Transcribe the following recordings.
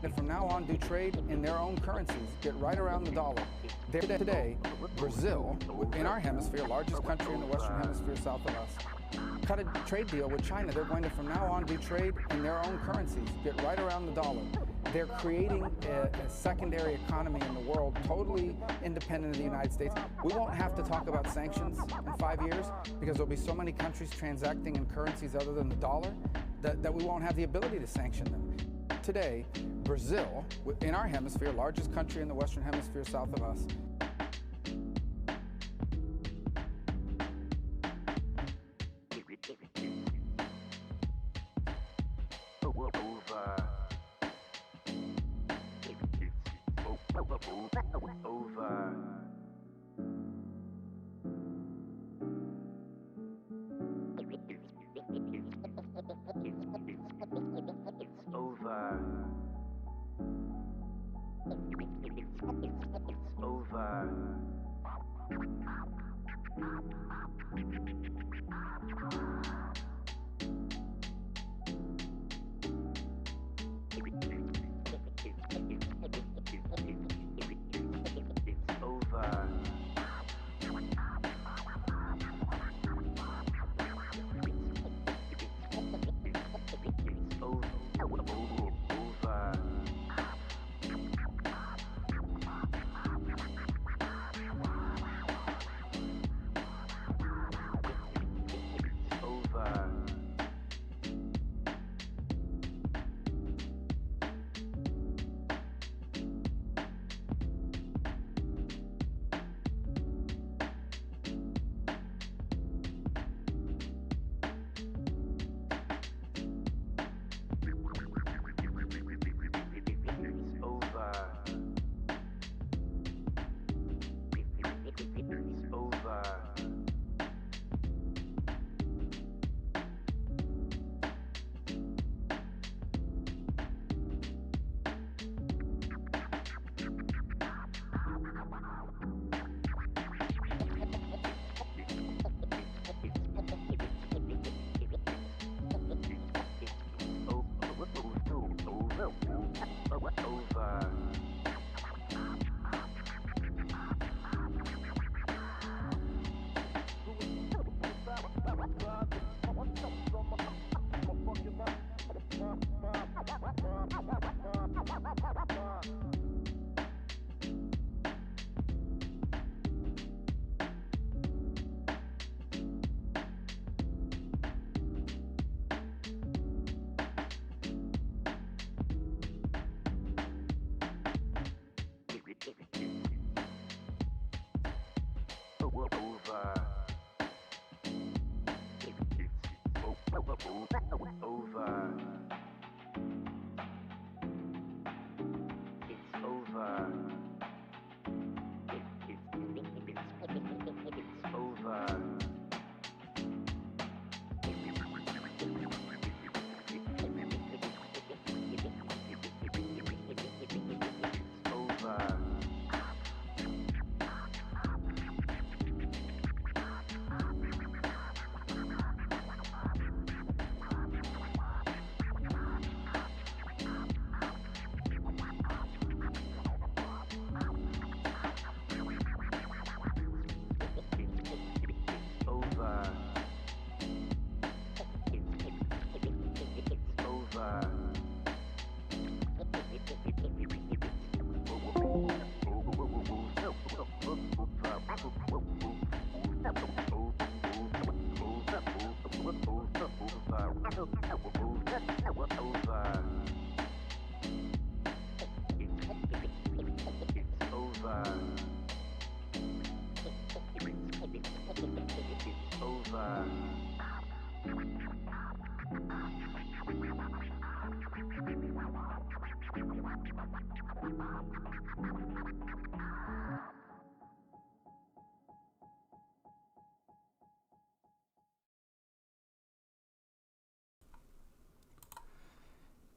And from now on, do trade in their own currencies, get right around the dollar. There today, Brazil, in our hemisphere, largest country in the Western Hemisphere south of us, cut a trade deal with China. They're going to, from now on, do trade in their own currencies, get right around the dollar. They're creating a secondary economy in the world, totally independent of the United States. We won't have to talk about sanctions in 5 years because there'll be so many countries transacting in currencies other than the dollar that we won't have the ability to sanction them. Today, Brazil, in our hemisphere, largest country in the Western Hemisphere south of us, It's over.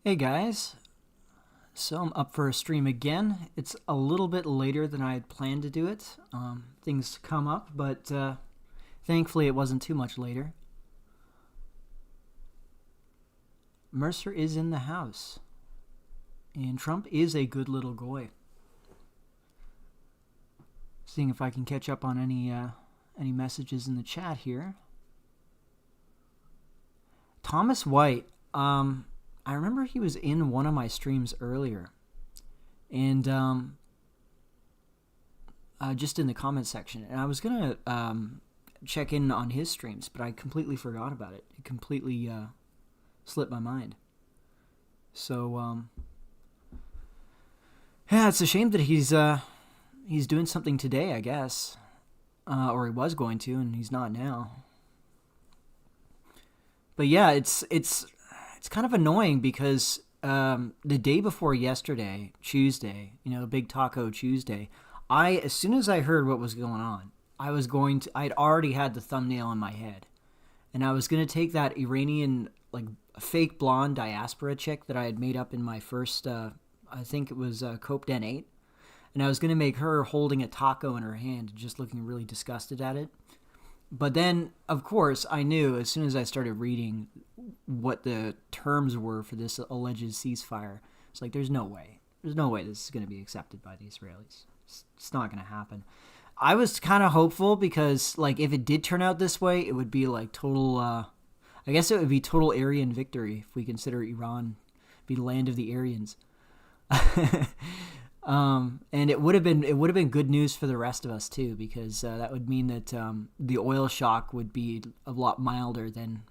Hey guys, so I'm up for a stream again. It's a little bit later than I had planned to do it. Things come up, but thankfully it wasn't too much later. Mercer is in the house, and Trump is a good little goy. Seeing if I can catch up on any messages in the chat here. Thomas White, I remember he was in one of my streams earlier, and just in the comment section, and I was gonna check in on his streams, but I completely forgot about it. It completely slipped my mind. So yeah, it's a shame that he's doing something today, I guess, or he was going to, and he's not now. But yeah, it's kind of annoying because the day before yesterday, Tuesday, Big Taco Tuesday, as soon as I heard what was going on, I'd already had the thumbnail in my head. And I was going to take that Iranian, fake blonde diaspora chick that I had made up in my first, I think it was Copium 8. And I was going to make her holding a taco in her hand, just looking really disgusted at it. But then, of course, I knew as soon as I started reading what the terms were for this alleged ceasefire. It's like, there's no way. There's no way this is going to be accepted by the Israelis. It's not going to happen. I was kind of hopeful because, if it did turn out this way, it would be total, I guess it would be total Aryan victory if we consider Iran be the land of the Aryans. And it would have been good news for the rest of us too, because that would mean that the oil shock would be a lot milder than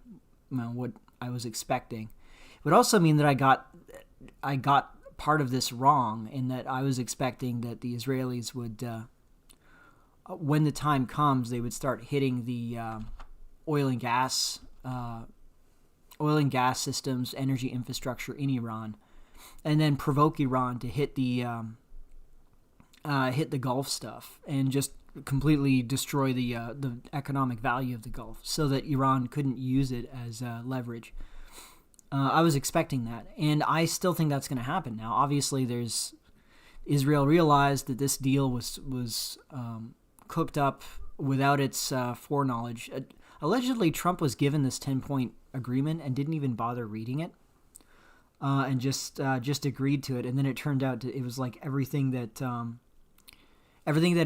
what I was expecting. It would also mean that I got part of this wrong, in that I was expecting that the Israelis would, when the time comes, they would start hitting the oil and gas systems, energy infrastructure in Iran, and then provoke Iran to hit the Gulf stuff and just completely destroy the economic value of the Gulf, so that Iran couldn't use it as leverage. I was expecting that, and I still think that's going to happen. Now, obviously, Israel realized that this deal was cooked up without its foreknowledge. Allegedly, Trump was given this 10-point agreement and didn't even bother reading it. And just agreed to it, and then it turned out it was everything that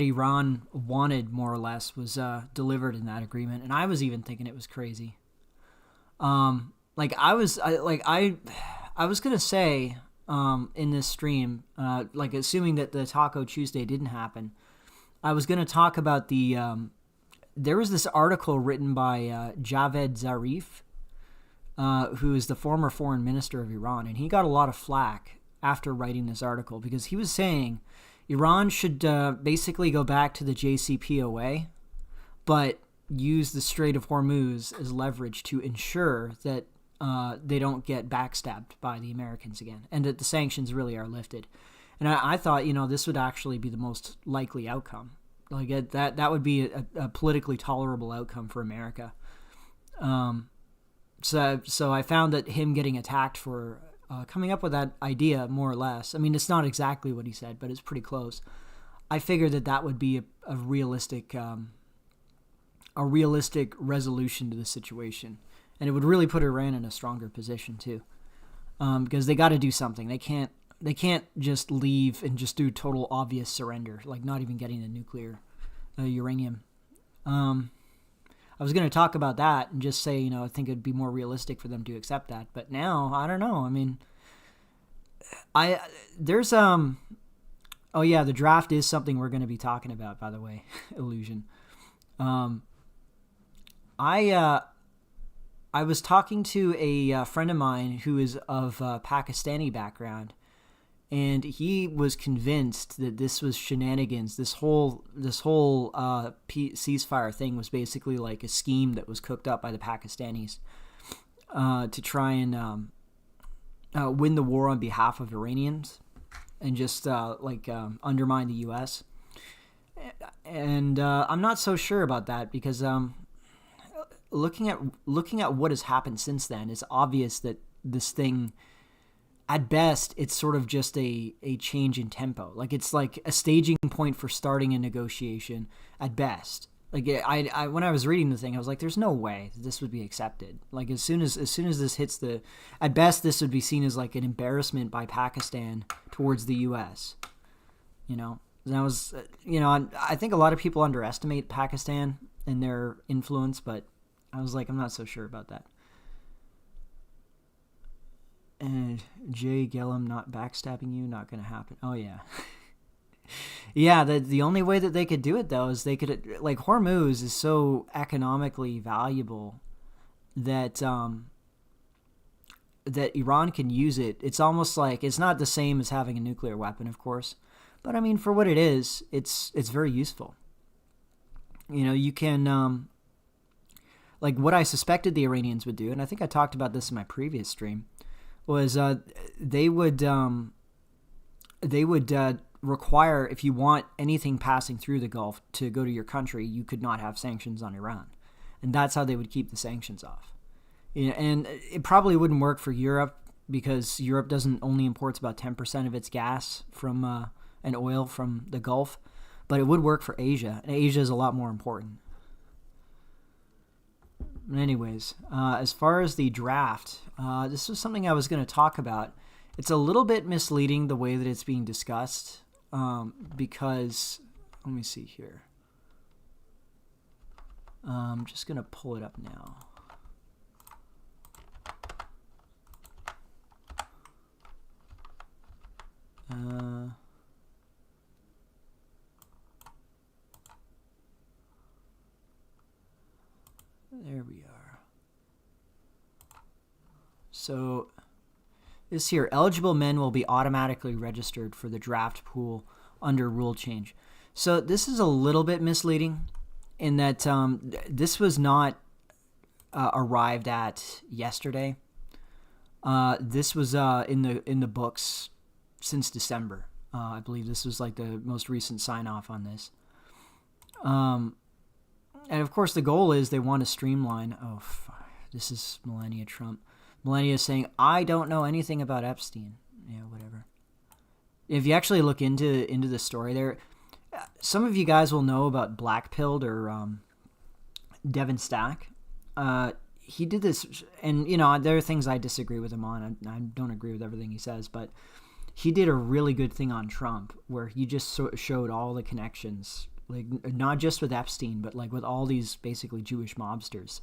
Iran wanted, more or less, was delivered in that agreement. And I was even thinking it was crazy. I was gonna say in this stream, assuming that the Taco Tuesday didn't happen, I was gonna talk about there was this article written by Javed Zarif, who is the former foreign minister of Iran, and he got a lot of flack after writing this article because he was saying Iran should basically go back to the JCPOA, but use the Strait of Hormuz as leverage to ensure that they don't get backstabbed by the Americans again, and that the sanctions really are lifted. And I thought, this would actually be the most likely outcome. That would be a politically tolerable outcome for America. So I found that him getting attacked for coming up with that idea, more or less, I mean, it's not exactly what he said, but it's pretty close. I figured that would be a realistic resolution to the situation, and it would really put Iran in a stronger position too, because they got to do something. They can't just leave and just do total obvious surrender, not even getting the nuclear uranium. I was going to talk about that and just say, I think it'd be more realistic for them to accept that. But now, I don't know. I mean, there's, oh yeah, the draft is something we're going to be talking about, by the way, Illusion. I was talking to a friend of mine who is of Pakistani background, and he was convinced that this was shenanigans. This whole ceasefire thing was basically like a scheme that was cooked up by the Pakistanis to try and win the war on behalf of Iranians and just undermine the U.S. And I'm not so sure about that because looking at what has happened since then, it's obvious that this thing, at best, it's sort of just a change in tempo. Like it's like a staging point for starting a negotiation at best. Like I when I was reading the thing, I was like, there's no way this would be accepted. Like as soon as this hits at best, this would be seen as like an embarrassment by Pakistan towards the U.S. You know, and I was, I think a lot of people underestimate Pakistan and their influence, but I was like, I'm not so sure about that. And Jay Gellum not backstabbing you, not going to happen. Oh, yeah. Yeah, the only way that they could do it, though, is they could, like, Hormuz is so economically valuable that that Iran can use it. It's almost like, it's not the same as having a nuclear weapon, of course. But, I mean, for what it is, it's very useful. You know, you can, like, what I suspected the Iranians would do, and I think I talked about this in my previous stream, was they would require, if you want anything passing through the Gulf to go to your country, you could not have sanctions on Iran. And that's how they would keep the sanctions off. You know, and it probably wouldn't work for Europe because Europe only imports about 10% of its gas from and oil from the Gulf. But it would work for Asia, and Asia is a lot more important. Anyways, as far as the draft, this was something I was going to talk about. It's a little bit misleading the way that it's being discussed because, let me see here. I'm just going to pull it up now. There we are. So this here, eligible men will be automatically registered for the draft pool under rule change. So this is a little bit misleading in that this was not arrived at yesterday. This was in the books since December. I believe this was like the most recent sign off on this. And of course, the goal is they want to streamline. Oh, this is Melania Trump. Melania is saying, I don't know anything about Epstein. Yeah, whatever. If you actually look into the story there, some of you guys will know about Blackpilled or Devin Stack. He did this, and there are things I disagree with him on. I don't agree with everything he says, but he did a really good thing on Trump where he just showed all the connections. Like, not just with Epstein, but like with all these basically Jewish mobsters.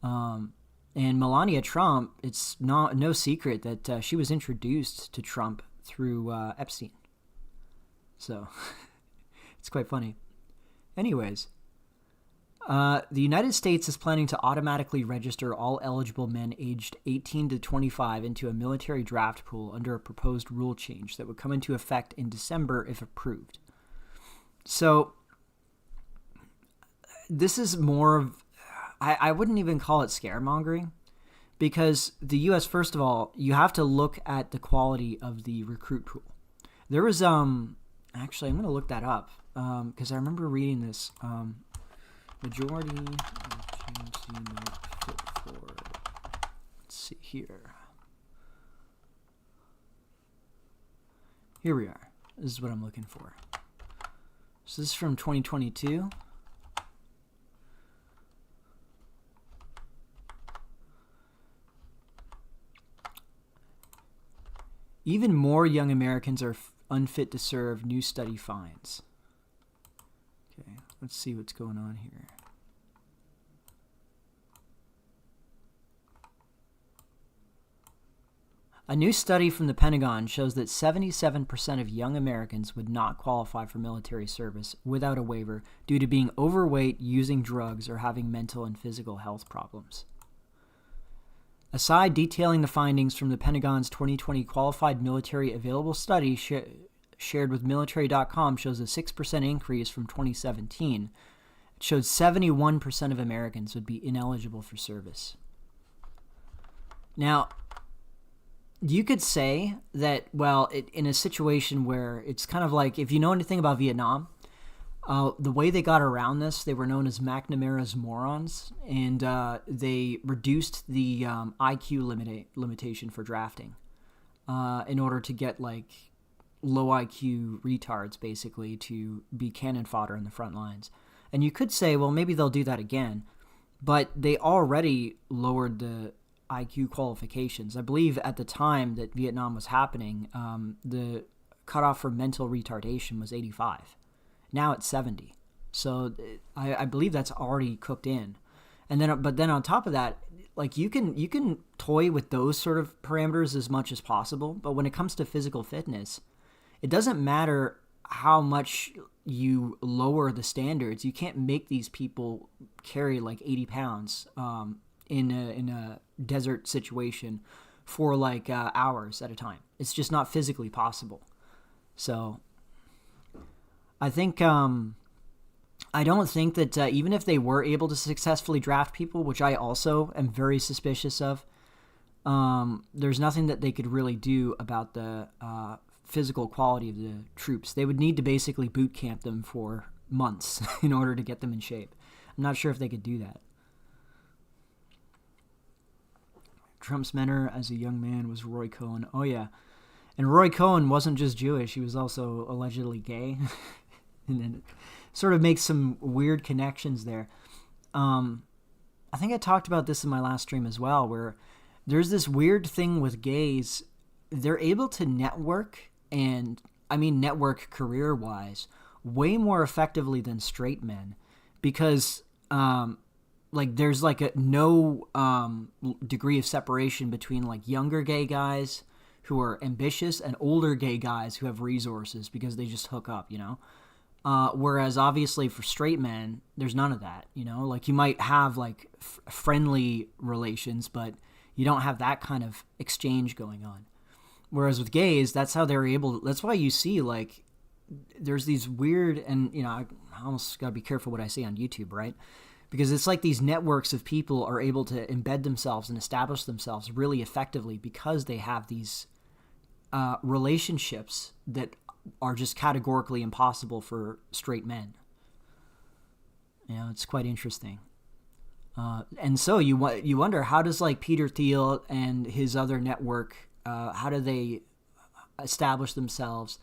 And Melania Trump, it's no secret that she was introduced to Trump through Epstein. So it's quite funny. Anyways, the United States is planning to automatically register all eligible men aged 18 to 25 into a military draft pool under a proposed rule change that would come into effect in December if approved. So this is more of, I wouldn't even call it scaremongering, because the U.S., first of all, you have to look at the quality of the recruit pool. There was, actually, I'm going to look that up, because I remember reading this, majority of teams do not fit for, let's see here. Here we are. This is what I'm looking for. So this is from 2022. Even more young Americans are unfit to serve, new study finds. Okay, let's see what's going on here. A new study from the Pentagon shows that 77% of young Americans would not qualify for military service without a waiver due to being overweight, using drugs, or having mental and physical health problems. Aside detailing the findings from the Pentagon's 2020 Qualified Military Available Study shared with military.com shows a 6% increase from 2017. It showed 71% of Americans would be ineligible for service. Now, you could say that, well, in a situation where it's kind of like, if you know anything about Vietnam, the way they got around this, they were known as McNamara's morons, and they reduced the IQ limitation for drafting in order to get like low IQ retards basically to be cannon fodder in the front lines. And you could say, well, maybe they'll do that again, but they already lowered the IQ qualifications. I believe at the time that Vietnam was happening, the cutoff for mental retardation was 85. Now it's 70. So I believe that's already cooked in. And then, but then on top of that, like you can toy with those sort of parameters as much as possible. But when it comes to physical fitness, it doesn't matter how much you lower the standards. You can't make these people carry like 80 pounds in a desert situation for like hours at a time. It's just not physically possible. So I think I don't think that even if they were able to successfully draft people, which I also am very suspicious of, there's nothing that they could really do about the physical quality of the troops. They would need to basically boot camp them for months in order to get them in shape. I'm not sure if they could do that. Trump's mentor as a young man was Roy Cohn. Oh, yeah. And Roy Cohn wasn't just Jewish. He was also allegedly gay. And then it sort of makes some weird connections there. I think I talked about this in my last stream as well, where there's this weird thing with gays. They're able to network, and I mean network career-wise, way more effectively than straight men, because like there's like no degree of separation between like younger gay guys who are ambitious and older gay guys who have resources because they just hook up, you know? Whereas obviously for straight men, there's none of that, you know? Like you might have like friendly relations, but you don't have that kind of exchange going on. Whereas with gays, that's how they're able to, that's why you see like there's these weird, and you know, I almost got to be careful what I say on YouTube, right? Because it's like these networks of people are able to embed themselves and establish themselves really effectively because they have these relationships that are just categorically impossible for straight men. You know, it's quite interesting. And so you wonder, how does like Peter Thiel and his other network, how do they establish themselves?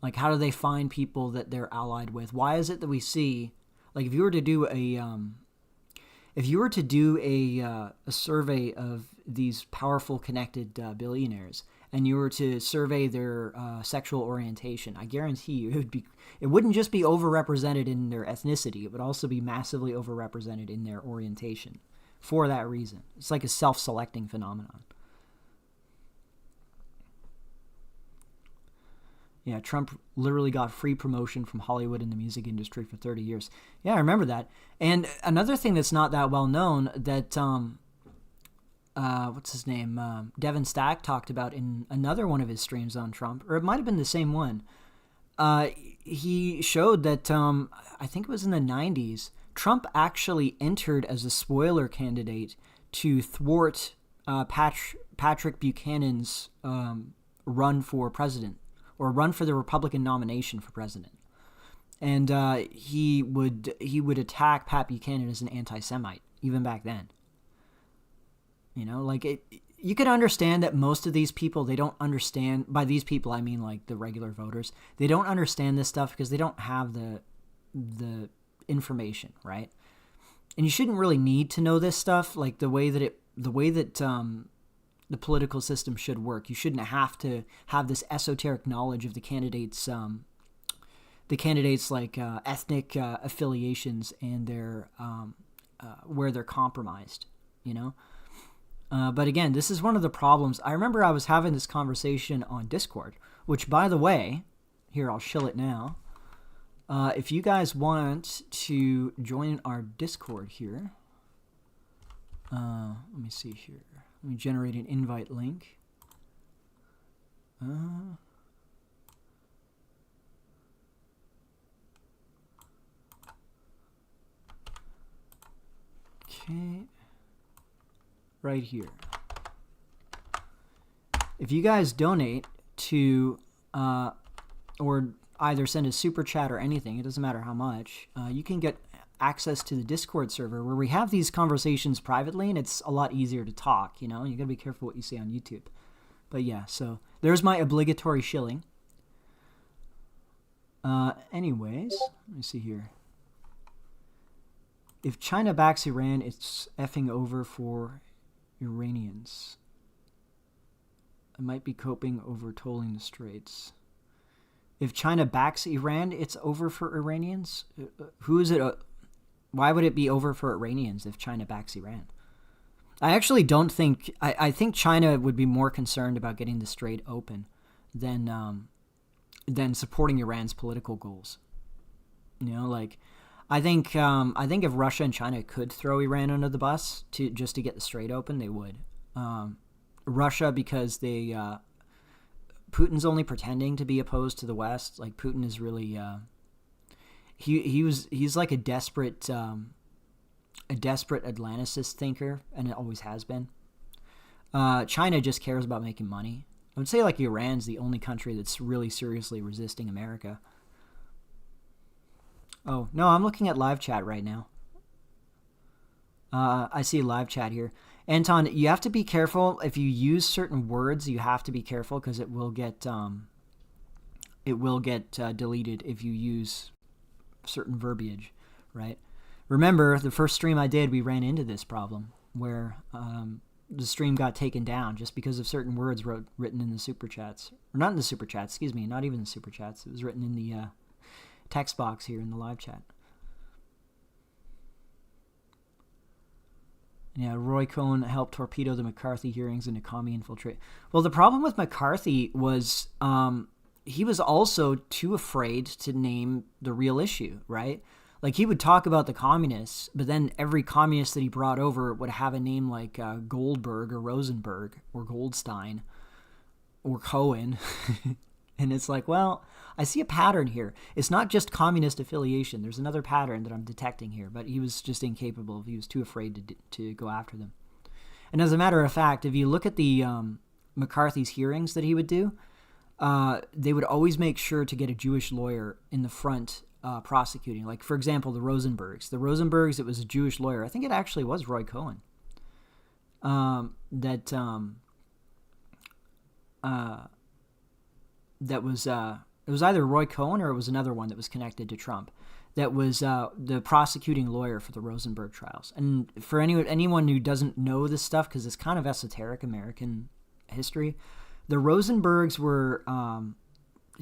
Like, how do they find people that they're allied with? Why is it that we see, like, if you were to do a survey of these powerful connected billionaires, and you were to survey their sexual orientation, I guarantee you it wouldn't just be overrepresented in their ethnicity, it would also be massively overrepresented in their orientation for that reason. It's like a self-selecting phenomenon. Yeah, Trump literally got free promotion from Hollywood in the music industry for 30 years. Yeah, I remember that. And another thing that's not that well known that, what's his name? Devin Stack talked about in another one of his streams on Trump, or it might have been the same one. He showed that, I think it was in the 90s, Trump actually entered as a spoiler candidate to thwart Patrick Buchanan's run for president, or run for the Republican nomination for president. And he would attack Pat Buchanan as an anti-Semite, even back then. You know, like, you can understand that most of these people, they don't understand, by these people I mean like the regular voters, they don't understand this stuff because they don't have the information, right? And you shouldn't really need to know this stuff, like the way that the political system should work. You shouldn't have to have this esoteric knowledge of the candidates' like ethnic affiliations and their where they're compromised, you know. But again, this is one of the problems. I remember I was having this conversation on Discord, which, by the way, here, I'll shill it now. If you guys want to join our Discord here, let me see here. Let me generate an invite link. Okay. Right here. If you guys donate to, or either send a super chat or anything, it doesn't matter how much, you can get access to the Discord server where we have these conversations privately, and it's a lot easier to talk, you know? You gotta be careful what you say on YouTube. But yeah, so there's my obligatory shilling. Anyways, let me see here. If China backs Iran, it's effing over for Iranians. I might be coping over tolling the straits. If China backs Iran, it's over for Iranians? Who is it? Why would it be over for Iranians if China backs Iran? I actually don't think... I think China would be more concerned about getting the strait open than supporting Iran's political goals. You know, like... I think if Russia and China could throw Iran under the bus just to get the strait open, they would. Russia, because Putin's only pretending to be opposed to the West. Like, Putin is really he's like a desperate Atlanticist thinker, and it always has been. China just cares about making money. I would say like Iran's the only country that's really seriously resisting America. Oh, no, I'm looking at live chat right now. I see live chat here. Anton, you have to be careful. If you use certain words, you have to be careful because it will get deleted if you use certain verbiage, right? Remember, the first stream I did, we ran into this problem where the stream got taken down just because of certain words written in the super chats. Or not in the super chats, excuse me, not even the super chats. It was written in the text box here in the live chat. Yeah, Roy Cohn helped torpedo the McCarthy hearings and a commie infiltrate. Well, the problem with McCarthy was he was also too afraid to name the real issue, right? Like, he would talk about the communists, but then every communist that he brought over would have a name like Goldberg or Rosenberg or Goldstein or Cohen. And it's like, well, I see a pattern here. It's not just communist affiliation. There's another pattern that I'm detecting here, but he was just incapable. He was too afraid to go after them. And as a matter of fact, if you look at the McCarthy's hearings that he would do, they would always make sure to get a Jewish lawyer in the front prosecuting. Like, for example, the Rosenbergs. The Rosenbergs, it was a Jewish lawyer. I think it actually was Roy Cohn. That was it was either Roy Cohn or it was another one that was connected to Trump. That was the prosecuting lawyer for the Rosenberg trials. And for anyone who doesn't know this stuff, because it's kind of esoteric American history, the Rosenbergs were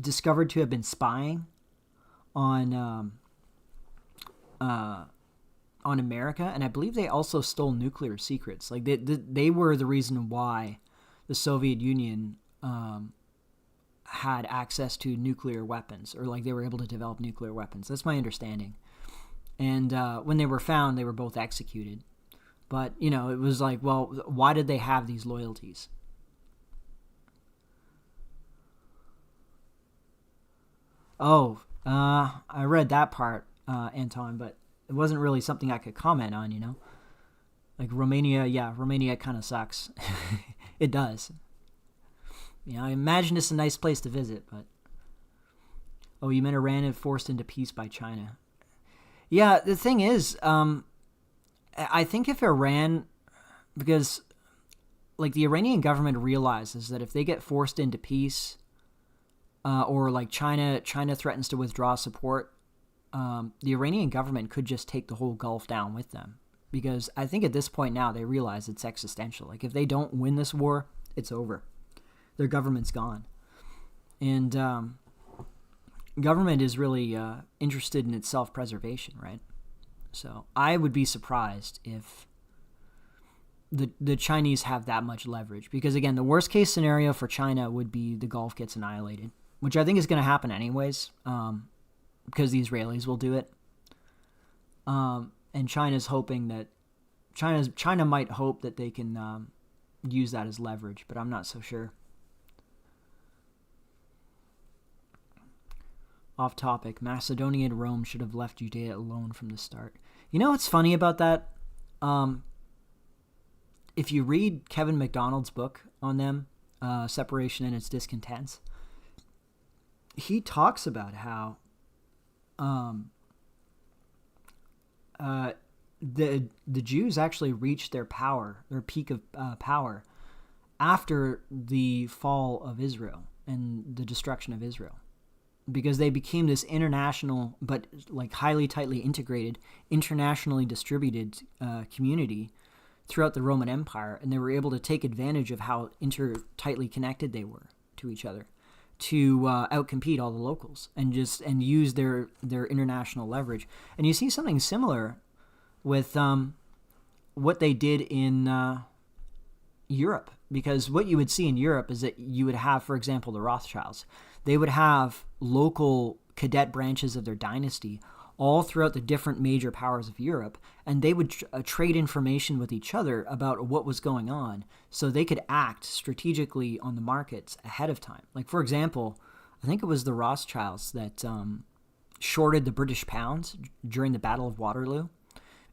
discovered to have been spying on America, and I believe they also stole nuclear secrets. Like they were the reason why the Soviet Union had access to nuclear weapons, or like they were able to develop nuclear weapons. That's my understanding. And when they were found, they were both executed. But, you know, it was like, well, why did they have these loyalties? Oh, I read that part, Anton, but it wasn't really something I could comment on, you know? Like Romania, yeah, Romania kind of sucks. It does. You know, I imagine it's a nice place to visit, but... Oh, you meant Iran had forced into peace by China. Yeah, the thing is, I think if Iran... Because, like, the Iranian government realizes that if they get forced into peace, or, like, China threatens to withdraw support, the Iranian government could just take the whole Gulf down with them. Because I think at this point now, they realize it's existential. Like, if they don't win this war, it's over. Their government's gone. And government is really interested in its self-preservation, right? So I would be surprised if the Chinese have that much leverage. Because, again, the worst-case scenario for China would be the Gulf gets annihilated, which I think is going to happen anyways, because the Israelis will do it. And China's hoping that... China might hope that they can... use that as leverage, but I'm not so sure. Off topic, Macedonia and Rome should have left Judea alone from the start. You know what's funny about that? If you read Kevin MacDonald's book on them, Separation and Its Discontents, he talks about how the Jews actually reached their peak of power, after the fall of Israel and the destruction of Israel, because they became this international, but like highly tightly integrated, internationally distributed community throughout the Roman Empire, and they were able to take advantage of how tightly connected they were to each other to outcompete all the locals and use their international leverage. And you see something similar with what they did in Europe, because what you would see in Europe is that you would have, for example, the Rothschilds. They would have local cadet branches of their dynasty all throughout the different major powers of Europe, and they would trade information with each other about what was going on, so they could act strategically on the markets ahead of time. Like, for example, I think it was the Rothschilds that shorted the British pounds during the Battle of Waterloo,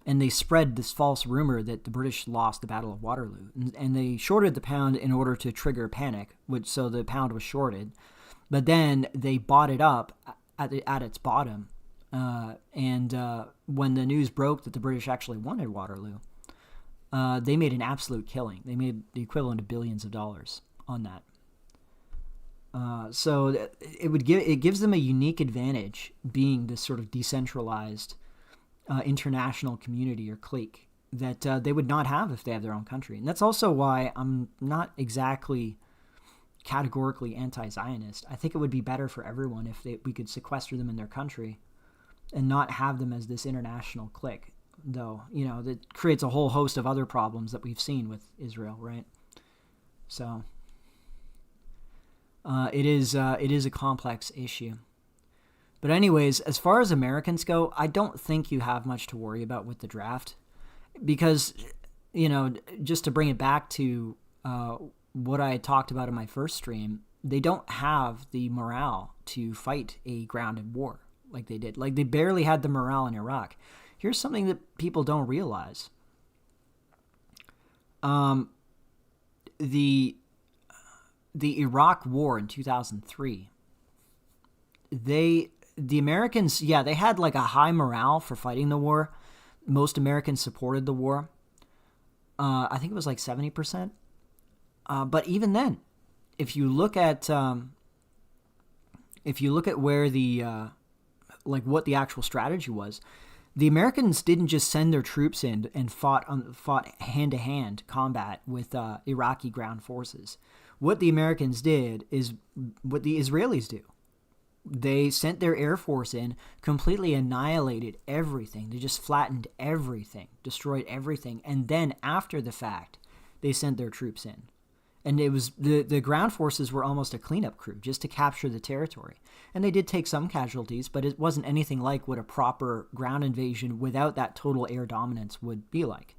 and they spread this false rumor that the British lost the Battle of Waterloo, and they shorted the pound in order to trigger panic, so the pound was shorted, but then they bought it up at its bottom. And when the news broke that the British actually won at Waterloo, they made an absolute killing. They made the equivalent of billions of dollars on that. So it gives them a unique advantage, being this sort of decentralized international community or clique that they would not have if they have their own country. And that's also why I'm not exactly categorically anti-Zionist. I think it would be better for everyone if we could sequester them in their country and not have them as this international clique, though, that creates a whole host of other problems that we've seen with Israel, right? So it is a complex issue. But anyways, as far as Americans go, I don't think you have much to worry about with the draft, because, just to bring it back to what I talked about in my first stream, they don't have the morale to fight a grounded war like they did. Like, they barely had the morale in Iraq. Here's something that people don't realize. The Iraq War in 2003, the Americans, they had like a high morale for fighting the war. Most Americans supported the war. I think it was like 70%. But even then, if you look at where the what the actual strategy was, the Americans didn't just send their troops in and fought hand-to-hand combat with Iraqi ground forces. What the Americans did is what the Israelis do. They sent their air force in, completely annihilated everything. They just flattened everything, destroyed everything, and then after the fact, they sent their troops in. And it was the ground forces were almost a cleanup crew just to capture the territory. And they did take some casualties, but it wasn't anything like what a proper ground invasion without that total air dominance would be like.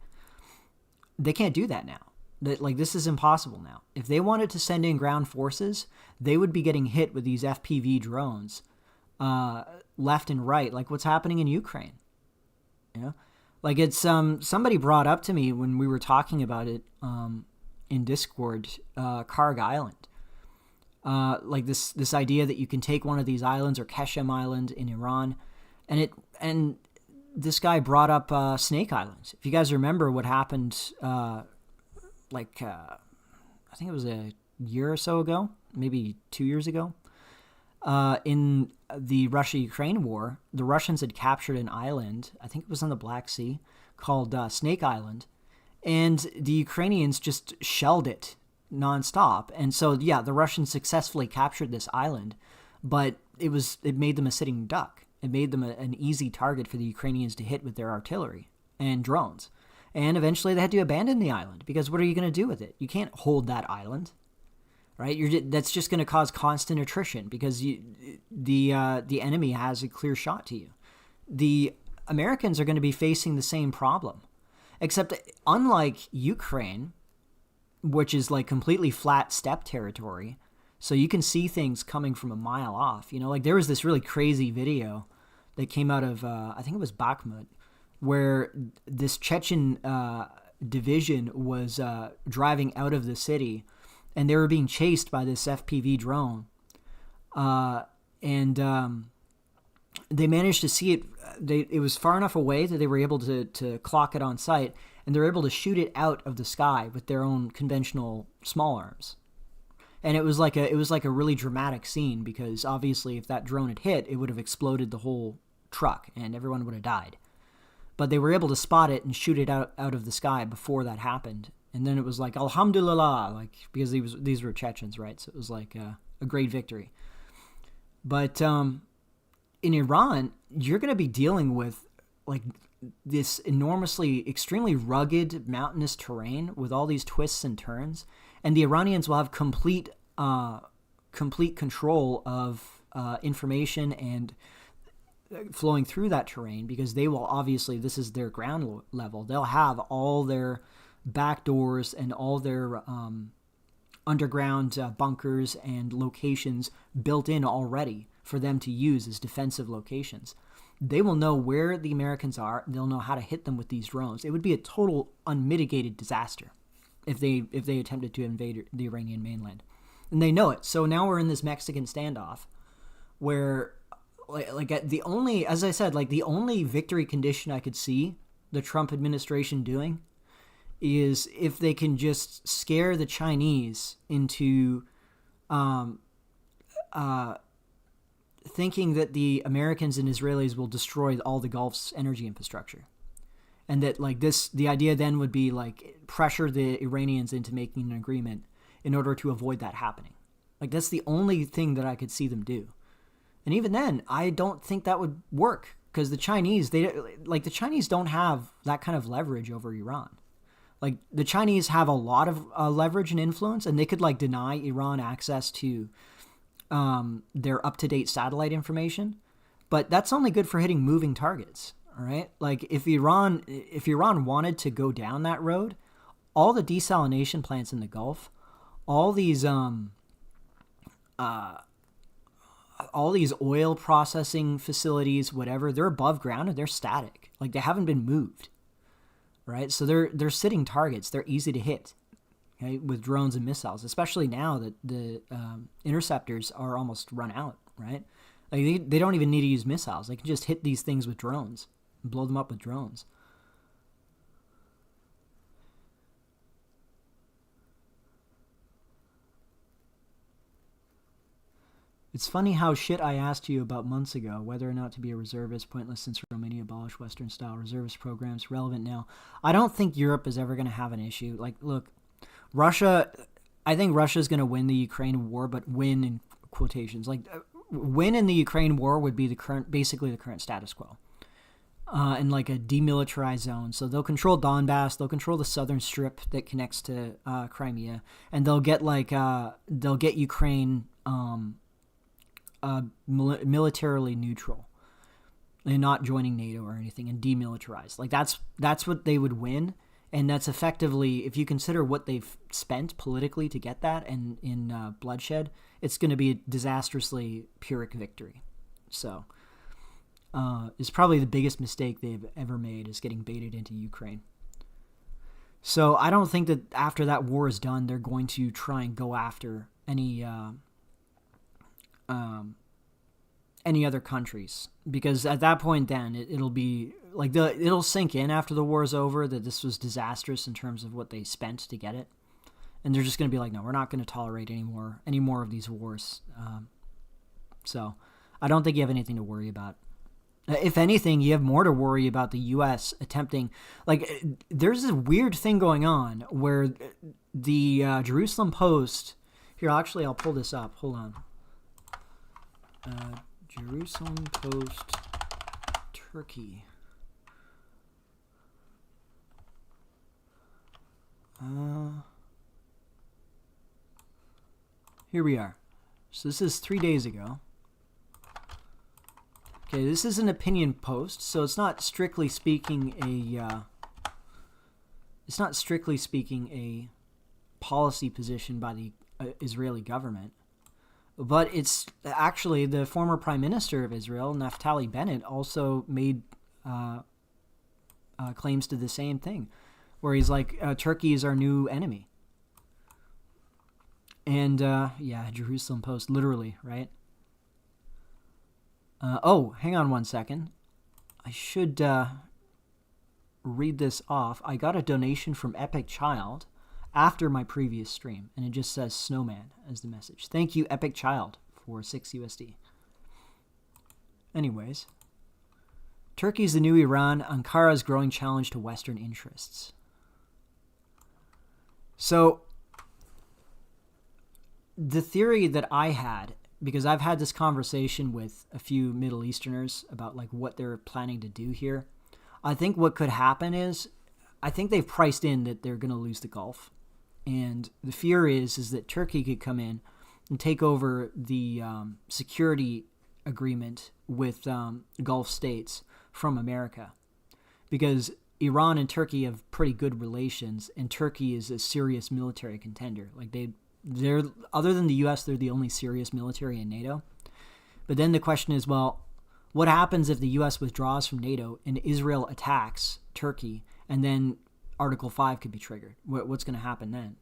They can't do that now. This is impossible now. If they wanted to send in ground forces, they would be getting hit with these FPV drones left and right, like what's happening in Ukraine. It's somebody brought up to me when we were talking about it in Discord, Karg Island. This idea that you can take one of these islands, or Keshem Island in Iran, and this guy brought up Snake Islands. If you guys remember what happened, I think it was a year or so ago, maybe 2 years ago, in the Russia-Ukraine war, the Russians had captured an island, I think it was on the Black Sea, called Snake Island, and the Ukrainians just shelled it nonstop. And so, the Russians successfully captured this island, but it made them a sitting duck. It made them an easy target for the Ukrainians to hit with their artillery and drones. And eventually they had to abandon the island, because what are you going to do with it? You can't hold that island, right? That's just going to cause constant attrition, because the enemy has a clear shot to you. The Americans are going to be facing the same problem. Except, unlike Ukraine, which is like completely flat steppe territory. So you can see things coming from a mile off. You know, like there was this really crazy video that came out of, I think it was Bakhmut, where this Chechen division was driving out of the city, and they were being chased by this FPV drone. They managed to see it. It was far enough away that they were able to clock it on sight, and they were able to shoot it out of the sky with their own conventional small arms. And it was like a really dramatic scene, because obviously if that drone had hit, it would have exploded the whole truck and everyone would have died. But they were able to spot it and shoot it out of the sky before that happened. And then it was like, Alhamdulillah, like, because these were Chechens, right? So it was like a great victory. But in Iran, you're going to be dealing with like this enormously, extremely rugged, mountainous terrain with all these twists and turns. And the Iranians will have complete control of information and flowing through that terrain, because they will obviously, this is their ground level. They'll have all their back doors and all their underground bunkers and locations built in already for them to use as defensive locations. They will know where the Americans are. They'll know how to hit them with these drones. It would be a total unmitigated disaster if they attempted to invade the Iranian mainland. And they know it. So now we're in this Mexican standoff where the only victory condition I could see the Trump administration doing is if they can just scare the Chinese into thinking that the Americans and Israelis will destroy all the Gulf's energy infrastructure. And that the idea then would be like pressure the Iranians into making an agreement in order to avoid that happening. Like that's the only thing that I could see them do. And even then, I don't think that would work, because the Chinese don't have that kind of leverage over Iran. Like the Chinese have a lot of leverage and influence, and they could like deny Iran access to their up-to-date satellite information, but that's only good for hitting moving targets. All right, like if Iran wanted to go down that road, all the desalination plants in the Gulf, all these oil processing facilities, whatever, they're above ground and they're static. Like they haven't been moved, right? So they're sitting targets. They're easy to hit, okay, with drones and missiles, especially now that the interceptors are almost run out, right? Like they don't even need to use missiles. They can just hit these things with drones and blow them up with drones. It's funny how shit I asked you about months ago, whether or not to be a reservist, pointless since Romania abolished Western-style reservist programs, relevant now. I don't think Europe is ever going to have an issue. Like, look, I think Russia's going to win the Ukraine war, but win in quotations. Like, win in the Ukraine war would be basically the current status quo. In like a demilitarized zone. So they'll control Donbass, they'll control the southern strip that connects to Crimea, and they'll get Ukraine militarily neutral and not joining NATO or anything, and demilitarized. Like that's what they would win, and that's effectively, if you consider what they've spent politically to get that and in bloodshed, it's going to be a disastrously Pyrrhic victory. So it's probably the biggest mistake they've ever made, is getting baited into Ukraine. So I don't think that after that war is done, they're going to try and go after any other countries, because at that point then it'll be like it'll sink in after the war is over that this was disastrous in terms of what they spent to get it, and they're just going to be like, no, we're not going to tolerate any more of these wars. So I don't think you have anything to worry about. If anything, you have more to worry about the U.S. attempting, like, there's this weird thing going on where the Jerusalem Post, here, actually, I'll pull this up. Hold on. Jerusalem Post, Turkey. Here we are. So this is 3 days ago. Okay, this is an opinion post, so it's not strictly speaking a policy position by the Israeli government. But it's actually the former Prime Minister of Israel, Naftali Bennett, also made claims to the same thing, where he's like, Turkey is our new enemy. And, Jerusalem Post, literally, right? Hang on one second. I should read this off. I got a donation from Epic Child after my previous stream, and it just says Snowman as the message. Thank you, Epic Child, for 6 USD. Anyways, Turkey's the new Iran, Ankara's growing challenge to Western interests. So, the theory that I had, because I've had this conversation with a few Middle Easterners about like what they're planning to do here, I think what could happen is, I think they've priced in that they're going to lose the Gulf. And the fear is that Turkey could come in and take over the security agreement with Gulf states from America. Because Iran and Turkey have pretty good relations, and Turkey is a serious military contender. Like they're other than the U.S., they're the only serious military in NATO. But then the question is, well, what happens if the U.S. withdraws from NATO and Israel attacks Turkey, and then Article 5 could be triggered? What's going to happen then?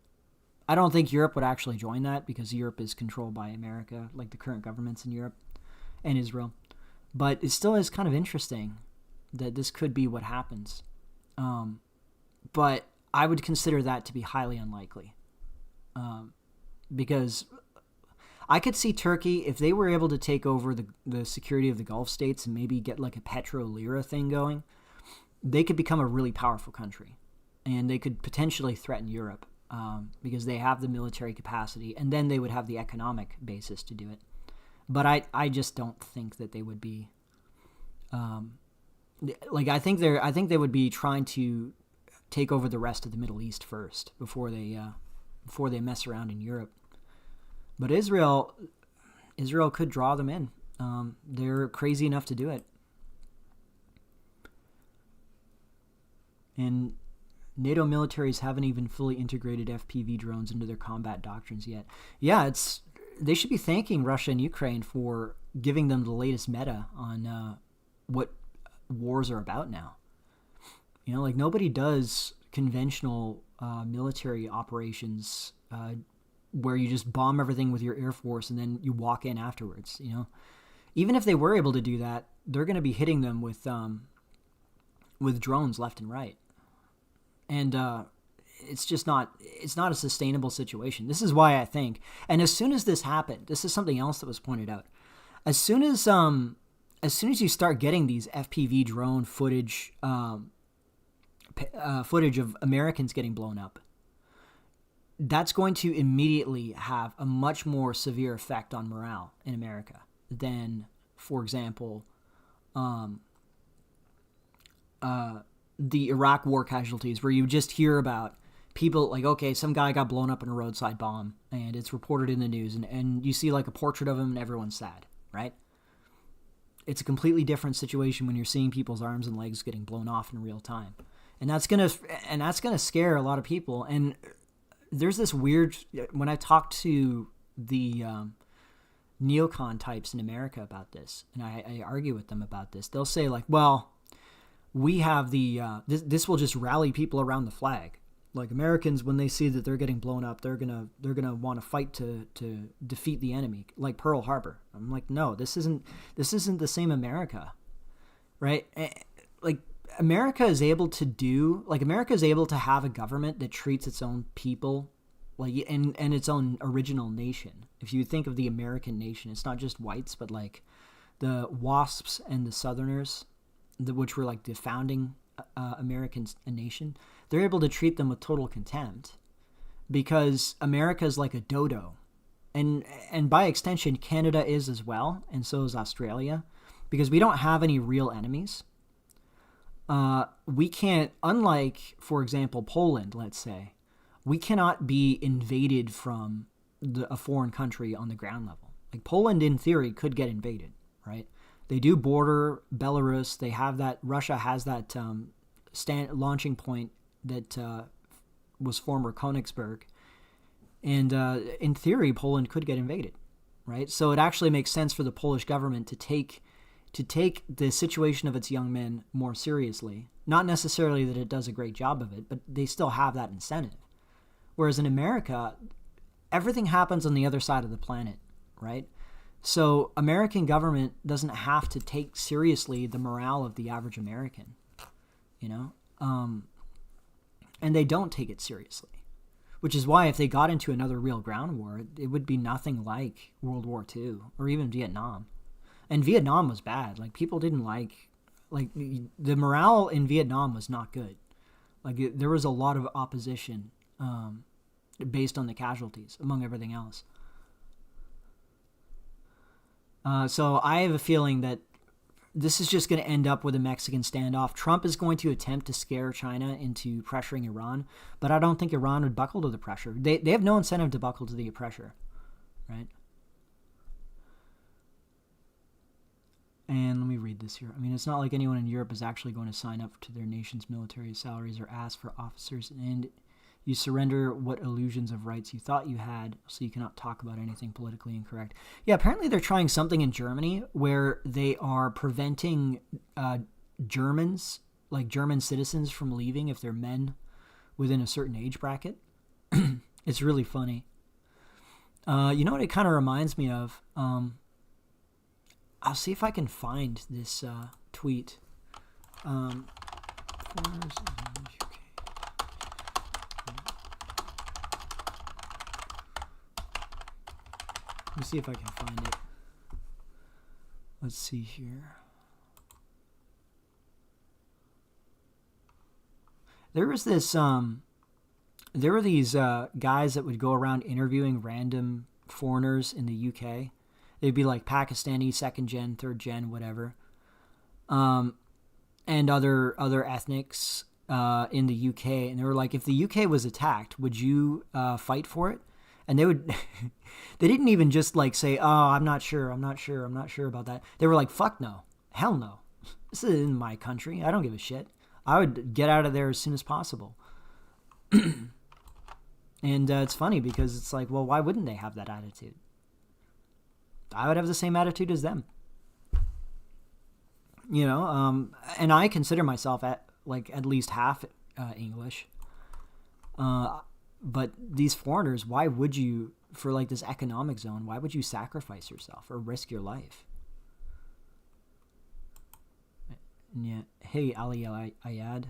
I don't think Europe would actually join that, because Europe is controlled by America, like the current governments in Europe and Israel. But it still is kind of interesting that this could be what happens. But I would consider that to be highly unlikely. Because I could see Turkey, if they were able to take over the security of the Gulf states and maybe get like a petro-lira thing going, they could become a really powerful country. And they could potentially threaten Europe because they have the military capacity, and then they would have the economic basis to do it. But I just don't think that they would be I think they would be trying to take over the rest of the Middle East first before they mess around in Europe. But Israel could draw them in. They're crazy enough to do it. And NATO militaries haven't even fully integrated FPV drones into their combat doctrines yet. Yeah, they should be thanking Russia and Ukraine for giving them the latest meta on what wars are about now. You know, like nobody does conventional military operations where you just bomb everything with your Air Force and then you walk in afterwards, you know. Even if they were able to do that, they're going to be hitting them with drones left and right. And it's just not a sustainable situation. This is why I think, and as soon as this happened, this is something else that was pointed out. As soon as you start getting these FPV drone footage of Americans getting blown up, that's going to immediately have a much more severe effect on morale in America than, for example, the Iraq war casualties, where you just hear about people like, okay, some guy got blown up in a roadside bomb and it's reported in the news, and you see like a portrait of him and everyone's sad, right? It's a completely different situation when you're seeing people's arms and legs getting blown off in real time. And that's gonna scare a lot of people. And there's this weird, when I talk to the neocon types in America about this, and I argue with them about this, they'll say like, well, we have this will just rally people around the flag. Like Americans, when they see that they're getting blown up, they're gonna want to fight to defeat the enemy, like Pearl Harbor. I'm like, no, this isn't the same America, right? Like America is able to have a government that treats its own people like and its own original nation. If you think of the American nation, it's not just whites, but like the WASPs and the Southerners, which were like the founding American nation. They're able to treat them with total contempt because America is like a dodo. And by extension, Canada is as well, and so is Australia, because we don't have any real enemies. We can't, unlike, for example, Poland, let's say, we cannot be invaded from a foreign country on the ground level. Like Poland, in theory, could get invaded, right? They do border Belarus. They have that. Russia has that launching point that was former Königsberg, And in theory, Poland could get invaded, right? So it actually makes sense for the Polish government to take the situation of its young men more seriously. Not necessarily that it does a great job of it, but they still have that incentive. Whereas in America, everything happens on the other side of the planet, right? So American government doesn't have to take seriously the morale of the average American, and they don't take it seriously. Which is why if they got into another real ground war, it would be nothing like World War II or even Vietnam. And Vietnam was bad. Like, people didn't like the morale in Vietnam was not good. Like, there was a lot of opposition based on the casualties, among everything else. So I have a feeling that this is just going to end up with a Mexican standoff. Trump is going to attempt to scare China into pressuring Iran, but I don't think Iran would buckle to the pressure. They have no incentive to buckle to the pressure, right? And let me read this here. I mean, it's not like anyone in Europe is actually going to sign up to their nation's military salaries or ask for officers, and you surrender what illusions of rights you thought you had, so you cannot talk about anything politically incorrect. Yeah, apparently they're trying something in Germany where they are preventing Germans, like German citizens, from leaving if they're men within a certain age bracket. It's really funny. You know what it kind of reminds me of? I'll see if I can find this tweet. Let me see if I can find it. Let's see here. There was this, there were these guys that would go around interviewing random foreigners in the UK. They'd be like Pakistani, second gen, third gen, whatever. And other ethnics in the UK. And they were like, if the UK was attacked, would you fight for it? And they would, they didn't even just like say, oh, I'm not sure about that. They were like, fuck no, hell no. This isn't my country. I don't give a shit. I would get out of there as soon as possible. And it's funny because it's like, well, why wouldn't they have that attitude? I would have the same attitude as them. And I consider myself at least half English. But these foreigners, why would you, for like this economic zone, why would you sacrifice yourself or risk your life? Yeah. Hey, Ali Ayad.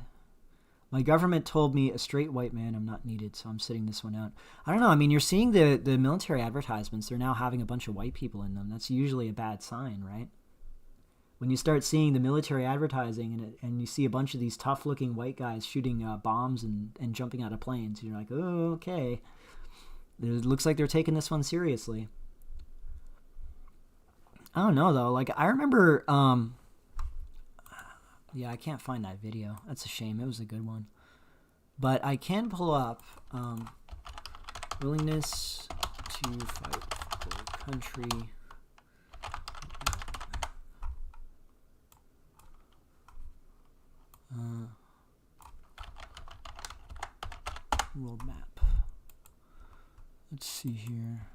My government told me, a straight white man, I'm not needed, so I'm sitting this one out. I don't know. I mean, you're seeing the military advertisements. They're now having a bunch of white people in them. That's usually a bad sign, right? When you start seeing the military advertising and you see a bunch of these tough-looking white guys shooting bombs and jumping out of planes, you're like, oh, okay. It looks like they're taking this one seriously. I don't know, though. Like, I remember... yeah, I can't find that video. That's a shame. It was a good one. But I can pull up willingness to fight for country... world map. Let's see here.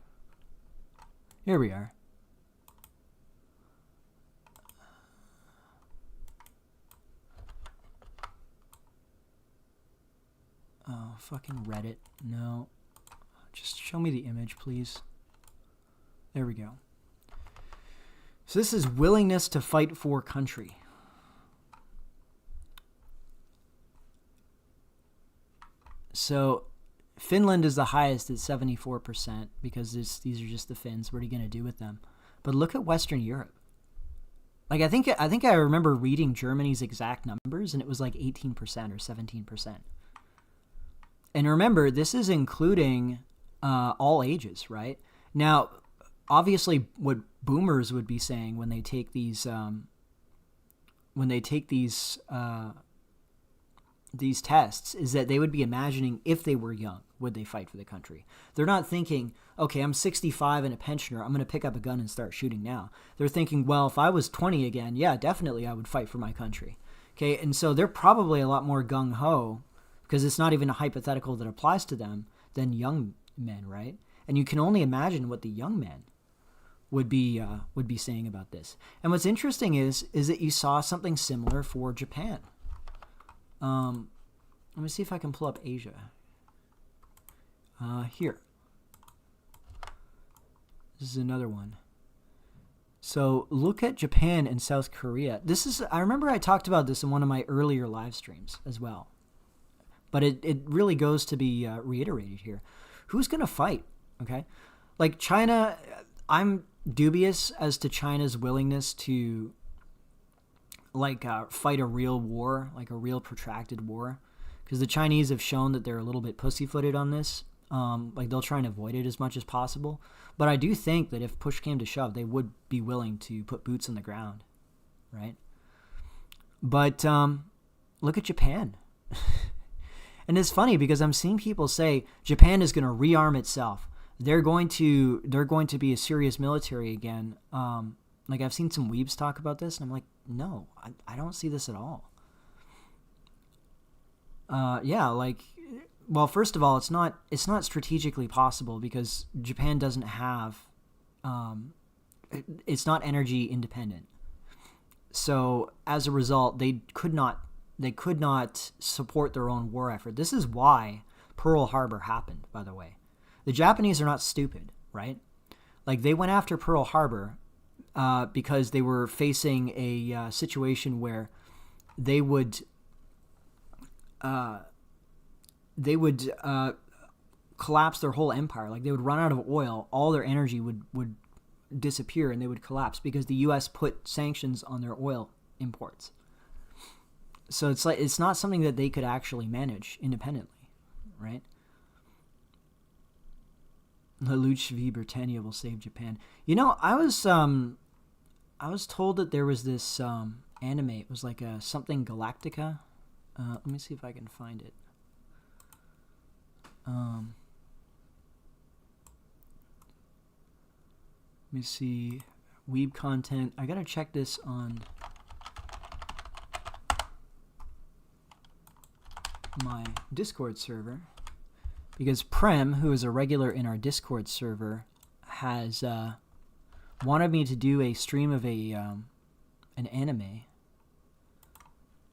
Here we are. Oh, fucking Reddit. No. Just show me the image, please. There we go. So this is willingness to fight for country. So Finland is the highest at 74% because these are just the Finns. What are you going to do with them? But look at Western Europe. Like I think I remember reading Germany's exact numbers, and it was like 18% or 17%. And remember, this is including all ages, right? Now, obviously, what boomers would be saying when they take these tests is that they would be imagining if they were young, would they fight for the country? They're not thinking, okay, I'm 65 and a pensioner, I'm going to pick up a gun and start shooting now. They're thinking, well, if I was 20 again, yeah, definitely I would fight for my country. Okay, and so they're probably a lot more gung-ho, because it's not even a hypothetical that applies to them, than young men, right? And you can only imagine what the young men would be saying about this. And what's interesting is that you saw something similar for Japan. Let me see if I can pull up Asia. Here. This is another one. So look at Japan and South Korea. I remember I talked about this in one of my earlier live streams as well. But it really goes to be reiterated here. Who's going to fight? Okay. Like China, I'm dubious as to China's willingness to fight a real war, like a real protracted war. Because the Chinese have shown that they're a little bit pussyfooted on this. They'll try and avoid it as much as possible. But I do think that if push came to shove, they would be willing to put boots on the ground, right? But look at Japan. And it's funny because I'm seeing people say Japan is going to rearm itself. They're going to be a serious military again. I've seen some weebs talk about this, and I'm like, no, I don't see this at all. Well, first of all, it's not strategically possible because Japan doesn't have, it's not energy independent. So as a result, they could not support their own war effort. This is why Pearl Harbor happened, by the way. The Japanese are not stupid, right? Like they went after Pearl Harbor because they were facing a situation where they would collapse their whole empire. Like they would run out of oil, all their energy would disappear, and they would collapse because the U.S. put sanctions on their oil imports. So it's not something that they could actually manage independently, right? La Luche v Britannia will save Japan. You know, I was told that there was this anime. It was like a something Galactica. Let me see if I can find it. Let me see. Weeb content. I gotta check this on my Discord server because Prem, who is a regular in our Discord server, has wanted me to do a stream of an anime.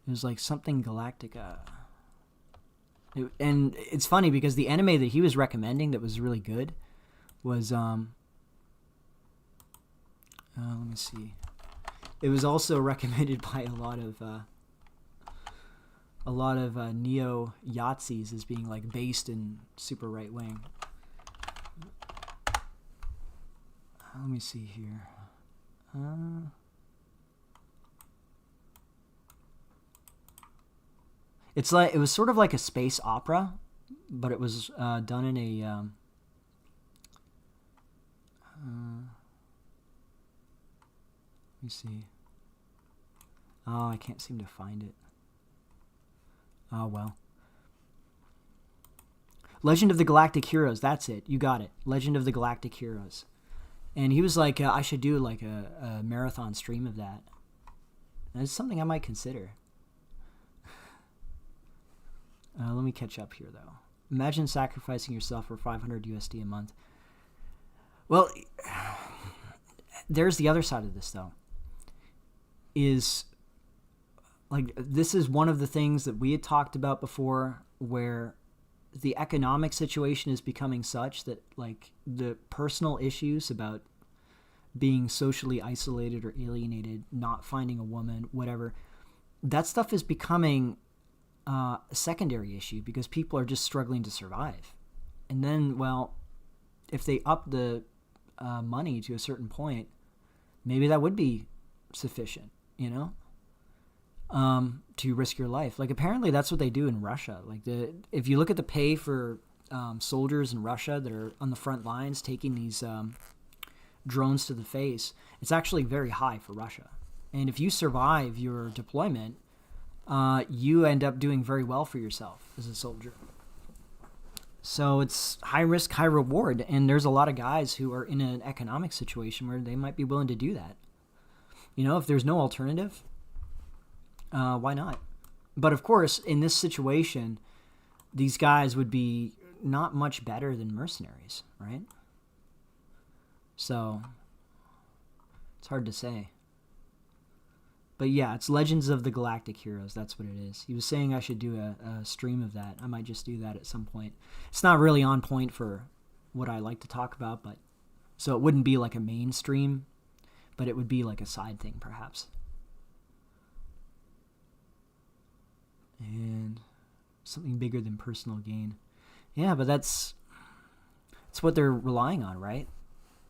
It was like something Galactica. And it's funny because the anime that he was recommending that was really good was let me see. It was also recommended by a lot of neo Yahtzees as being like based in super right wing. Let me see here. It was sort of like a space opera, but it was done in a let me see. Oh, I can't seem to find it. Oh, well. Legend of the Galactic Heroes. That's it. You got it. Legend of the Galactic Heroes. And he was like, I should do like a marathon stream of that. That's something I might consider. Let me catch up here, though. Imagine sacrificing yourself for 500 USD a month. Well, there's the other side of this, though. Is like this is one of the things that we had talked about before, where the economic situation is becoming such that like the personal issues about being socially isolated or alienated, not finding a woman, whatever, that stuff is becoming a secondary issue because people are just struggling to survive. And then, well, if they up the money to a certain point, maybe that would be sufficient, you know, to risk your life. Like apparently that's what they do in Russia. Like if you look at the pay for soldiers in Russia that are on the front lines taking these drones to the face, it's actually very high for Russia. And if you survive your deployment, you end up doing very well for yourself as a soldier. So it's high risk, high reward. And there's a lot of guys who are in an economic situation where they might be willing to do that. You know, if there's no alternative, why not? But of course, in this situation, these guys would be not much better than mercenaries, right? So it's hard to say. But yeah, it's Legends of the Galactic Heroes. That's what it is. He was saying I should do a stream of that. I might just do that at some point. It's not really on point for what I like to talk about, but so it wouldn't be like a mainstream, but it would be like a side thing perhaps. And something bigger than personal gain. Yeah, but that's what they're relying on, right?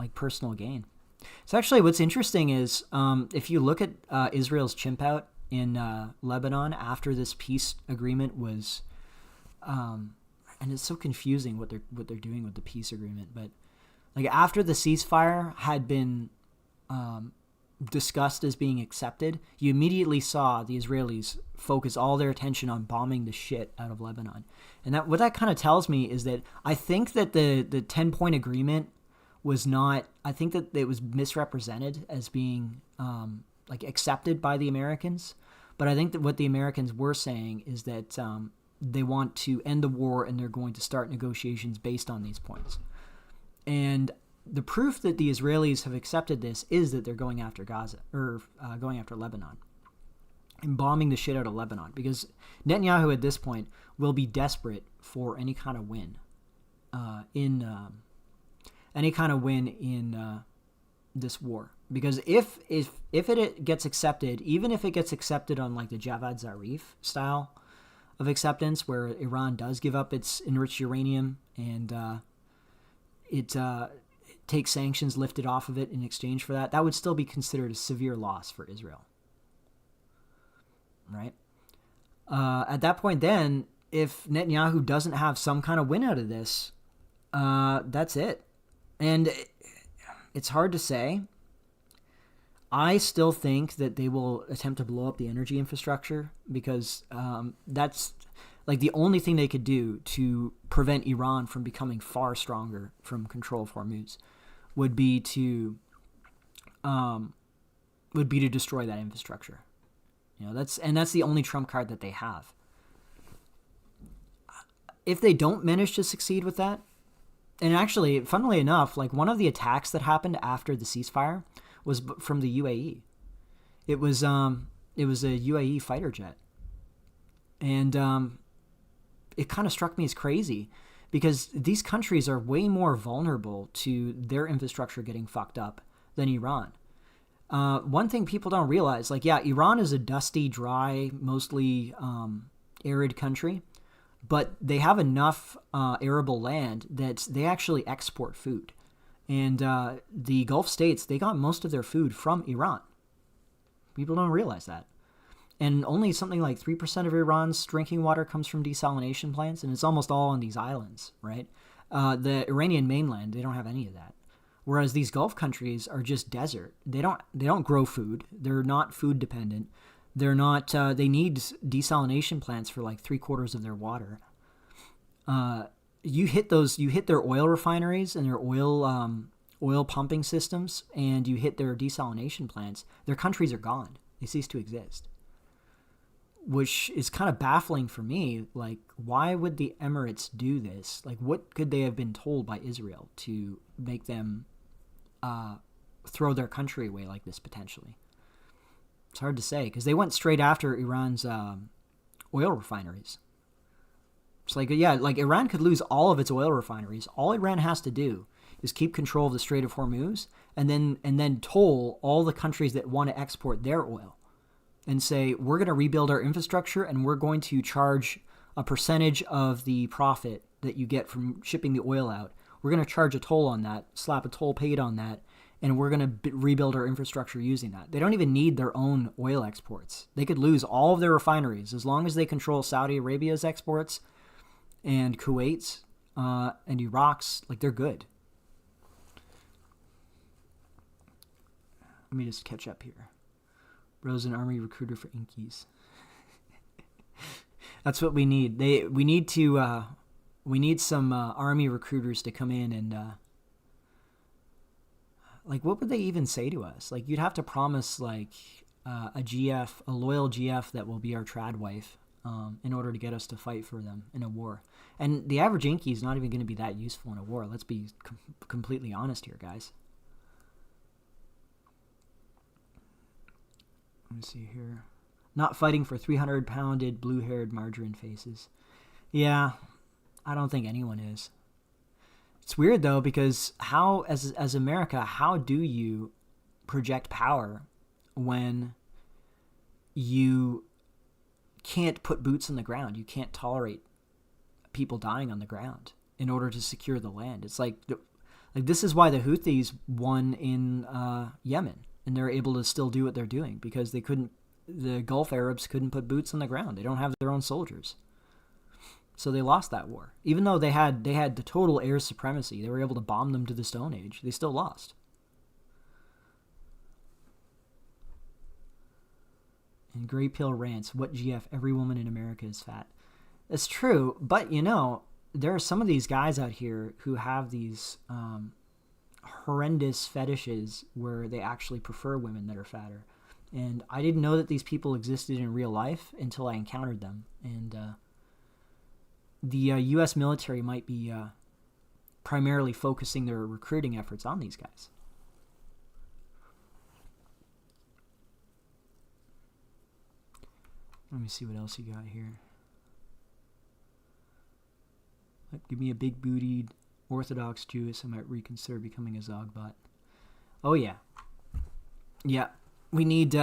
Like personal gain. So actually what's interesting is if you look at Israel's chimp out in Lebanon after this peace agreement was, and it's so confusing what they're doing with the peace agreement, but like after the ceasefire had been discussed as being accepted, you immediately saw the Israelis focus all their attention on bombing the shit out of Lebanon. And what that kind of tells me is that I think that the 10-point agreement was not, I think that it was misrepresented as being like accepted by the Americans. But I think that what the Americans were saying is that they want to end the war and they're going to start negotiations based on these points. And the proof that the Israelis have accepted this is that they're going after Gaza, or going after Lebanon and bombing the shit out of Lebanon, because Netanyahu at this point will be desperate for any kind of win in this war. Because if it gets accepted, even if it gets accepted on like the Javad Zarif style of acceptance, where Iran does give up its enriched uranium and it takes sanctions lifted off of it in exchange for that, that would still be considered a severe loss for Israel. Right? At that point then, if Netanyahu doesn't have some kind of win out of this, that's it. And it's hard to say. I still think that they will attempt to blow up the energy infrastructure, because that's like the only thing they could do to prevent Iran from becoming far stronger from control of Hormuz would be to destroy that infrastructure. You know, that's the only trump card that they have. If they don't manage to succeed with that, and actually, funnily enough, like one of the attacks that happened after the ceasefire was from the UAE. It was a UAE fighter jet, and it kind of struck me as crazy, because these countries are way more vulnerable to their infrastructure getting fucked up than Iran. One thing people don't realize, like, yeah, Iran is a dusty, dry, mostly arid country, but they have enough arable land that they actually export food. And the Gulf states, they got most of their food from Iran. People don't realize that. And only something like 3% of Iran's drinking water comes from desalination plants, and it's almost all on these islands, right? The Iranian mainland, they don't have any of that. Whereas these Gulf countries are just desert. They don't grow food. They're not food dependent. They're not. They need desalination plants for like 3/4 of their water. You hit their oil refineries and their oil pumping systems, and you hit their desalination plants. Their countries are gone. They cease to exist. Which is kind of baffling for me. Like, why would the Emirates do this? Like, what could they have been told by Israel to make them throw their country away like this potentially? It's hard to say, because they went straight after Iran's oil refineries. It's like, yeah, like Iran could lose all of its oil refineries. All Iran has to do is keep control of the Strait of Hormuz, and then toll all the countries that want to export their oil, and say, we're going to rebuild our infrastructure, and we're going to charge a percentage of the profit that you get from shipping the oil out. We're going to charge a toll on that, slap a toll paid on that, and we're going to rebuild our infrastructure using that. They don't even need their own oil exports. They could lose all of their refineries as long as they control Saudi Arabia's exports and Kuwait's and Iraq's. Like, they're good. Let me just catch up here. Bro's an army recruiter for Inkies. That's what we need. We need some army recruiters to come in and like, what would they even say to us? Like, you'd have to promise like a GF, a loyal GF that will be our trad wife, in order to get us to fight for them in a war. And the average Yankee is not even going to be that useful in a war. Let's be completely honest here, guys. Let me see here. Not fighting for 300-pounded, blue-haired margarine faces. Yeah, I don't think anyone is. It's weird, though, because how, as America, how do you project power when you can't put boots on the ground? You can't tolerate people dying on the ground in order to secure the land. It's like this is why the Houthis won in Yemen, and they're able to still do what they're doing, because the Gulf Arabs couldn't put boots on the ground. They don't have their own soldiers. So they lost that war. Even though they had the total air supremacy, they were able to bomb them to the Stone Age. They still lost. And Grey Pill rants, what GF, every woman in America is fat. That's true, but there are some of these guys out here who have these horrendous fetishes where they actually prefer women that are fatter. And I didn't know that these people existed in real life until I encountered them. And the U.S. military might be primarily focusing their recruiting efforts on these guys. Let me see what else you got here. Give me a big-bootied Orthodox Jewess. I might reconsider becoming a Zogbot. Oh, yeah. Yeah. We need,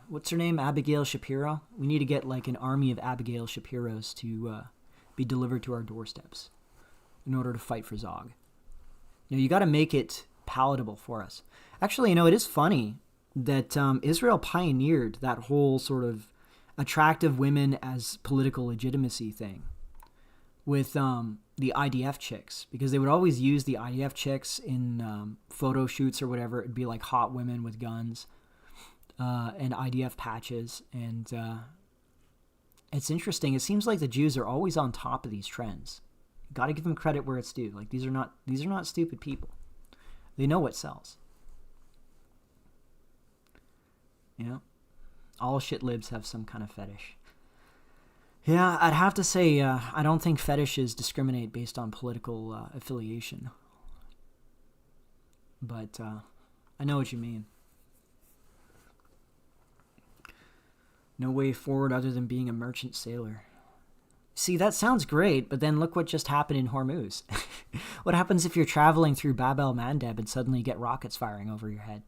what's her name? Abigail Shapiro? We need to get, like, an army of Abigail Shapiros to be delivered to our doorsteps in order to fight for Zog. You got to make it palatable for us. Actually, it is funny that Israel pioneered that whole sort of attractive women as political legitimacy thing with the IDF chicks, because they would always use the IDF chicks in photo shoots or whatever. It'd be like hot women with guns and IDF patches. And it's interesting. It seems like the Jews are always on top of these trends. Got to give them credit where it's due. Like, these are not stupid people. They know what sells. All shit libs have some kind of fetish. Yeah, I'd have to say I don't think fetishes discriminate based on political affiliation. But I know what you mean. No way forward other than being a merchant sailor. See, that sounds great, but then look what just happened in Hormuz. What happens if you're traveling through Bab el-Mandeb and suddenly you get rockets firing over your head?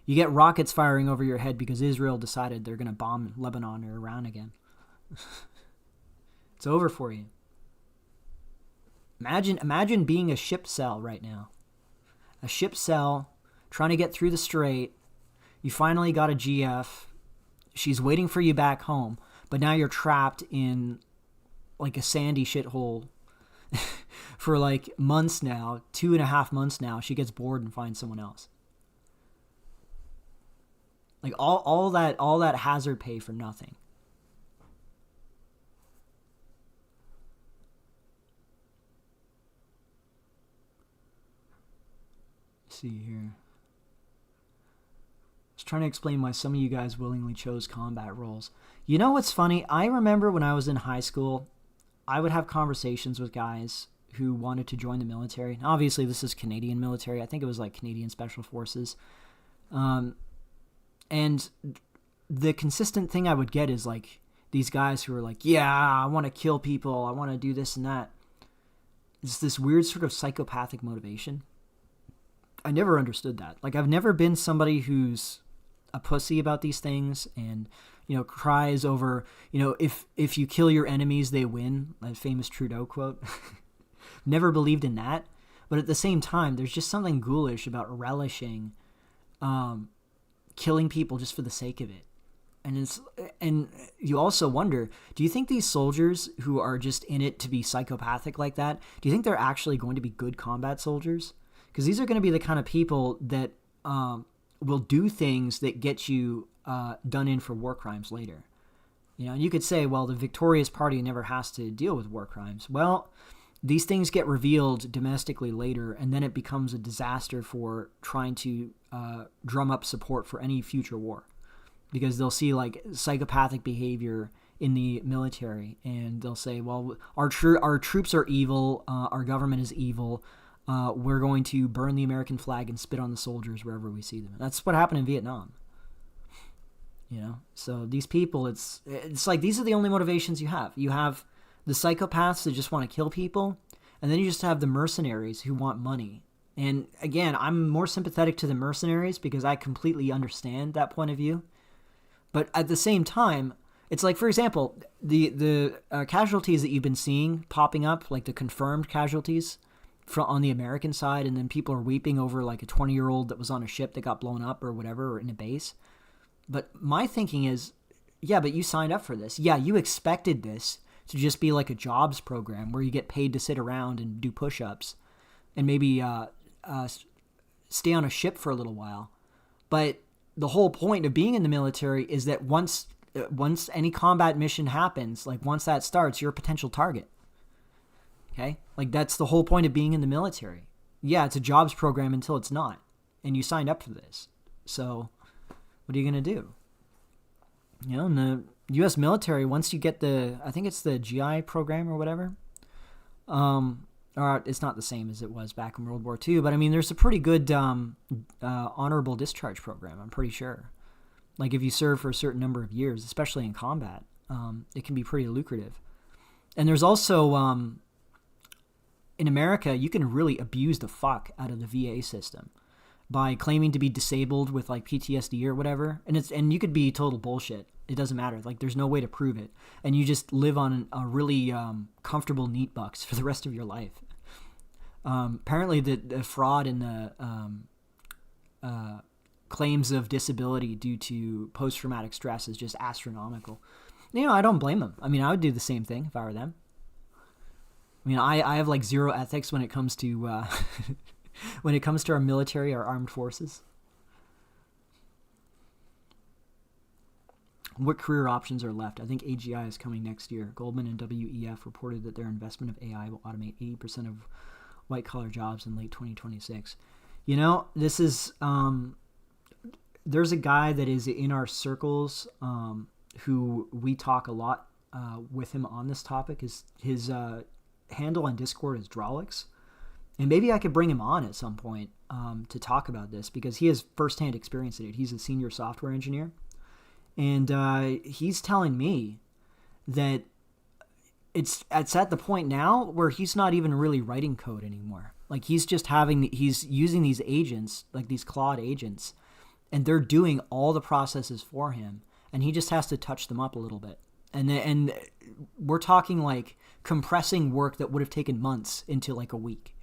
You get rockets firing over your head because Israel decided they're going to bomb Lebanon or Iran again. It's over for you. Imagine being a ship cell right now. A ship cell trying to get through the strait. You finally got a GF. She's waiting for you back home, but now you're trapped in like a sandy shithole for like months now, 2.5 months now. She gets bored and finds someone else. Like all that hazard pay for nothing. Let's see here. I was trying to explain why some of you guys willingly chose combat roles. You know what's funny? I remember when I was in high school, I would have conversations with guys who wanted to join the military. Now, obviously, this is Canadian military. I think it was like Canadian Special Forces. And the consistent thing I would get is like these guys who are like, yeah, I want to kill people. I want to do this and that. It's this weird sort of psychopathic motivation. I never understood that. Like, I've never been somebody who's a pussy about these things and, cries over, if you kill your enemies, they win. That famous Trudeau quote. Never believed in that. But at the same time, there's just something ghoulish about relishing killing people just for the sake of it. And you also wonder, do you think these soldiers who are just in it to be psychopathic like that, do you think they're actually going to be good combat soldiers? Because these are going to be the kind of people that will do things that get you done in for war crimes later. And you could say, well, the victorious party never has to deal with war crimes. Well, these things get revealed domestically later, and then it becomes a disaster for trying to drum up support for any future war. Because they'll see like psychopathic behavior in the military, and they'll say, well, our troops are evil, our government is evil, we're going to burn the American flag and spit on the soldiers wherever we see them. That's what happened in Vietnam. So these people, it's like these are the only motivations you have. You have the psychopaths that just want to kill people, and then you just have the mercenaries who want money. And again, I'm more sympathetic to the mercenaries because I completely understand that point of view. But at the same time, it's like, for example, the casualties that you've been seeing popping up, like the confirmed casualties on the American side, and then people are weeping over like a 20-year-old that was on a ship that got blown up or whatever, or in a base. But my thinking is, yeah, but you signed up for this. Yeah, you expected this to just be like a jobs program where you get paid to sit around and do push-ups and maybe stay on a ship for a little while. But the whole point of being in the military is that once any combat mission happens, like once that starts, you're a potential target. Okay? Like that's the whole point of being in the military. Yeah, it's a jobs program until it's not. And you signed up for this. So what are you going to do? In the U.S. military, once you get I think it's the GI program or whatever, or it's not the same as it was back in World War II, but I mean, there's a pretty good honorable discharge program, I'm pretty sure. Like if you serve for a certain number of years, especially in combat, it can be pretty lucrative. And there's also, in America, you can really abuse the fuck out of the VA system by claiming to be disabled with like PTSD or whatever. And you could be total bullshit. It doesn't matter. Like there's no way to prove it. And you just live on a really comfortable neat bucks for the rest of your life. Apparently the fraud in the claims of disability due to post-traumatic stress is just astronomical. I don't blame them. I mean, I would do the same thing if I were them. I mean, I have like zero ethics when it comes to when it comes to our military, our armed forces. What career options are left? I think AGI is coming next year. Goldman and WEF reported that their investment of AI will automate 80% of white-collar jobs in late 2026. This is... there's a guy that is in our circles who we talk a lot with him on this topic. His handle on Discord is Drawlix. And maybe I could bring him on at some point to talk about this because he has firsthand experience in it. He's a senior software engineer. And he's telling me that it's at the point now where he's not even really writing code anymore. Like he's using these agents, like these Claude agents, and they're doing all the processes for him. And he just has to touch them up a little bit. And we're talking like compressing work that would have taken months into like a week.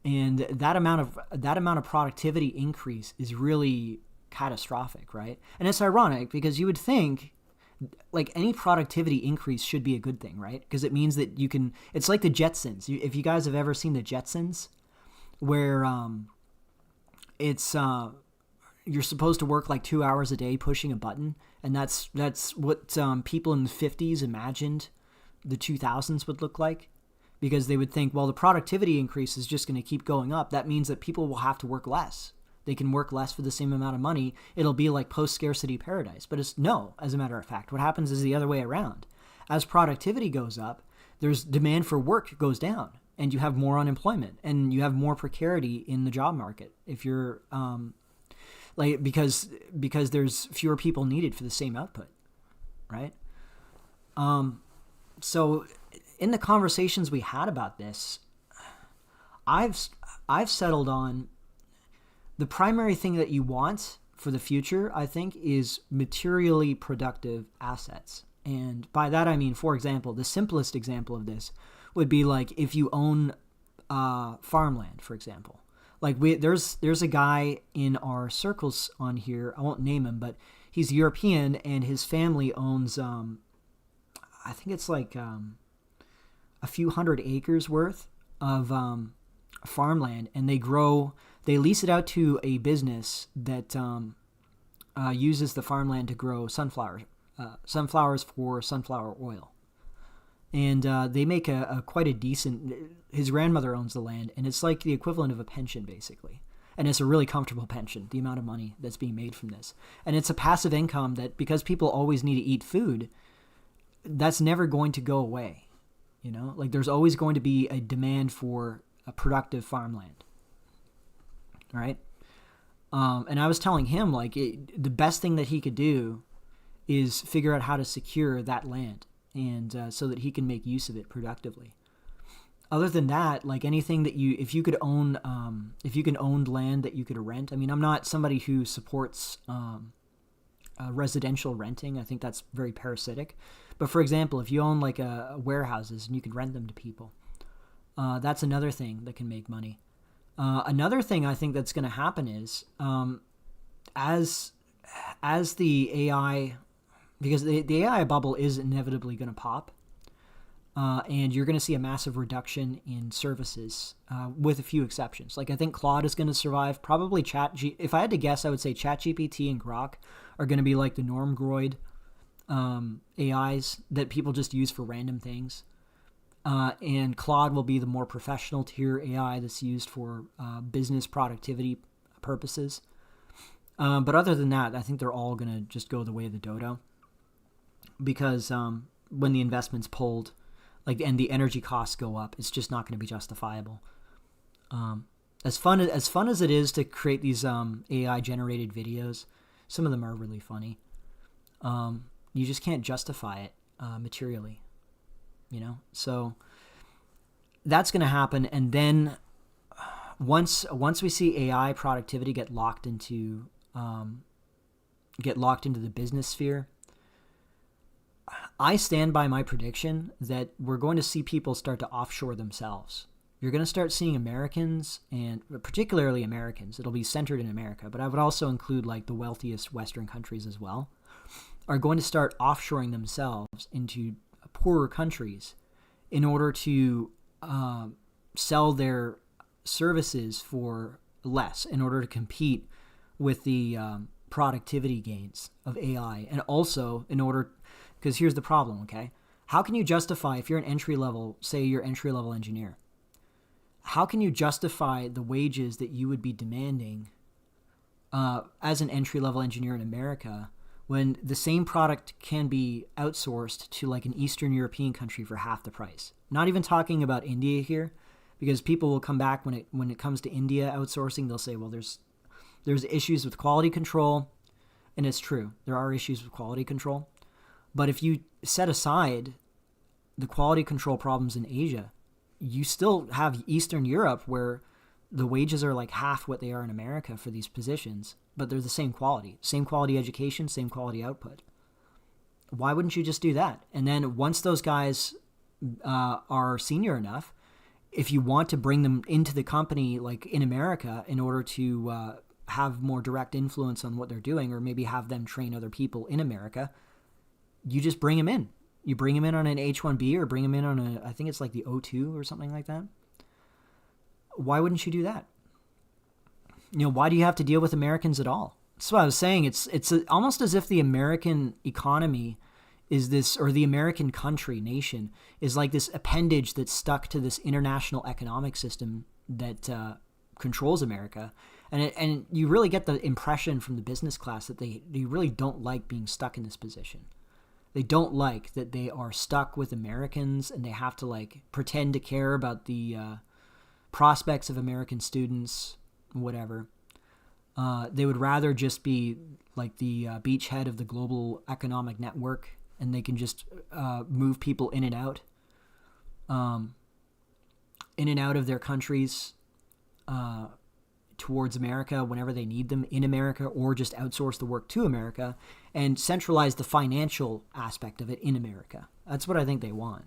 And that amount of productivity increase is really catastrophic, right? And it's ironic because you would think like any productivity increase should be a good thing, right? Because it means that you can, it's like the Jetsons. If you guys have ever seen the Jetsons, where it's you're supposed to work like 2 hours a day pushing a button, and that's what people in the 50s imagined the 2000s would look like, because they would think, well, the productivity increase is just going to keep going up. That means that people will have to work less. They can work less for the same amount of money. It'll be like post-scarcity paradise. But as a matter of fact, what happens is the other way around. As productivity goes up, there's demand for work goes down, and you have more unemployment, and you have more precarity in the job market. If you're because there's fewer people needed for the same output, right? So in the conversations we had about this, I've settled on the primary thing that you want for the future, I think, is materially productive assets. And by that I mean, for example, the simplest example of this would be like if you own farmland, for example. Like there's a guy in our circles on here, I won't name him, but he's European and his family owns, I think it's like a few hundred acres worth of farmland, and they lease it out to a business that uses the farmland to grow sunflowers for sunflower oil. And they make quite a decent, his grandmother owns the land, and it's like the equivalent of a pension, basically. And it's a really comfortable pension, the amount of money that's being made from this. And it's a passive income that, because people always need to eat food, that's never going to go away. You know, like there's always going to be a demand for a productive farmland. Right? And I was telling him, like, the best thing that he could do is figure out how to secure that land, and so that he can make use of it productively. Other than that, like anything that if you can own land that you could rent. I mean, I'm not somebody who supports residential renting. I think that's very parasitic. But for example, if you own like warehouses and you can rent them to people, that's another thing that can make money. Another thing I think that's going to happen is as the AI, because the AI bubble is inevitably going to pop, and you're going to see a massive reduction in services, with a few exceptions. Like I think Claude is going to survive. Probably if I had to guess, I would say ChatGPT and Grok are going to be like the normgroid AIs that people just use for random things. And Claude will be the more professional tier AI that's used for business productivity purposes. But other than that, I think they're all going to just go the way of the dodo. Because when the investment's pulled, and the energy costs go up, it's just not going to be justifiable. As fun as it is to create these AI generated videos, some of them are really funny. You just can't justify it materially. You know, so that's going to happen, and then once we see AI productivity get locked into the business sphere, I stand by my prediction that we're going to see people start to offshore themselves. You're going to start seeing Americans, and particularly Americans, it'll be centered in America, but I would also include like the wealthiest Western countries as well, are going to start offshoring themselves into poorer countries in order to sell their services for less, in order to compete with the productivity gains of AI, and also in order, because here's the problem, okay? How can you justify, if you're an entry-level engineer, how can you justify the wages that you would be demanding as an entry-level engineer in America when the same product can be outsourced to like an Eastern European country for half the price? Not even talking about India here, because people will come back when it comes to India outsourcing, they'll say, well, there's issues with quality control, and it's true. There are issues with quality control. But if you set aside the quality control problems in Asia, you still have Eastern Europe where the wages are like half what they are in America for these positions, but they're the same quality education, same quality output. Why wouldn't you just do that? And then once those guys are senior enough, if you want to bring them into the company like in America in order to have more direct influence on what they're doing, or maybe have them train other people in America, you just bring them in. You bring them in on an H-1B, or bring them in on I think it's like the O2 or something like that. Why wouldn't you do that? You know, why do you have to deal with Americans at all? That's what I was saying. It's almost as if the American economy is this, or the American country, nation, is like this appendage that's stuck to this international economic system that controls America. And you really get the impression from the business class that they really don't like being stuck in this position. They don't like that they are stuck with Americans, and they have to like pretend to care about the prospects of American students, whatever. They would rather just be like the beachhead of the global economic network, and they can just move people in and out of their countries towards America whenever they need them in America, or just outsource the work to America and centralize the financial aspect of it in America. That's what I think they want.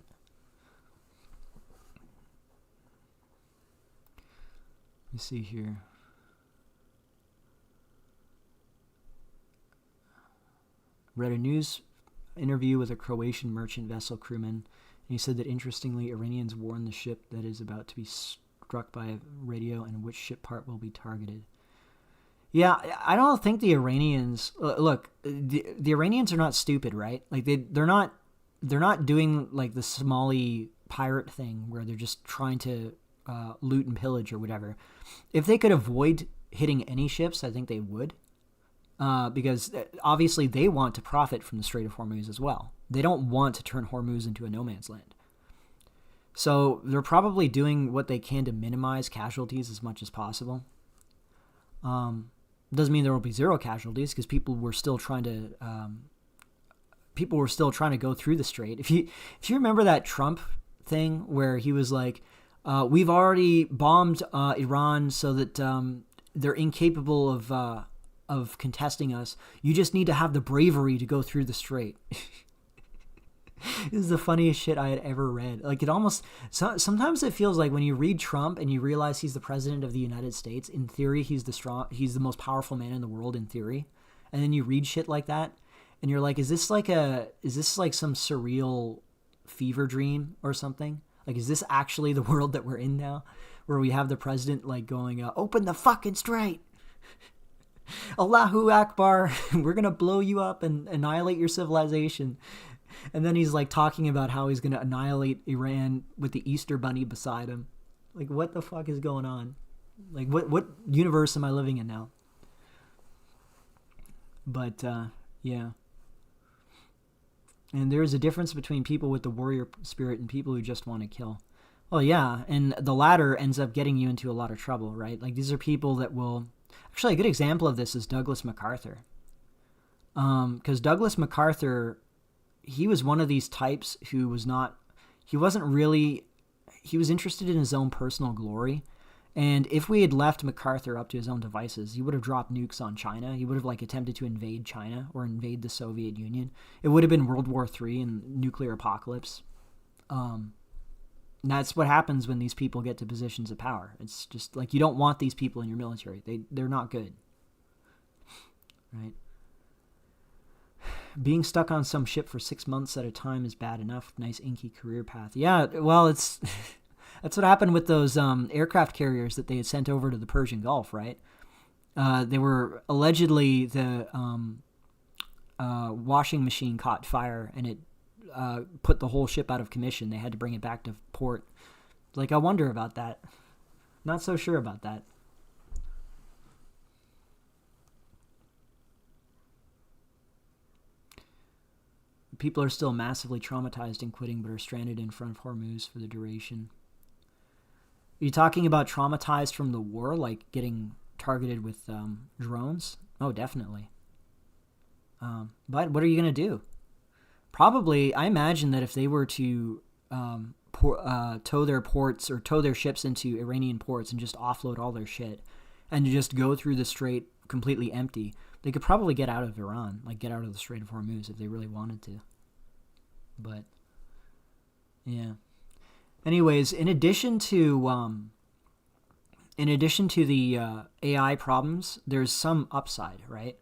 Let me see here. Read a news interview with a Croatian merchant vessel crewman, and he said that interestingly, Iranians warned the ship that is about to be struck by a radio, and which ship part will be targeted. Yeah, I don't think the Iranians look. The Iranians are not stupid, right? Like they're not doing like the Somali pirate thing where they're just trying to loot and pillage or whatever. If they could avoid hitting any ships, I think they would. Because obviously they want to profit from the Strait of Hormuz as well. They don't want to turn Hormuz into a no man's land. So they're probably doing what they can to minimize casualties as much as possible. Doesn't mean there will be zero casualties, because people were still trying to go through the strait. If you remember that Trump thing where he was like, we've already bombed Iran so that they're incapable of contesting us. You just need to have the bravery to go through the strait. This is the funniest shit I had ever read. Like, it almost sometimes it feels like when you read Trump and you realize he's the president of the United States, in theory he's the most powerful man in the world in theory, and then you read shit like that and you're like, is this like some surreal fever dream or something? Like, is this actually the world that we're in now, where we have the president like going, open the fucking strait, Allahu Akbar, we're gonna blow you up and annihilate your civilization. And then he's like talking about how he's going to annihilate Iran with the Easter Bunny beside him. Like, what the fuck is going on? Like, what universe am I living in now? But, yeah. And there is a difference between people with the warrior spirit and people who just want to kill. Well, yeah, and the latter ends up getting you into a lot of trouble, right? Like, these are people that will... Actually, a good example of this is Douglas MacArthur. Because Douglas MacArthur... he was one of these types who was he was interested in his own personal glory. And if we had left MacArthur up to his own devices, he would have dropped nukes on China. He would have attempted to invade China or invade the Soviet Union. It would have been World War III and nuclear apocalypse. And that's what happens when these people get to positions of power. It's just like, you don't want these people in your military. They're not good. Right? Being stuck on some ship for 6 months at a time is bad enough. Nice inky career path. Yeah, well, it's that's what happened with those aircraft carriers that they had sent over to the Persian Gulf, right? They were allegedly the washing machine caught fire and it put the whole ship out of commission. They had to bring it back to port. Like, I wonder about that. Not so sure about that. People are still massively traumatized and quitting, but are stranded in front of Hormuz for the duration. Are you talking about traumatized from the war, like getting targeted with drones? Oh, definitely. But what are you going to do? Probably, I imagine that if they were to tow their ports or tow their ships into Iranian ports and just offload all their shit and just go through the strait completely empty, they could probably get out of Iran, like get out of the Strait of Hormuz if they really wanted to. But, yeah. Anyways, in addition to the AI problems, there's some upside, right?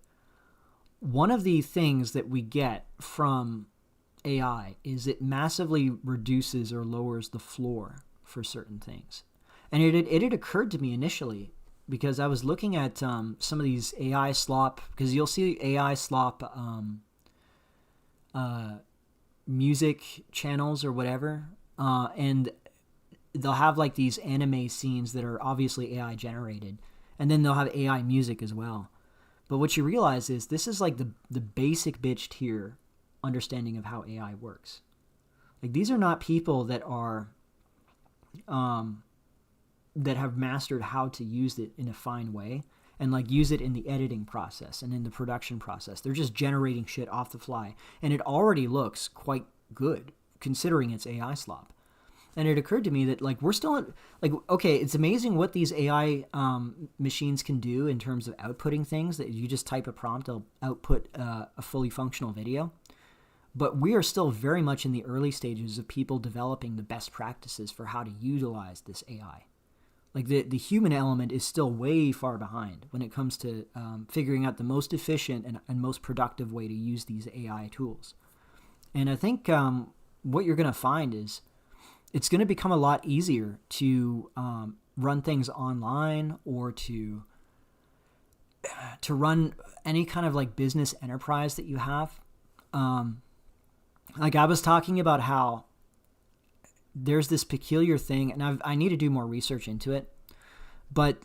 One of the things that we get from AI is it massively reduces or lowers the floor for certain things. And it had occurred to me initially, because I was looking at some of these AI slop, because you'll see AI slop music channels or whatever, and they'll have like these anime scenes that are obviously AI generated, and then they'll have AI music as well. But what you realize is this is like the basic bitch tier understanding of how AI works. Like, these are not people that are that have mastered how to use it in a fine way and like use it in the editing process and in the production process. They're just generating shit off the fly, and it already looks quite good considering it's AI slop. And it occurred to me that like we're still like, okay, it's amazing what these AI machines can do in terms of outputting things, that you just type a prompt, it'll output a fully functional video. But we are still very much in the early stages of people developing the best practices for how to utilize this AI. Like the human element is still way far behind when it comes to figuring out the most efficient and most productive way to use these AI tools. And I think what you're going to find is it's going to become a lot easier to run things online or to run any kind of like business enterprise that you have. Like I was talking about how there's this peculiar thing, and I need to do more research into it, but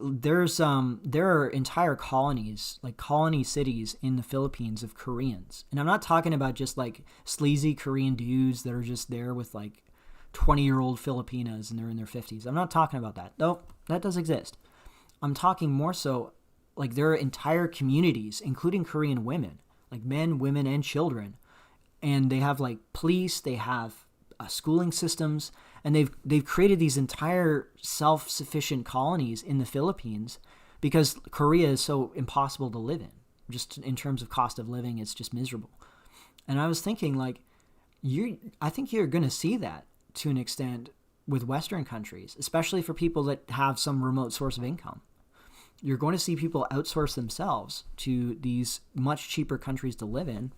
there are entire colonies, like colony cities in the Philippines of Koreans. And I'm not talking about just like sleazy Korean dudes that are just there with like 20-year-old Filipinas and they're in their 50s. I'm not talking about that. Though that does exist. I'm talking more so like there are entire communities, including Korean women, like men, women, and children. And they have like police, they have schooling systems, and they've created these entire self-sufficient colonies in the Philippines because Korea is so impossible to live in. Just in terms of cost of living, it's just miserable. And I was thinking, like, I think you're going to see that to an extent with Western countries, especially for people that have some remote source of income. You're going to see people outsource themselves to these much cheaper countries to live in,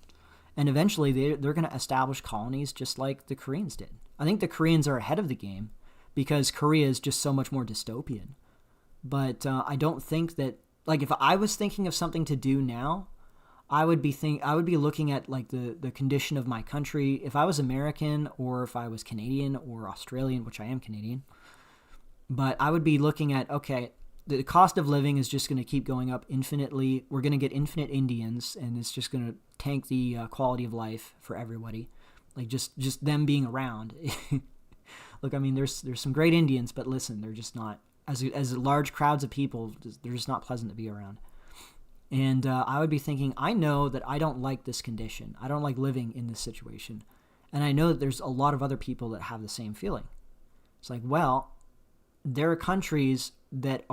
and eventually they're going to establish colonies just like the Koreans did. I think the Koreans are ahead of the game because Korea is just so much more dystopian. But I don't think that, like, if I was thinking of something to do now, I would be looking at like the condition of my country. If I was American or if I was Canadian or Australian, which I am Canadian, but I would be looking at, okay, the cost of living is just going to keep going up infinitely. We're going to get infinite Indians, and it's just going to tank the quality of life for everybody. Like just them being around. Look, I mean, there's some great Indians, but listen, they're just not as large crowds of people. They're just not pleasant to be around. And I would be thinking, I know that I don't like this condition. I don't like living in this situation, and I know that there's a lot of other people that have the same feeling. It's like, well, there are countries that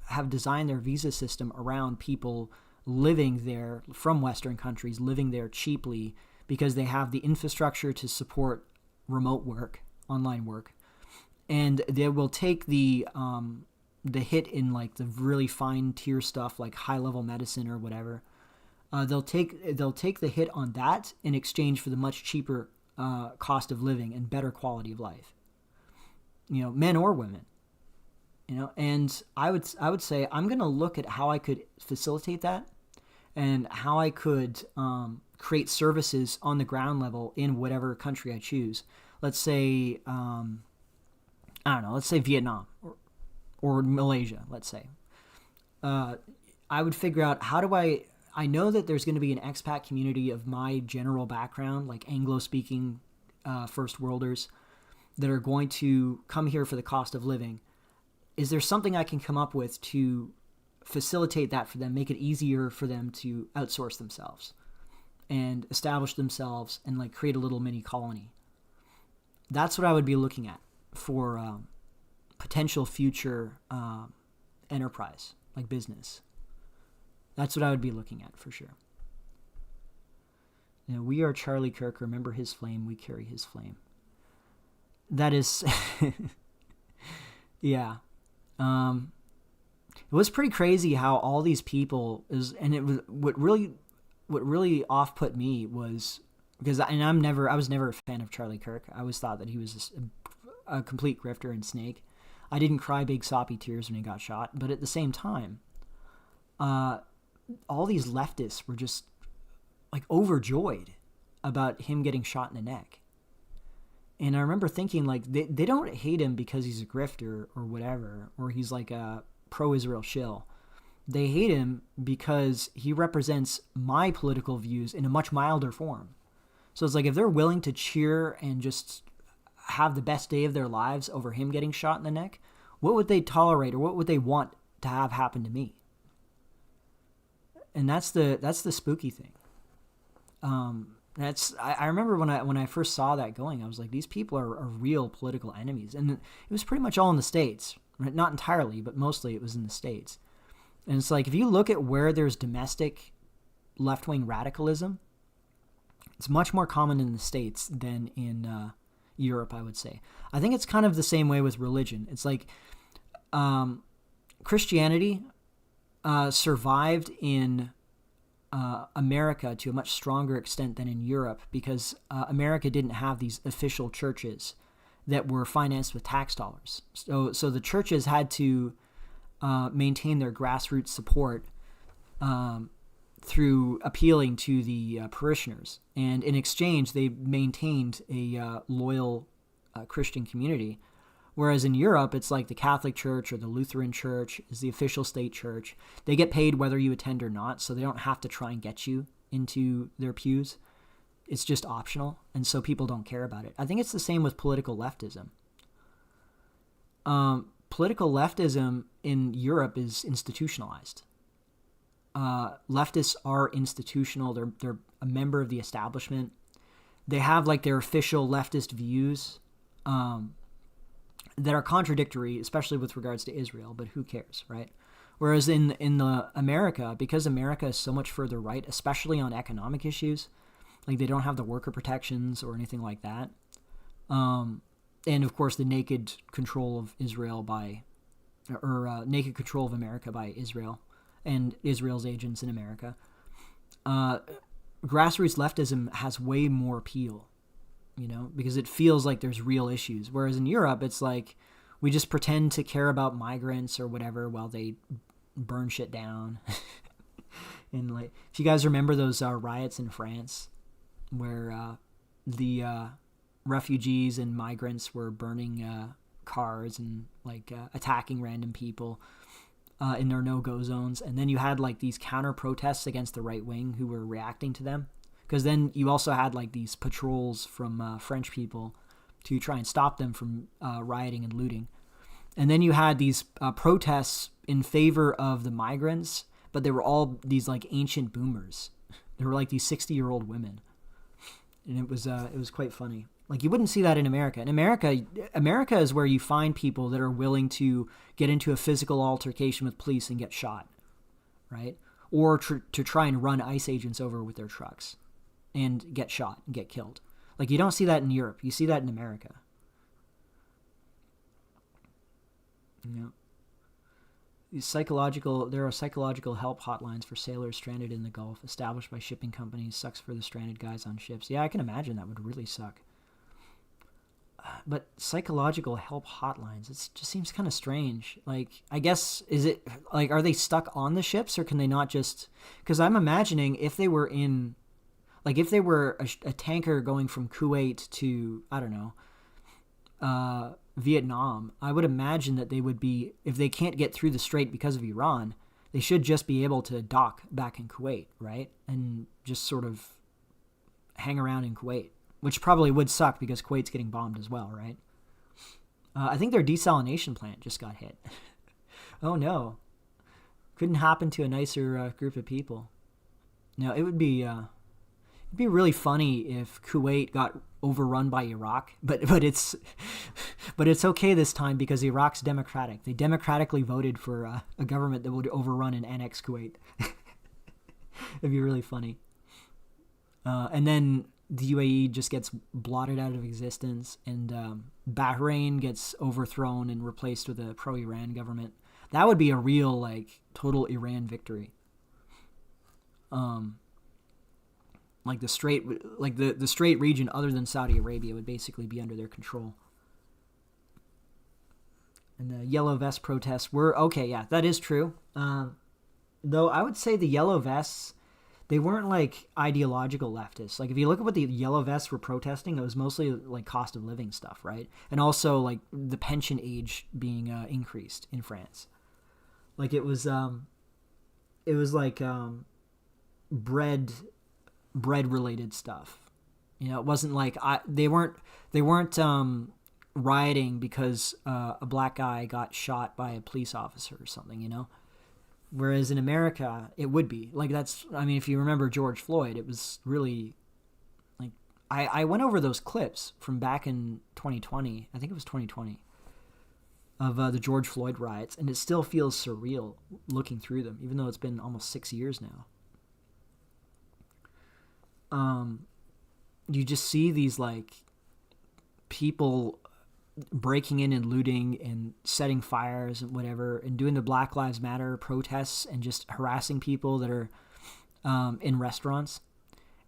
have designed their visa system around people living there from Western countries, living there cheaply because they have the infrastructure to support remote work, online work, and they will take the hit in like the really fine tier stuff like high level medicine or whatever. They'll take the hit on that in exchange for the much cheaper cost of living and better quality of life. You know, men or women. You know, and I would say I'm going to look at how I could facilitate that and how I could create services on the ground level in whatever country I choose. Let's say, I don't know, let's say Vietnam or Malaysia, let's say. I would figure out how do I know that there's going to be an expat community of my general background, like Anglo-speaking first worlders that are going to come here for the cost of living. Is there something I can come up with to facilitate that for them, make it easier for them to outsource themselves and establish themselves and like create a little mini colony? That's what I would be looking at for potential future enterprise, like business. That's what I would be looking at for sure. You know, we are Charlie Kirk. Remember his flame. We carry his flame. That is, yeah. It was pretty crazy how all these people what really off-put me was because I was never a fan of Charlie Kirk. I always thought that he was a complete grifter and snake. I didn't cry big soppy tears when he got shot, but at the same time, all these leftists were just like overjoyed about him getting shot in the neck. And I remember thinking, like, they don't hate him because he's a grifter or whatever, or he's like a pro-Israel shill. They hate him because he represents my political views in a much milder form. So it's like if they're willing to cheer and just have the best day of their lives over him getting shot in the neck, what would they tolerate or what would they want to have happen to me? And that's the spooky thing. I remember when I first saw that going, I was like, these people are real political enemies. And it was pretty much all in the States. Right? Not entirely, but mostly it was in the States. And it's like, if you look at where there's domestic left-wing radicalism, it's much more common in the States than in Europe, I would say. I think it's kind of the same way with religion. It's like Christianity survived in America to a much stronger extent than in Europe because America didn't have these official churches that were financed with tax dollars. So the churches had to maintain their grassroots support through appealing to the parishioners. And in exchange, they maintained a loyal Christian community. Whereas in Europe, it's like the Catholic Church or the Lutheran Church is the official state church. They get paid whether you attend or not, so they don't have to try and get you into their pews. It's just optional, and so people don't care about it. I think it's the same with political leftism. Political leftism in Europe is institutionalized. Leftists are institutional. They're a member of the establishment. They have like their official leftist views that are contradictory, especially with regards to Israel, but who cares, right? Whereas in the America, because America is so much further right, especially on economic issues, like they don't have the worker protections or anything like that. And of course, the naked control of Israel naked control of America by Israel and Israel's agents in America. Grassroots leftism has way more appeal, because it feels like there's real issues. Whereas in Europe, it's like we just pretend to care about migrants or whatever while they burn shit down. And like, if you guys remember those riots in France, where the refugees and migrants were burning cars and like attacking random people in their no-go zones, and then you had like these counter protests against the right wing who were reacting to them, because then you also had like these patrols from French people to try and stop them from rioting and looting, and then you had these protests in favor of the migrants, but they were all these like ancient boomers. They were like these 60-year-old women, and it was quite funny. Like, you wouldn't see that in America. In America is where you find people that are willing to get into a physical altercation with police and get shot, right? Or to try and run ICE agents over with their trucks and get shot and get killed. Like, you don't see that in Europe. You see that in America. There are psychological help hotlines for sailors stranded in the Gulf, established by shipping companies. Sucks for the stranded guys on ships. Yeah, I can imagine that would really suck. But psychological help hotlines, it just seems kind of strange. Like, I guess, is it, like, are they stuck on the ships, or can they not just, because I'm imagining if they were a tanker going from Kuwait to, I don't know, Vietnam, I would imagine that they would be, if they can't get through the strait because of Iran, they should just be able to dock back in Kuwait, right? And just sort of hang around in Kuwait. Which probably would suck because Kuwait's getting bombed as well, right? I think their desalination plant just got hit. Oh no. Couldn't happen to a nicer group of people. No, it'd be really funny if Kuwait got overrun by Iraq, but it's okay this time because Iraq's democratic. They democratically voted for a government that would overrun and annex Kuwait. It'd be really funny. And then the UAE just gets blotted out of existence, and Bahrain gets overthrown and replaced with a pro-Iran government. That would be a real, like, total Iran victory. Like the Strait region, other than Saudi Arabia, would basically be under their control. And the Yellow Vest protests were okay. Yeah, that is true. Though I would say the Yellow Vests, they weren't like ideological leftists. Like, if you look at what the Yellow Vests were protesting, it was mostly like cost of living stuff, right? And also like the pension age being increased in France. Like, it was like bread related stuff. It wasn't like they weren't rioting because a black guy got shot by a police officer or something, Whereas in America, it would be. Like, if you remember George Floyd, it was really, like, I went over those clips from back in 2020, I think it was 2020, of the George Floyd riots, and it still feels surreal looking through them, even though it's been almost 6 years now. You just see these, like, people breaking in and looting and setting fires and whatever, and doing the Black Lives Matter protests and just harassing people that are in restaurants.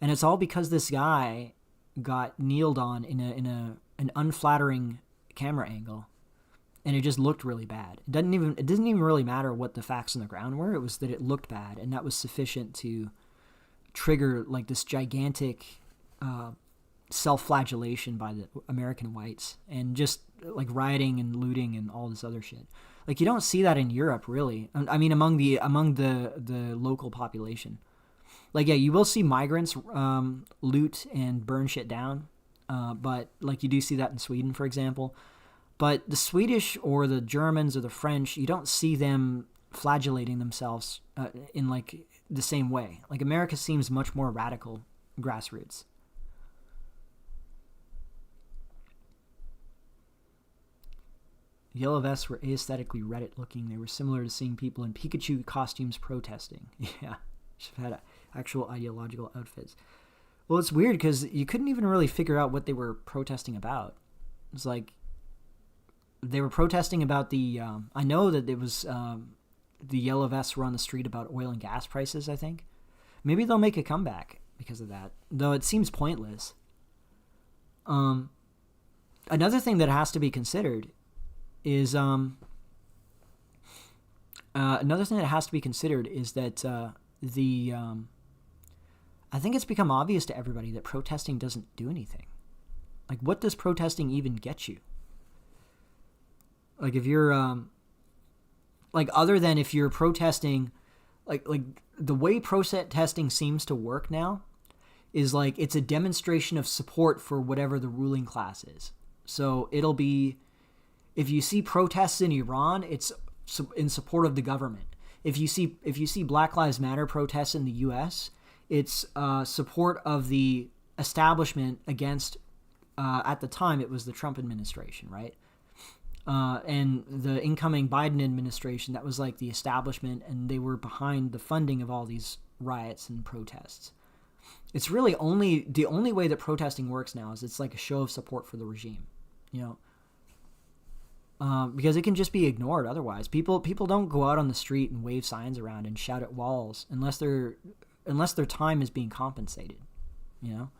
And it's all because this guy got kneeled on in an unflattering camera angle, and it just looked really bad. It didn't even really matter what the facts on the ground were. It was that it looked bad, and that was sufficient to trigger like this gigantic self-flagellation by the American whites and just like rioting and looting and all this other shit. Like you don't see that in Europe, really. I mean, among the local population. Like, yeah, you will see migrants loot and burn shit down, but like you do see that in Sweden, for example. But the Swedish or the Germans or the French, you don't see them flagellating themselves in like the same way. Like America seems much more radical grassroots. Yellow vests were aesthetically Reddit looking. They were similar to seeing people in Pikachu costumes protesting. Yeah, should have had actual ideological outfits. Well, it's weird because you couldn't even really figure out what they were protesting about. It's like they were protesting about the. I know that it was the yellow vests were on the street about oil and gas prices. I think maybe they'll make a comeback because of that, though it seems pointless. Another thing that has to be considered is that I think it's become obvious to everybody that protesting doesn't do anything. Like, what does protesting even get you? Like, if you're like, other than if you're protesting, like the way protesting seems to work now is like it's a demonstration of support for whatever the ruling class is. So it'll be, if you see protests in Iran, it's in support of the government. If you see Black Lives Matter protests in the U.S., it's support of the establishment against, at the time, it was the Trump administration, right? And the incoming Biden administration, that was like the establishment, and they were behind the funding of all these riots and protests. It's really the only way that protesting works now is it's like a show of support for the regime, you know? Because it can just be ignored otherwise. People don't go out on the street and wave signs around and shout at walls unless their time is being compensated, you know?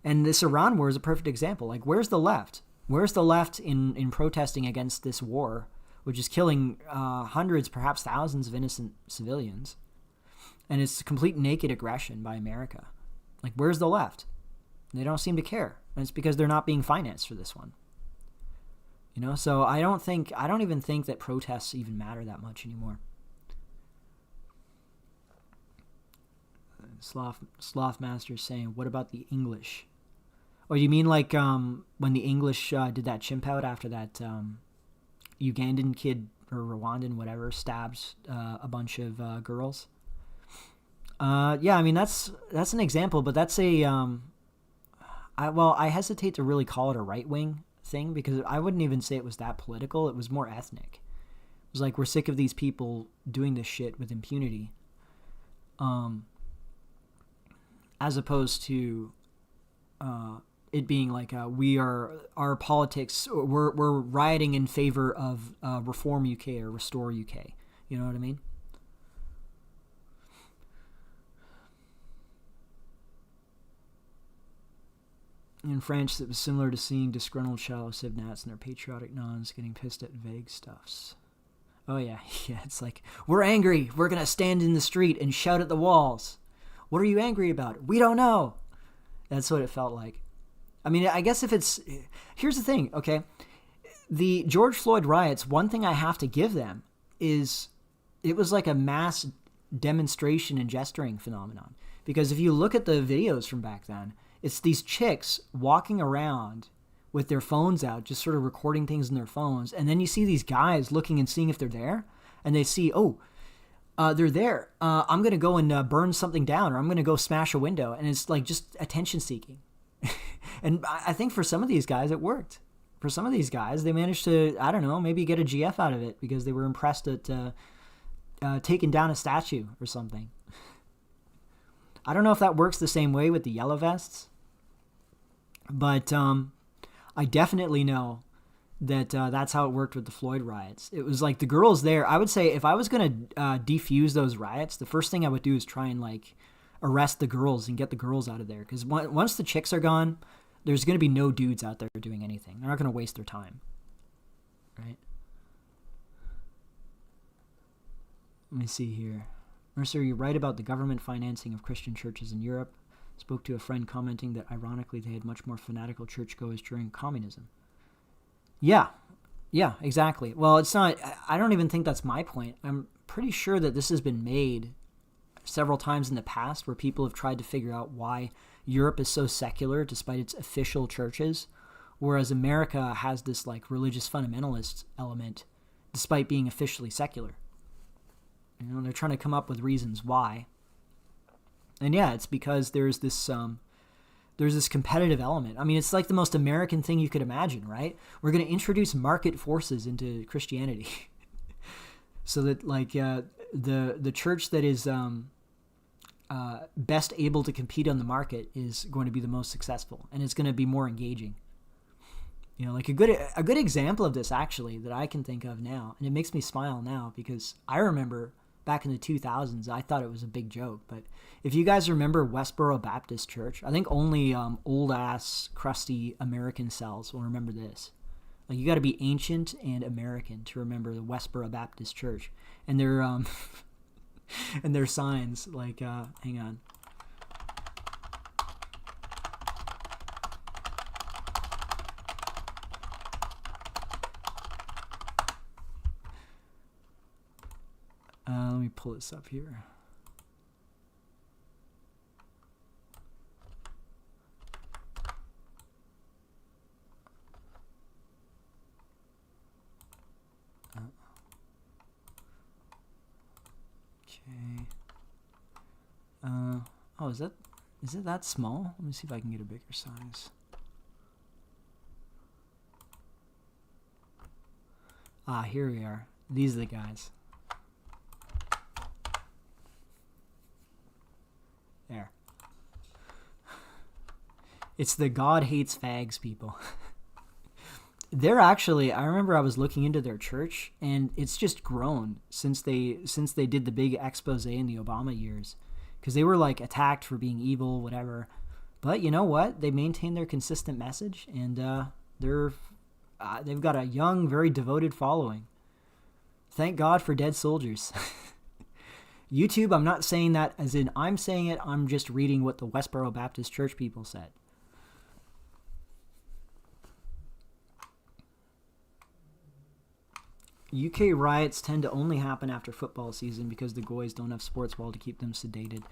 And this Iran war is a perfect example. Like, where's the left? Where's the left in protesting against this war, which is killing hundreds, perhaps thousands of innocent civilians? And it's complete naked aggression by America. Like, where's the left? They don't seem to care. And it's because they're not being financed for this one. You know, so I don't even think that protests even matter that much anymore. Sloth Master's saying, what about the English? Oh, you mean like when the English did that chimp out after that Ugandan kid or Rwandan, whatever, stabs a bunch of girls? Yeah, I mean, that's an example, but that's I hesitate to really call it a right-wing thing because I wouldn't even say it was that political. It was more ethnic. It was like, we're sick of these people doing this shit with impunity. As opposed to it being like our politics, we're rioting in favor of Reform UK or Restore UK. You know what I mean? In France, it was similar to seeing disgruntled shallow civnats and their patriotic nuns getting pissed at vague stuffs. Oh yeah, it's like, we're angry, we're gonna stand in the street and shout at the walls. What are you angry about? We don't know. That's what it felt like. I mean, I guess here's the thing, okay? The George Floyd riots, one thing I have to give them is it was like a mass demonstration and gesturing phenomenon. Because if you look at the videos from back then, it's these chicks walking around with their phones out, just sort of recording things in their phones. And then you see these guys looking and seeing if they're there. And they see, they're there. I'm going to go and burn something down, or I'm going to go smash a window. And it's like just attention seeking. And I think for some of these guys, it worked. For some of these guys, they managed to, I don't know, maybe get a GF out of it because they were impressed at taking down a statue or something. I don't know if that works the same way with the yellow vests, but I definitely know that that's how it worked with the Floyd riots. It was like the girls there. I would say if I was going to defuse those riots, the first thing I would do is try and like arrest the girls and get the girls out of there. Because once the chicks are gone, there's going to be no dudes out there doing anything. They're not going to waste their time, right? Let me see here. Mercer, you're right about the government financing of Christian churches in Europe. Spoke to a friend commenting that ironically they had much more fanatical churchgoers during communism. Yeah, exactly. Well, it's not, I don't even think that's my point. I'm pretty sure that this has been made several times in the past where people have tried to figure out why Europe is so secular despite its official churches, whereas America has this like religious fundamentalist element despite being officially secular. You know, they're trying to come up with reasons why. And yeah, it's because there's this competitive element. I mean, it's like the most American thing you could imagine, right? We're going to introduce market forces into Christianity, so that like the church that is best able to compete on the market is going to be the most successful, and it's going to be more engaging. You know, like a good example of this actually that I can think of now, and it makes me smile now because I remember back in the 2000s, I thought it was a big joke. But if you guys remember Westboro Baptist Church, I think only old-ass, crusty American cells will remember this. Like, you got to be ancient and American to remember the Westboro Baptist Church. And their and their signs, like, hang on. Let me pull this up here. Okay. Oh, is it that small? Let me see if I can get a bigger size. Here we are. These are the guys. There. It's the God hates fags people. They're actually, I remember I was looking into their church, and it's just grown since they did the big expose in the Obama years, because they were like attacked for being evil, whatever. But you know what? They maintain their consistent message, and they've got a young, very devoted following. Thank God for dead soldiers. YouTube, I'm not saying that as in I'm saying it, I'm just reading what the Westboro Baptist Church people said. UK riots tend to only happen after football season because the goys don't have sports ball to keep them sedated.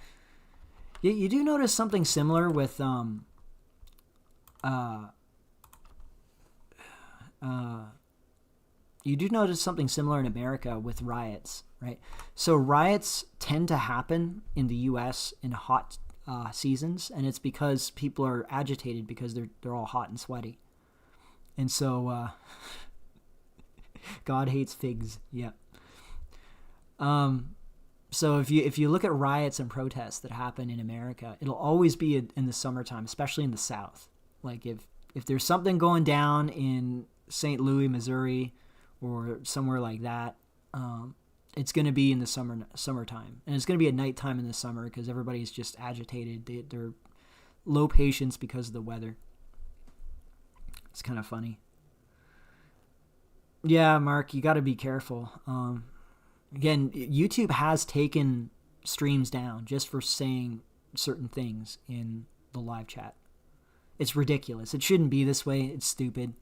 You do notice something similar with you do notice something similar in America with riots, right? So riots tend to happen in the U.S. in hot seasons, and it's because people are agitated because they're all hot and sweaty. And so God hates figs, yeah. So if you look at riots and protests that happen in America, it'll always be in the summertime, especially in the South. Like if there's something going down in St. Louis, Missouri, or somewhere like that, it's going to be in the summertime. And it's going to be at nighttime in the summer because everybody's just agitated. They're low patience because of the weather. It's kind of funny. Yeah, Mark, you got to be careful. Again, YouTube has taken streams down just for saying certain things in the live chat. It's ridiculous. It shouldn't be this way. It's stupid.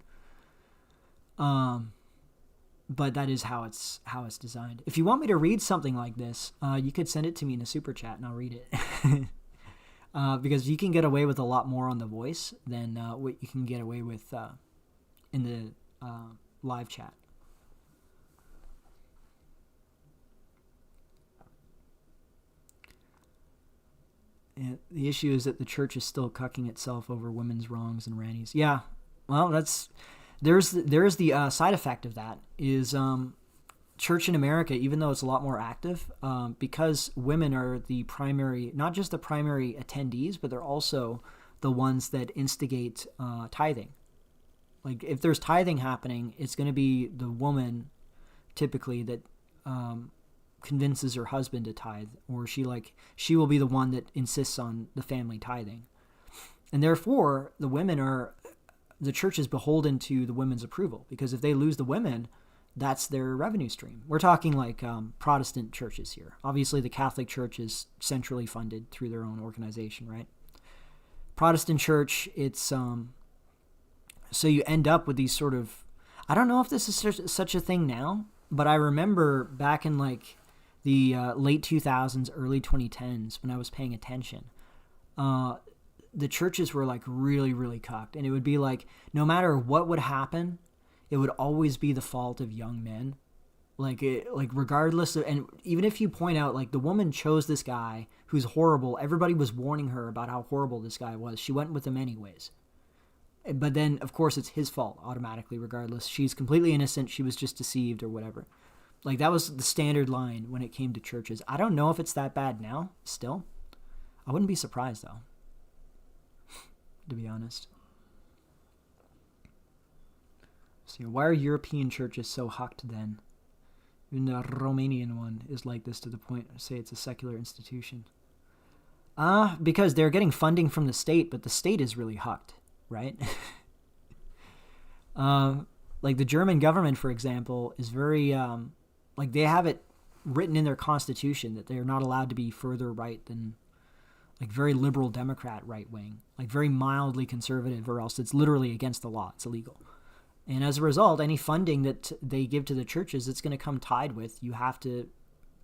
But that is how it's designed. If you want me to read something like this, you could send it to me in a super chat and I'll read it. Because you can get away with a lot more on the voice than what you can get away with in the live chat. And the issue is that the church is still cucking itself over women's wrongs and rannies. Yeah, well, there's the side effect of that is church in America, even though it's a lot more active, because women are the primary, not just the primary attendees, but they're also the ones that instigate tithing. Like if there's tithing happening, it's going to be the woman typically that convinces her husband to tithe, or she will be the one that insists on the family tithing. And therefore, the church is beholden to the women's approval, because if they lose the women, that's their revenue stream. We're talking like Protestant churches here. Obviously, the Catholic Church is centrally funded through their own organization, right? Protestant church, it's so you end up with these sort of, I don't know if this is such a thing now, but I remember back in like the late 2000s, early 2010s when I was paying attention, the churches were like really, really cucked. And it would be like, no matter what would happen, it would always be the fault of young men. Like regardless of, and even if you point out like the woman chose this guy who's horrible, everybody was warning her about how horrible this guy was. She went with him anyways. But then, of course, it's his fault automatically, regardless. She's completely innocent. She was just deceived or whatever. Like, that was the standard line when it came to churches. I don't know if it's that bad now, still. I wouldn't be surprised, though, to be honest. So, why are European churches so hucked then? Even the Romanian one is like this to the point, say it's a secular institution. Because they're getting funding from the state, but the state is really hucked. Right? Like the German government, for example, is very, like they have it written in their constitution that they're not allowed to be further right than like very liberal Democrat right wing, like very mildly conservative, or else it's literally against the law. It's illegal. And as a result, any funding that they give to the churches, it's going to come tied with, you have to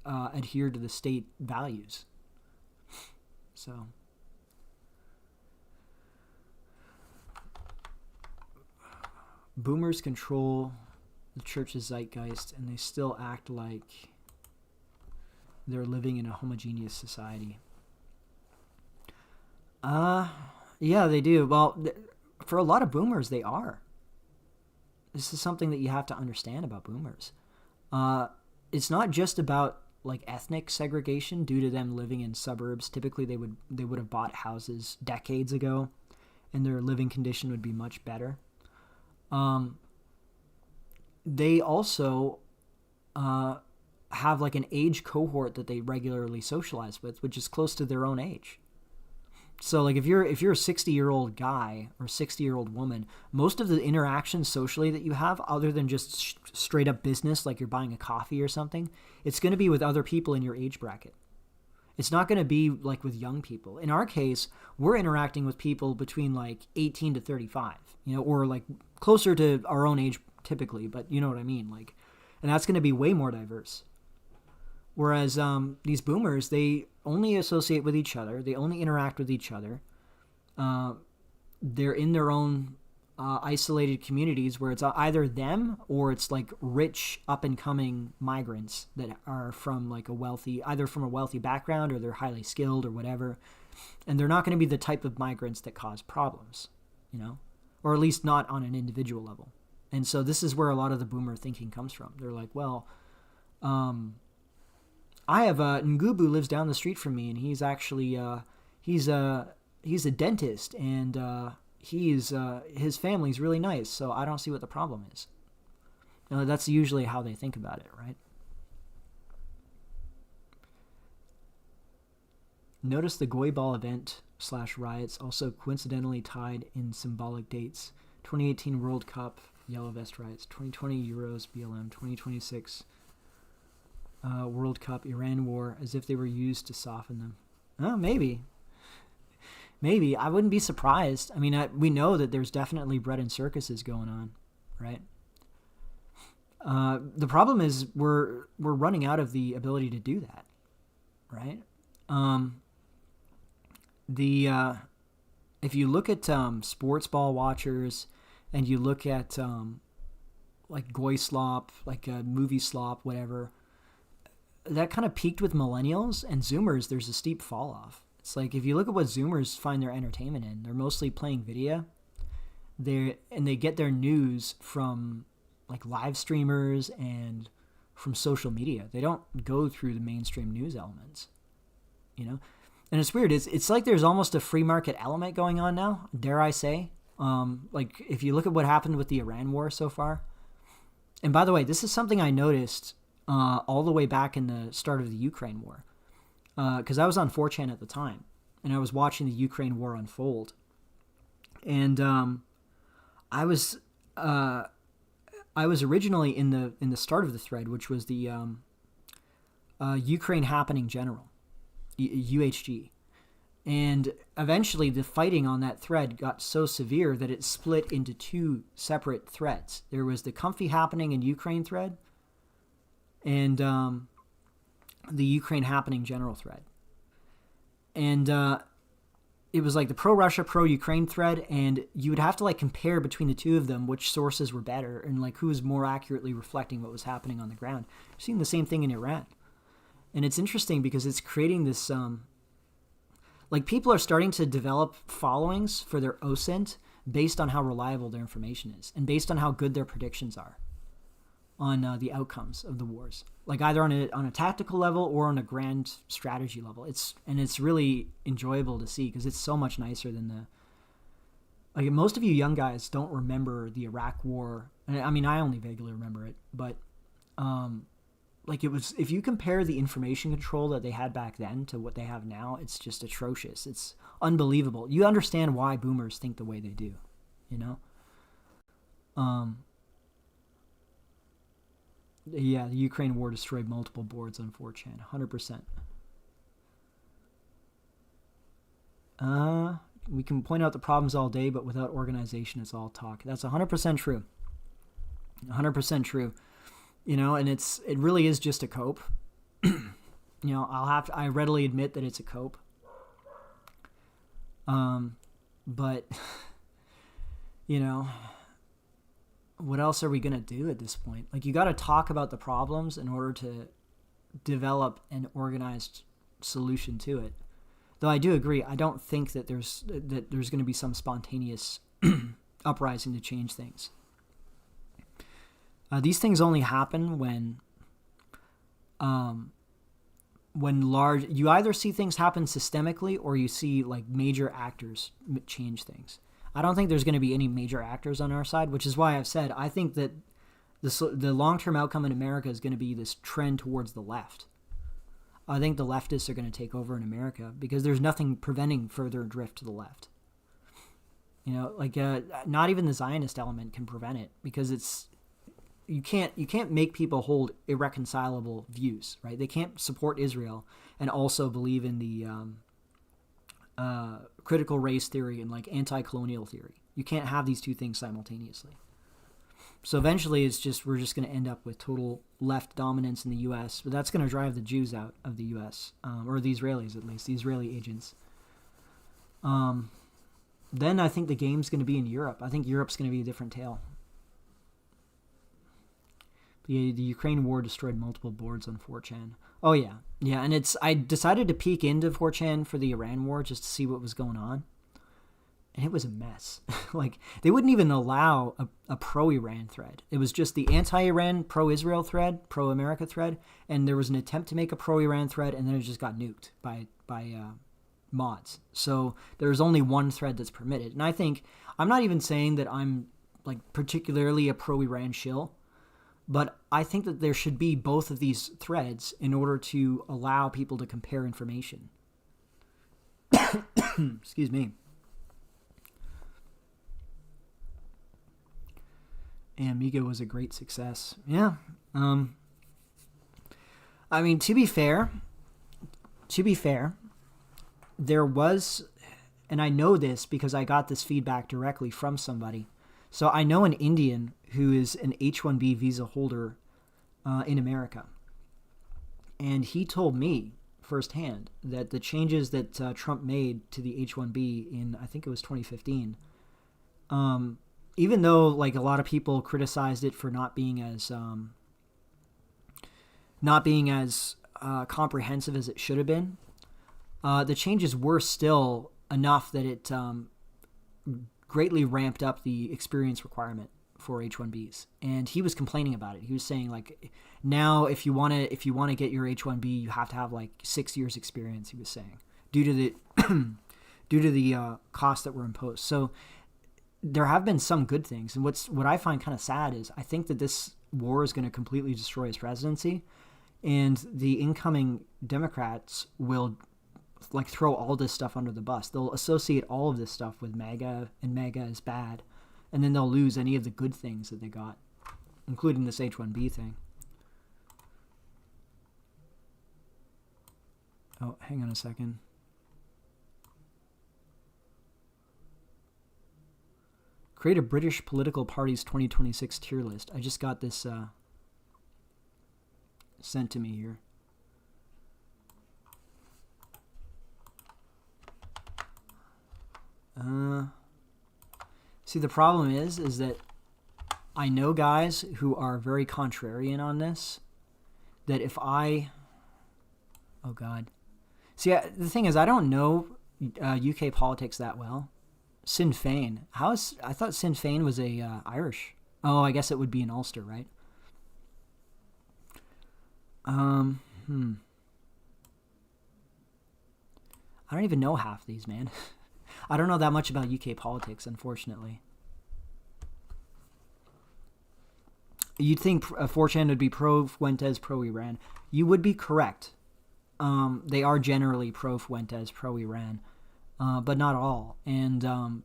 adhere to the state values. So... Boomers control the church's zeitgeist, and they still act like they're living in a homogeneous society. Yeah, they do. Well, for a lot of boomers, they are. This is something that you have to understand about boomers. It's not just about like ethnic segregation due to them living in suburbs. Typically, they would have bought houses decades ago, and their living condition would be much better. They also have like an age cohort that they regularly socialize with, which is close to their own age. So like if you're a 60-year-old guy or 60-year-old woman, most of the interactions socially that you have, other than just straight up business, like you're buying a coffee or something, it's going to be with other people in your age bracket. It's not going to be like with young people. In our case, we're interacting with people between like 18 to 35, or like closer to our own age typically, but you know what I mean? Like, and that's going to be way more diverse. Whereas these boomers, they only associate with each other. They only interact with each other. They're in their own isolated communities where it's either them or it's like rich up and coming migrants that are from like either from a wealthy background or they're highly skilled or whatever. And they're not going to be the type of migrants that cause problems, or at least not on an individual level. And so this is where a lot of the boomer thinking comes from. They're like, well, I have Ngubu lives down the street from me, and he's actually he's a dentist, and his family's really nice, so I don't see what the problem is. That's usually how they think about it, right? Notice the Goy-Ball event / riots also coincidentally tied in symbolic dates. 2018 World Cup, Yellow Vest riots. 2020 Euros, BLM. 2026 World Cup, Iran war, as if they were used to soften them. Oh, maybe. Maybe. I wouldn't be surprised. I mean, we know that there's definitely bread and circuses going on, right? The problem is we're running out of the ability to do that, right? If you look at sports ball watchers and you look at like Goy slop, like movie slop, whatever, that kind of peaked with millennials, and Zoomers, there's a steep fall off. It's like if you look at what Zoomers find their entertainment in, they're mostly playing video. They get their news from like live streamers and from social media. They don't go through the mainstream news elements, And it's weird. It's like there's almost a free market element going on now, dare I say. Like if you look at what happened with the Iran war so far. And by the way, this is something I noticed all the way back in the start of the Ukraine war. Because I was on 4chan at the time, and I was watching the Ukraine war unfold. And I was originally in the start of the thread, which was the Ukraine Happening General, UHG. And eventually the fighting on that thread got so severe that it split into two separate threads. There was the comfy happening in Ukraine thread and the Ukraine happening general thread. And it was like the pro-Russia, pro-Ukraine thread, and you would have to like compare between the two of them which sources were better and like who was more accurately reflecting what was happening on the ground. You're seeing the same thing in Iran. And it's interesting because it's creating this... like people are starting to develop followings for their OSINT based on how reliable their information is and based on how good their predictions are on the outcomes of the wars, like either on a tactical level or on a grand strategy level. It's really enjoyable to see because it's so much nicer than like most of you young guys don't remember the Iraq War. I mean, I only vaguely remember it, but like it was, if you compare the information control that they had back then to what they have now, it's just atrocious. It's unbelievable. You understand why boomers think the way they do, you know? Yeah, the Ukraine war destroyed multiple boards on 4chan, 100%. We can point out the problems all day, but without organization, it's all talk. That's 100% true. 100% true. You know, and it really is just a cope. You know, I readily admit that it's a cope. But, you know, what else are we going to do at this point? Like, you got to talk about the problems in order to develop an organized solution to it. Though I do agree, I don't think that there's going to be some spontaneous uprising to change things. These things only happen when you either see things happen systemically or you see like major actors change things. I don't think there's going to be any major actors on our side, which is why I've said I think that the long-term outcome in America is going to be this trend towards the left. I think the leftists are going to take over in America because there's nothing preventing further drift to the left. You know, like not even the Zionist element can prevent it because you can't make people hold irreconcilable views, right? They can't support Israel and also believe in the critical race theory and like anti-colonial theory. You can't have these two things simultaneously. So eventually we're just going to end up with total left dominance in the U.S., but that's going to drive the Jews out of the U.S., or the Israelis at least, the Israeli agents. Then I think the game's going to be in Europe. I think Europe's going to be a different tale. The Ukraine war destroyed multiple boards on 4chan. Oh, yeah. Yeah, and I decided to peek into 4chan for the Iran war just to see what was going on. And it was a mess. Like, they wouldn't even allow a pro-Iran thread. It was just the anti-Iran, pro-Israel thread, pro-America thread, and there was an attempt to make a pro-Iran thread, and then it just got nuked by mods. So there's only one thread that's permitted. And I think, I'm not even saying that I'm, like, particularly a pro-Iran shill, but I think that there should be both of these threads in order to allow people to compare information. Excuse me. Amiga was a great success. Yeah. I mean, to be fair, there was, and I know this because I got this feedback directly from somebody. So I know an Indian who is an H-1B visa holder in America. And he told me firsthand that the changes that Trump made to the H-1B in, I think it was 2015, even though like a lot of people criticized it for not being as comprehensive as it should have been, the changes were still enough that it greatly ramped up the experience requirement for H-1Bs. And he was complaining about it. He was saying like, now if you want to get your H-1B, you have to have like 6 years experience, he was saying, due to the costs that were imposed. So there have been some good things. And what I find kind of sad is I think that this war is going to completely destroy his presidency, and the incoming Democrats will like throw all this stuff under the bus. They'll associate all of this stuff with MAGA, and MAGA is bad. And then they'll lose any of the good things that they got, including this H-1B thing. Oh, hang on a second. Create a British political party's 2026 tier list. I just got this sent to me here. See, the problem is that I know guys who are very contrarian on this. That if I... Oh, God. See, the thing is, I don't know UK politics that well. Sinn Féin. I thought Sinn Féin was a Irish. Oh, I guess it would be in Ulster, right? I don't even know half these, man. I don't know that much about UK politics, unfortunately. You'd think 4chan would be pro-Fuentes, pro-Iran. You would be correct. They are generally pro-Fuentes, pro-Iran, but not all. And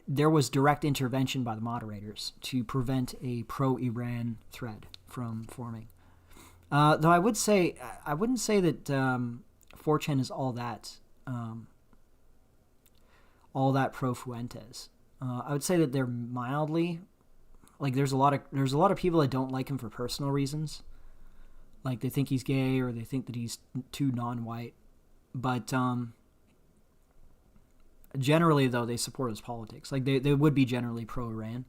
there was direct intervention by the moderators to prevent a pro-Iran thread from forming. Though I wouldn't say that 4chan is all that pro-Fuentes. I would say that they're mildly, like there's a lot of people that don't like him for personal reasons, like they think he's gay or they think that he's too non-white. But generally, though, they support his politics. Like they would be generally pro-Iran.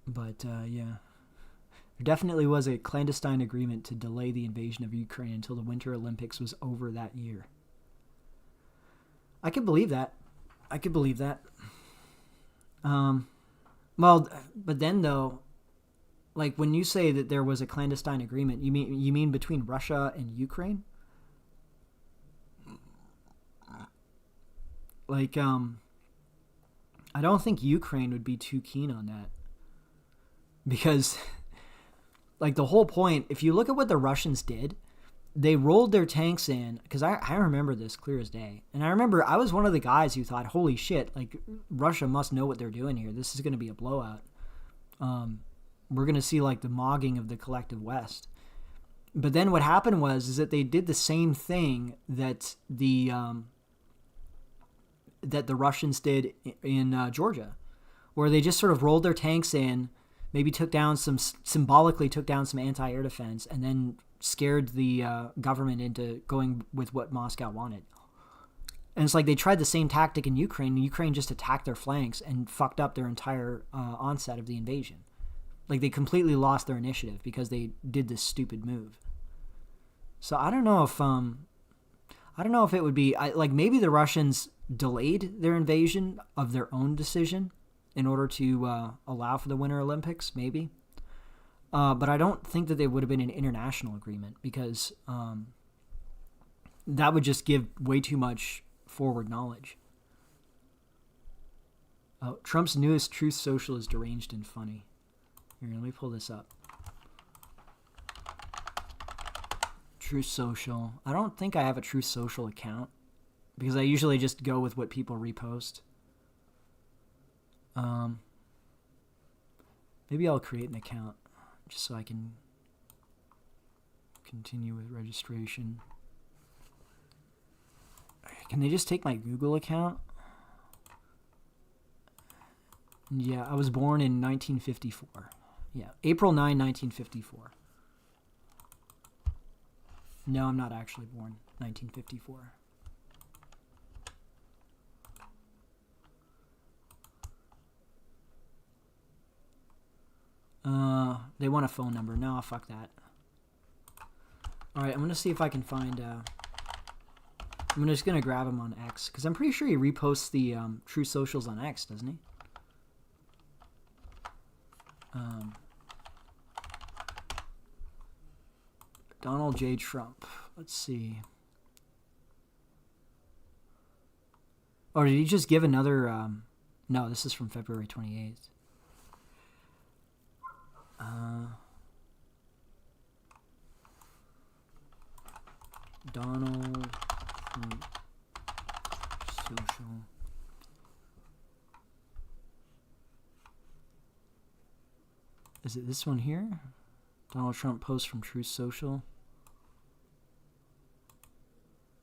But yeah. There definitely was a clandestine agreement to delay the invasion of Ukraine until the Winter Olympics was over that year. I could believe that. Well, but then though, like when you say that there was a clandestine agreement, you mean between Russia and Ukraine? Like, I don't think Ukraine would be too keen on that. Because, like, the whole point, if you look at what the Russians did, they rolled their tanks in, because I remember this clear as day. And I remember I was one of the guys who thought, holy shit, like, Russia must know what they're doing here. This is going to be a blowout. We're going to see, like, the mogging of the collective West. But then what happened is that they did the same thing that the Russians did in Georgia, where they just sort of rolled their tanks in, maybe symbolically took down some anti-air defense, and then scared the government into going with what Moscow wanted. And it's like they tried the same tactic in Ukraine. Ukraine just attacked their flanks and fucked up their entire onset of the invasion. Like they completely lost their initiative because they did this stupid move. So I don't know if it would be like maybe the Russians delayed their invasion of their own decision in order to allow for the Winter Olympics, maybe. But I don't think that they would have been an international agreement because that would just give way too much forward knowledge. Oh, Trump's newest Truth Social is deranged and funny. Here, let me pull this up. Truth Social. I don't think I have a Truth Social account because I usually just go with what people repost. Maybe I'll create an account just so I can continue with registration. Can they just take my Google account? Yeah, I was born in 1954. Yeah, April 9, 1954. No, I'm not actually born 1954. They want a phone number. No, fuck that. Alright, I'm going to see if I can find, I'm just going to grab him on X, because I'm pretty sure he reposts the True Socials on X, doesn't he? Donald J. Trump. Let's see. Oh, did he just give another, no, this is from February 28th. Donald Trump Social. Is it this one here? Donald Trump post from Truth Social.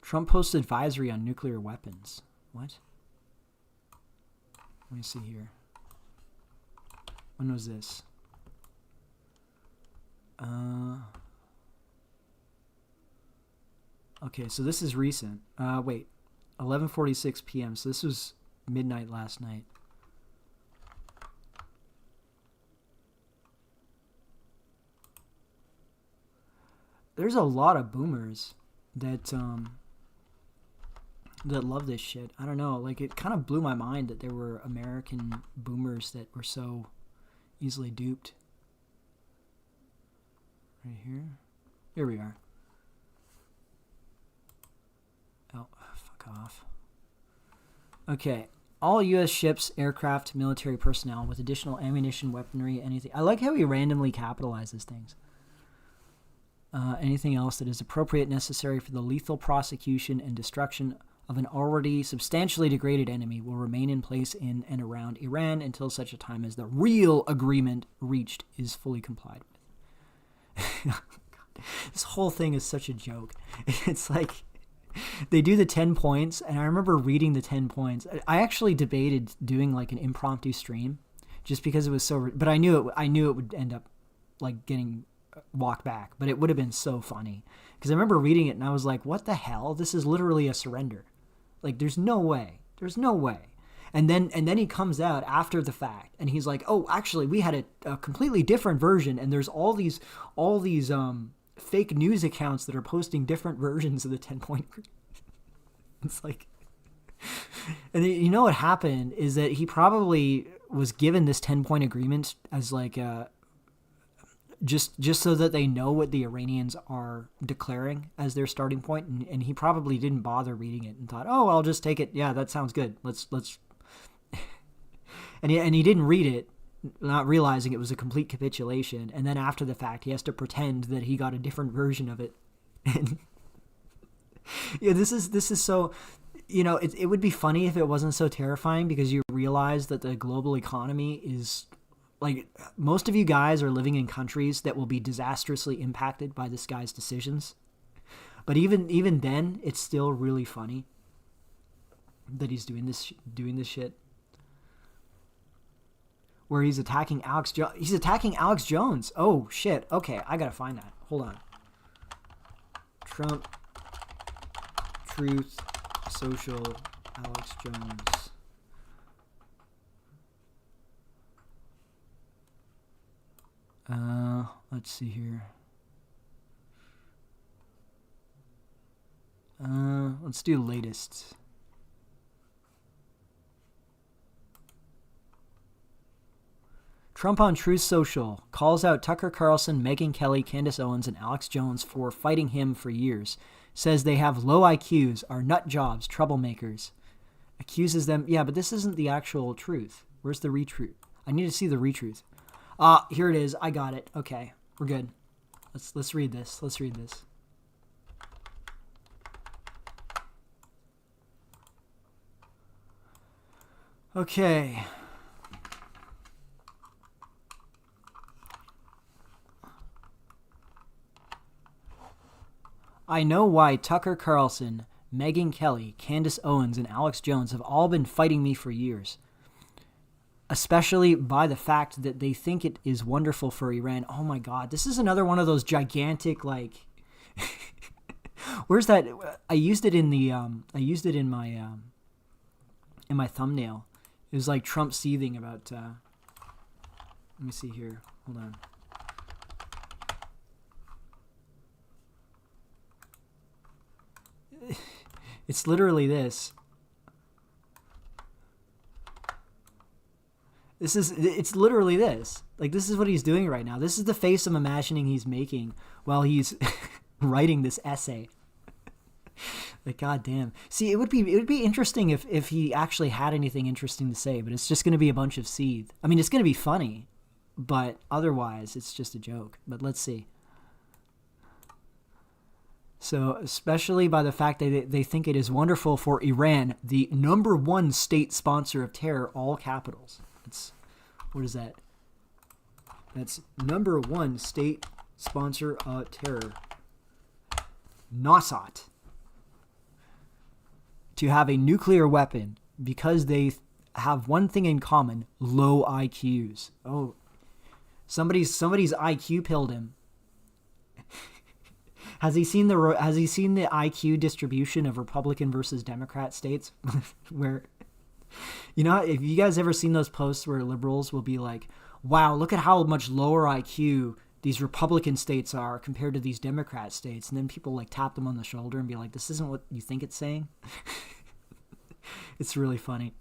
Trump posts advisory on nuclear weapons. What? Let me see here. When was this? Okay, so this is recent. Wait, 11:46 p.m. So this was midnight last night. There's a lot of boomers that love this shit. I don't know, like it kind of blew my mind that there were American boomers that were so easily duped. Right here. Here we are. Oh, fuck off. Okay. All U.S. ships, aircraft, military personnel with additional ammunition, weaponry, anything. I like how he randomly capitalizes things. Anything else that is appropriate, necessary for the lethal prosecution and destruction of an already substantially degraded enemy will remain in place in and around Iran until such a time as the real agreement reached is fully complied with. This whole thing is such a joke. It's like they do the 10 points, and I remember reading the 10 points. I actually debated doing like an impromptu stream just because it was so, but I knew it would end up like getting walked back, but it would have been so funny because I remember reading it and I was like, what the hell? This is literally a surrender. Like there's no way. And then he comes out after the fact and he's like, oh, actually we had a completely different version, and there's all these fake news accounts that are posting different versions of the 10-point. It's like, and you know what happened is that he probably was given this 10-point agreement as like just so that they know what the Iranians are declaring as their starting point, and he probably didn't bother reading it and thought, oh, I'll just take it. Yeah, that sounds good. Let's and he didn't read it, not realizing it was a complete capitulation, and then after the fact he has to pretend that he got a different version of it. And yeah, this is so, you know, it would be funny if it wasn't so terrifying, because you realize that the global economy is like, most of you guys are living in countries that will be disastrously impacted by this guy's decisions. But even then, it's still really funny that he's doing this shit. Where he's attacking Alex Jones. Oh shit. Okay, I gotta find that. Hold on. Trump, Truth, Social, Alex Jones. Let's see here. Let's do latest. Trump on Truth Social calls out Tucker Carlson, Megyn Kelly, Candace Owens, and Alex Jones for fighting him for years. Says they have low IQs, are nut jobs, troublemakers. Accuses them. Yeah, but this isn't the actual truth. Where's the retruth? I need to see the retruth. Here it is. I got it. Okay, we're good. Let's read this. Okay. I know why Tucker Carlson, Megyn Kelly, Candace Owens, and Alex Jones have all been fighting me for years. Especially by the fact that they think it is wonderful for Iran. Oh my God, this is another one of those gigantic, like, where's that? I used it in my thumbnail. It was like Trump seething about, let me see here. Hold on. It's literally this. It's literally this. Like, this is what he's doing right now. This is the face I'm imagining he's making while he's writing this essay. Like, goddamn. See, it would be interesting if he actually had anything interesting to say, but it's just going to be a bunch of seethe. I mean, it's going to be funny, but otherwise it's just a joke. But let's see. So, especially by the fact that they think it is wonderful for Iran, the number one state sponsor of terror, all capitals. What is that? That's number one state sponsor of terror. Nosat. To have a nuclear weapon because they have one thing in common: low IQs. Oh, somebody's IQ pilled him. Has he seen the IQ distribution of Republican versus Democrat states? Where, if you guys ever seen those posts where liberals will be like, wow, look at how much lower IQ these Republican states are compared to these Democrat states. And then people like tap them on the shoulder and be like, this isn't what you think it's saying. It's really funny.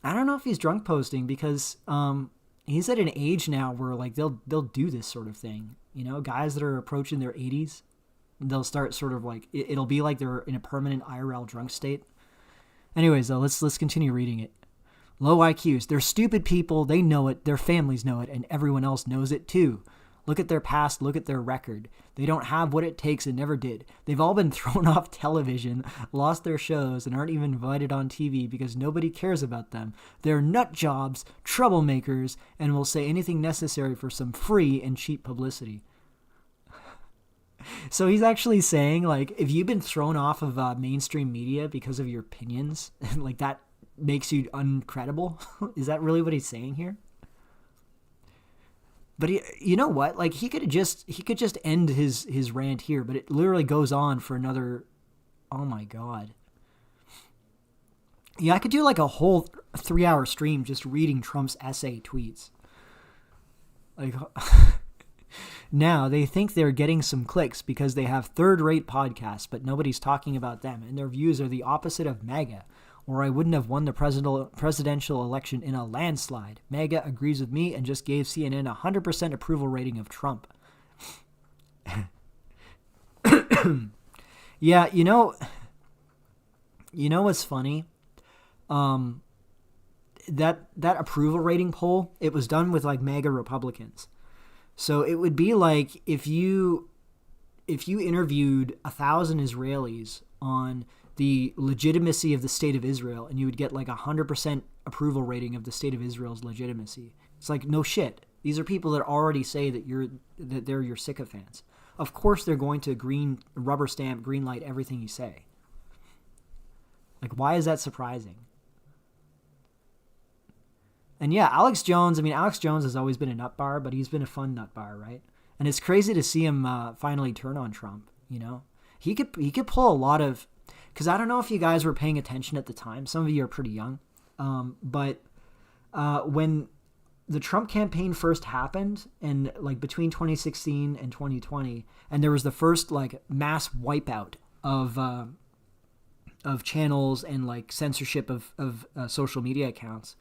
I don't know if he's drunk posting because he's at an age now where like they'll do this sort of thing. Guys that are approaching their 80s, they'll start sort of like, it'll be like they're in a permanent IRL drunk state. Anyways, though, let's continue reading it. Low IQs. They're stupid people. They know it. Their families know it. And everyone else knows it too. Look at their past. Look at their record. They don't have what it takes and never did. They've all been thrown off television, lost their shows, and aren't even invited on TV because nobody cares about them. They're nut jobs, troublemakers, and will say anything necessary for some free and cheap publicity. So he's actually saying, like, if you've been thrown off of mainstream media because of your opinions, like that makes you uncredible. Is that really what he's saying here? But you know what? Like he could just end his rant here, but it literally goes on for another. Oh my god. Yeah, I could do like a whole 3-hour stream just reading Trump's essay tweets. Like. Now, they think they're getting some clicks because they have third-rate podcasts, but nobody's talking about them, and their views are the opposite of MAGA, or I wouldn't have won the presidential election in a landslide. MAGA agrees with me and just gave CNN a 100% approval rating of Trump. Yeah, you know what's funny? That approval rating poll, it was done with like MAGA Republicans. So it would be like if you interviewed 1,000 Israelis on the legitimacy of the state of Israel, and you would get like 100% approval rating of the state of Israel's legitimacy. It's like, no shit. These are people that already say that they're your sycophants. Of course they're going to rubber stamp, green light everything you say. Like, why is that surprising? And yeah, Alex Jones has always been a nut bar, but he's been a fun nut bar, right? And it's crazy to see him finally turn on Trump, He could pull a lot of, because I don't know if you guys were paying attention at the time. Some of you are pretty young. But when the Trump campaign first happened, and like between 2016 and 2020, and there was the first like mass wipeout of channels and like censorship of social media accounts,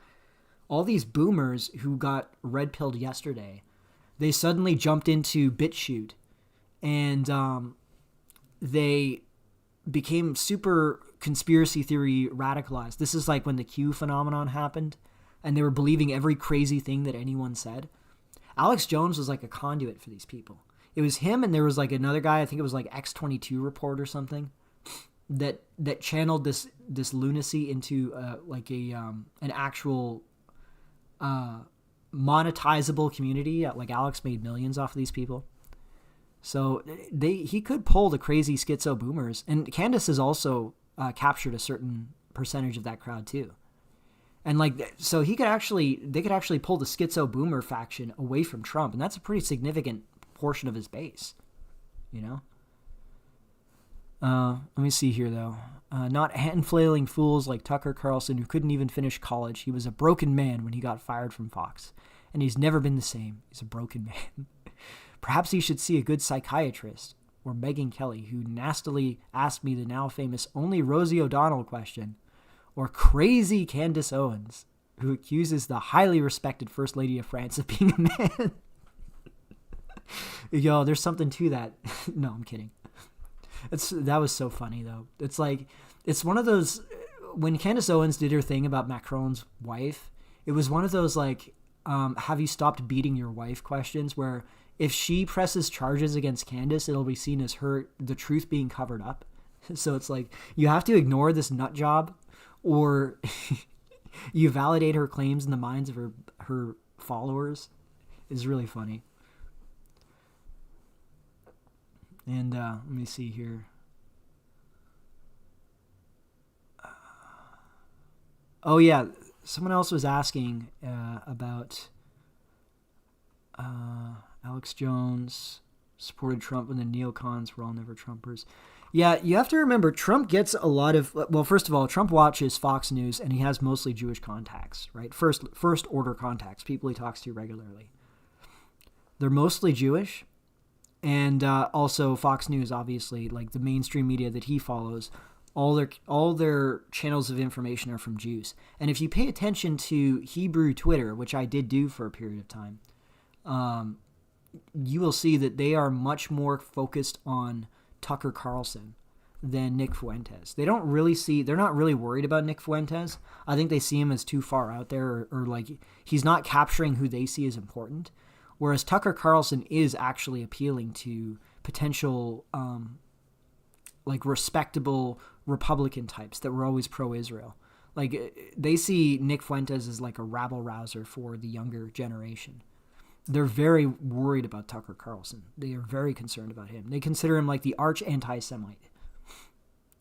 all these boomers who got red-pilled yesterday, they suddenly jumped into BitChute, and they became super conspiracy theory radicalized. This is like when the Q phenomenon happened, and they were believing every crazy thing that anyone said. Alex Jones was like a conduit for these people. It was him, and there was like another guy, I think it was like X22 Report or something, that channeled this lunacy into like an actual monetizable community. Like Alex made millions off of these people. So he could pull the crazy schizo boomers, and Candace has also captured a certain percentage of that crowd too. And like, so they could actually pull the schizo boomer faction away from Trump, and that's a pretty significant portion of his base, Let me see here though. Not hand-flailing fools like Tucker Carlson, who couldn't even finish college. He was a broken man when he got fired from Fox, and he's never been the same. He's a broken man. Perhaps he should see a good psychiatrist, or Megyn Kelly, who nastily asked me the now famous only Rosie O'Donnell question, or crazy Candace Owens, who accuses the highly respected First Lady of France of being a man. Yo, there's something to that. No, I'm kidding. That was so funny though. It's like, it's one of those, when Candace Owens did her thing about Macron's wife, it was one of those like, have you stopped beating your wife questions, where if she presses charges against Candace, it'll be seen as the truth being covered up. So it's like, you have to ignore this nut job, or you validate her claims in the minds of her followers. It's really funny. And let me see here. Oh yeah, someone else was asking about Alex Jones supported Trump when the neocons were all never Trumpers. Yeah, you have to remember, Trump gets a lot of, well, first of all, Trump watches Fox News, and he has mostly Jewish contacts, right? First order contacts, people he talks to regularly. They're mostly Jewish, and also Fox News, obviously, like the mainstream media that he follows, all their channels of information are from Jews. And if you pay attention to Hebrew Twitter, which I did do for a period of time, you will see that they are much more focused on Tucker Carlson than Nick Fuentes. They're not really worried about Nick Fuentes. I think they see him as too far out there, or like he's not capturing who they see as important. Whereas Tucker Carlson is actually appealing to potential, like respectable Republican types that were always pro-Israel. Like they see Nick Fuentes as like a rabble-rouser for the younger generation. They're very worried about Tucker Carlson. They are very concerned about him. They consider him like the arch anti-Semite.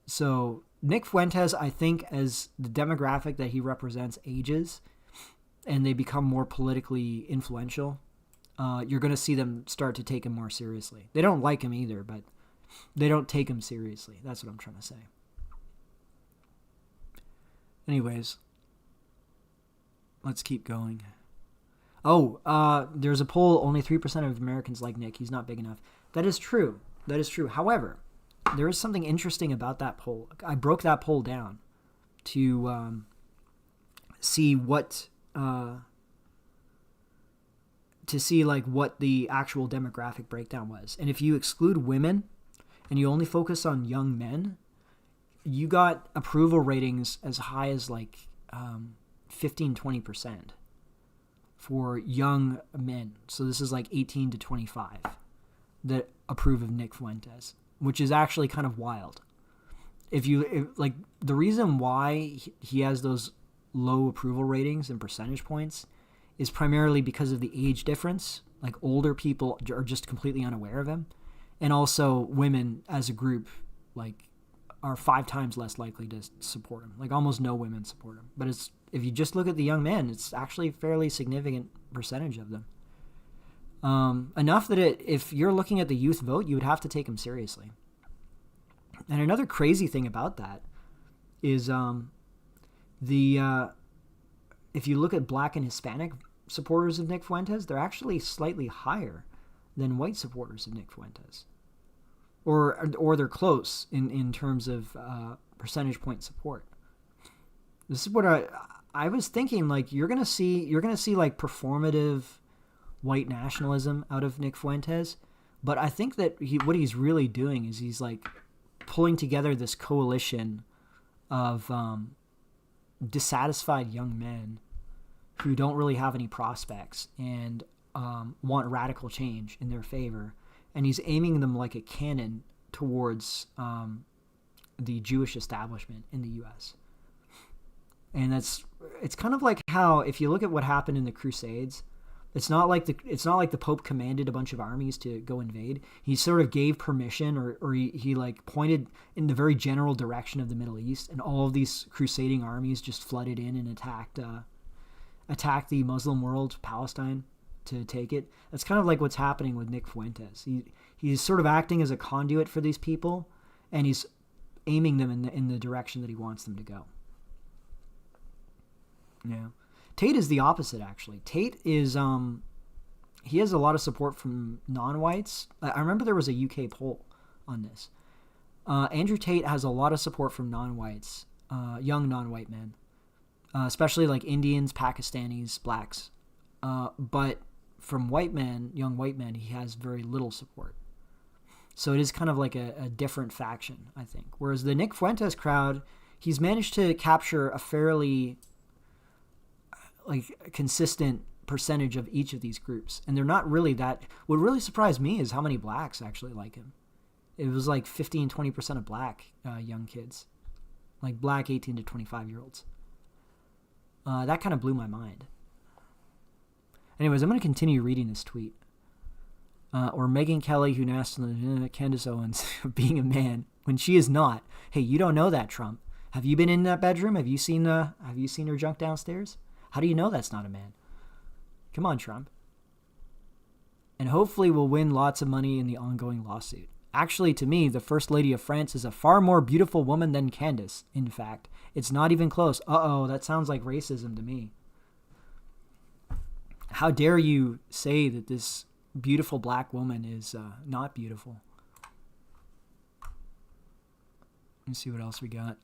So Nick Fuentes, I think, as the demographic that he represents ages, and they become more politically influential, you're going to see them start to take him more seriously. They don't like him either, but they don't take him seriously. That's what I'm trying to say. Anyways, let's keep going. Oh, there's a poll, only 3% of Americans like Nick. He's not big enough. That is true. That is true. However, there is something interesting about that poll. I broke that poll down to see what what the actual demographic breakdown was. And if you exclude women and you only focus on young men, you got approval ratings as high as 15-20%. For young men. So this is like 18 to 25 that approve of Nick Fuentes, which is actually kind of wild. The reason why he has those low approval ratings and percentage points is primarily because of the age difference. Like older people are just completely unaware of him. And also women as a group are 5 times less likely to support him. Like almost no women support him. But if you just look at the young men, it's actually a fairly significant percentage of them. Enough that if you're looking at the youth vote, you would have to take them seriously. And another crazy thing about that is if you look at black and Hispanic supporters of Nick Fuentes, they're actually slightly higher than white supporters of Nick Fuentes. Or they're close in terms of percentage point support. This is what I was thinking. Like you're gonna see like performative white nationalism out of Nick Fuentes, but I think that what he's really doing is he's like pulling together this coalition of dissatisfied young men who don't really have any prospects and want radical change in their favor, and he's aiming them like a cannon towards the Jewish establishment in the U.S. And it's kind of like how, if you look at what happened in the Crusades, it's not like the Pope commanded a bunch of armies to go invade. He sort of gave permission, or he like pointed in the very general direction of the Middle East, and all of these crusading armies just flooded in and attacked the Muslim world, Palestine, to take it. That's kind of like what's happening with Nick Fuentes. He's sort of acting as a conduit for these people, and he's aiming them in the direction that he wants them to go. Yeah. Tate is the opposite, actually. Tate is, he has a lot of support from non-whites. I remember there was a UK poll on this. Andrew Tate has a lot of support from non-whites, young non-white men, especially like Indians, Pakistanis, blacks. But from white men, young white men, he has very little support. So it is kind of like a different faction, I think. Whereas the Nick Fuentes crowd, he's managed to capture a fairly consistent percentage of each of these groups. And they're not really that... What really surprised me is how many blacks actually like him. It was like 15-20% of black young kids. Like black 18 to 25-year-olds. That kind of blew my mind. Anyways, I'm going to continue reading this tweet. Or Megyn Kelly, who asked Candace Owens being a man when she is not. Hey, you don't know that, Trump. Have you been in that bedroom? Have you seen her junk downstairs? How do you know that's not a man? Come on, Trump. And hopefully we'll win lots of money in the ongoing lawsuit. Actually, to me, the First Lady of France is a far more beautiful woman than Candace. In fact, it's not even close. Uh-oh, that sounds like racism to me. How dare you say that this beautiful black woman is not beautiful? Let's see what else we got.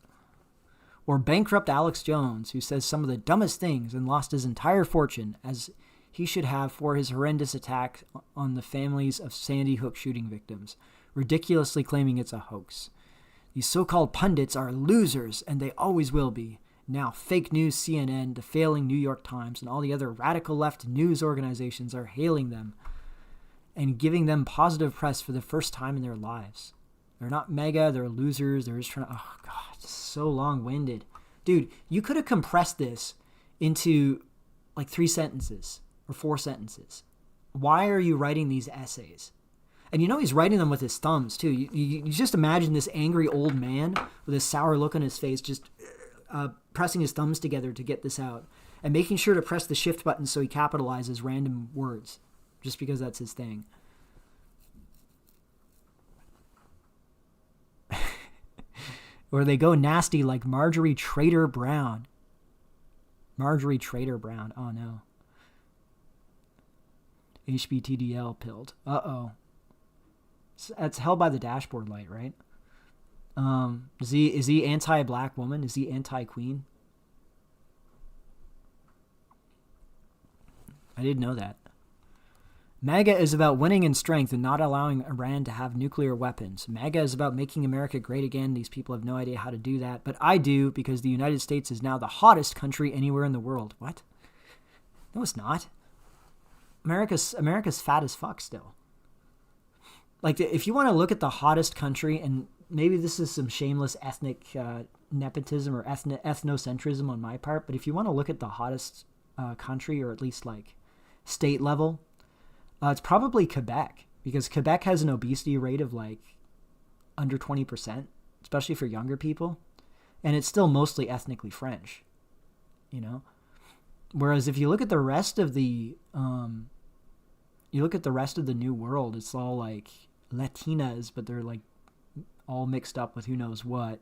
Or bankrupt Alex Jones, who says some of the dumbest things and lost his entire fortune, as he should have, for his horrendous attack on the families of Sandy Hook shooting victims, ridiculously claiming it's a hoax. These so-called pundits are losers, and they always will be. Now, fake news CNN, the failing New York Times, and all the other radical left news organizations are hailing them and giving them positive press for the first time in their lives. They're not mega, they're losers, they're just trying to, oh God, it's so long-winded. Dude, you could have compressed this into like 3 sentences or 4 sentences. Why are you writing these essays? And you know he's writing them with his thumbs, too. You just imagine this angry old man with a sour look on his face just pressing his thumbs together to get this out and making sure to press the shift button so he capitalizes random words just because that's his thing. Or they go nasty like Marjorie Trader Brown. Marjorie Trader Brown. Oh, no. HBTDL pilled. Uh-oh. That's held by the dashboard light, right? Is he anti-black woman? Is he anti-queen? I didn't know that. MAGA is about winning in strength and not allowing Iran to have nuclear weapons. MAGA is about making America great again. These people have no idea how to do that, but I do, because the United States is now the hottest country anywhere in the world. What? No, it's not. America's fat as fuck still. Like, if you want to look at the hottest country, and maybe this is some shameless ethnic nepotism or ethnocentrism on my part, but if you want to look at the hottest country, or at least like state level, it's probably Quebec, because Quebec has an obesity rate of like under 20%, especially for younger people, and it's still mostly ethnically French, you know. Whereas if you look at the rest of the New World, it's all like Latinas, but they're like all mixed up with who knows what,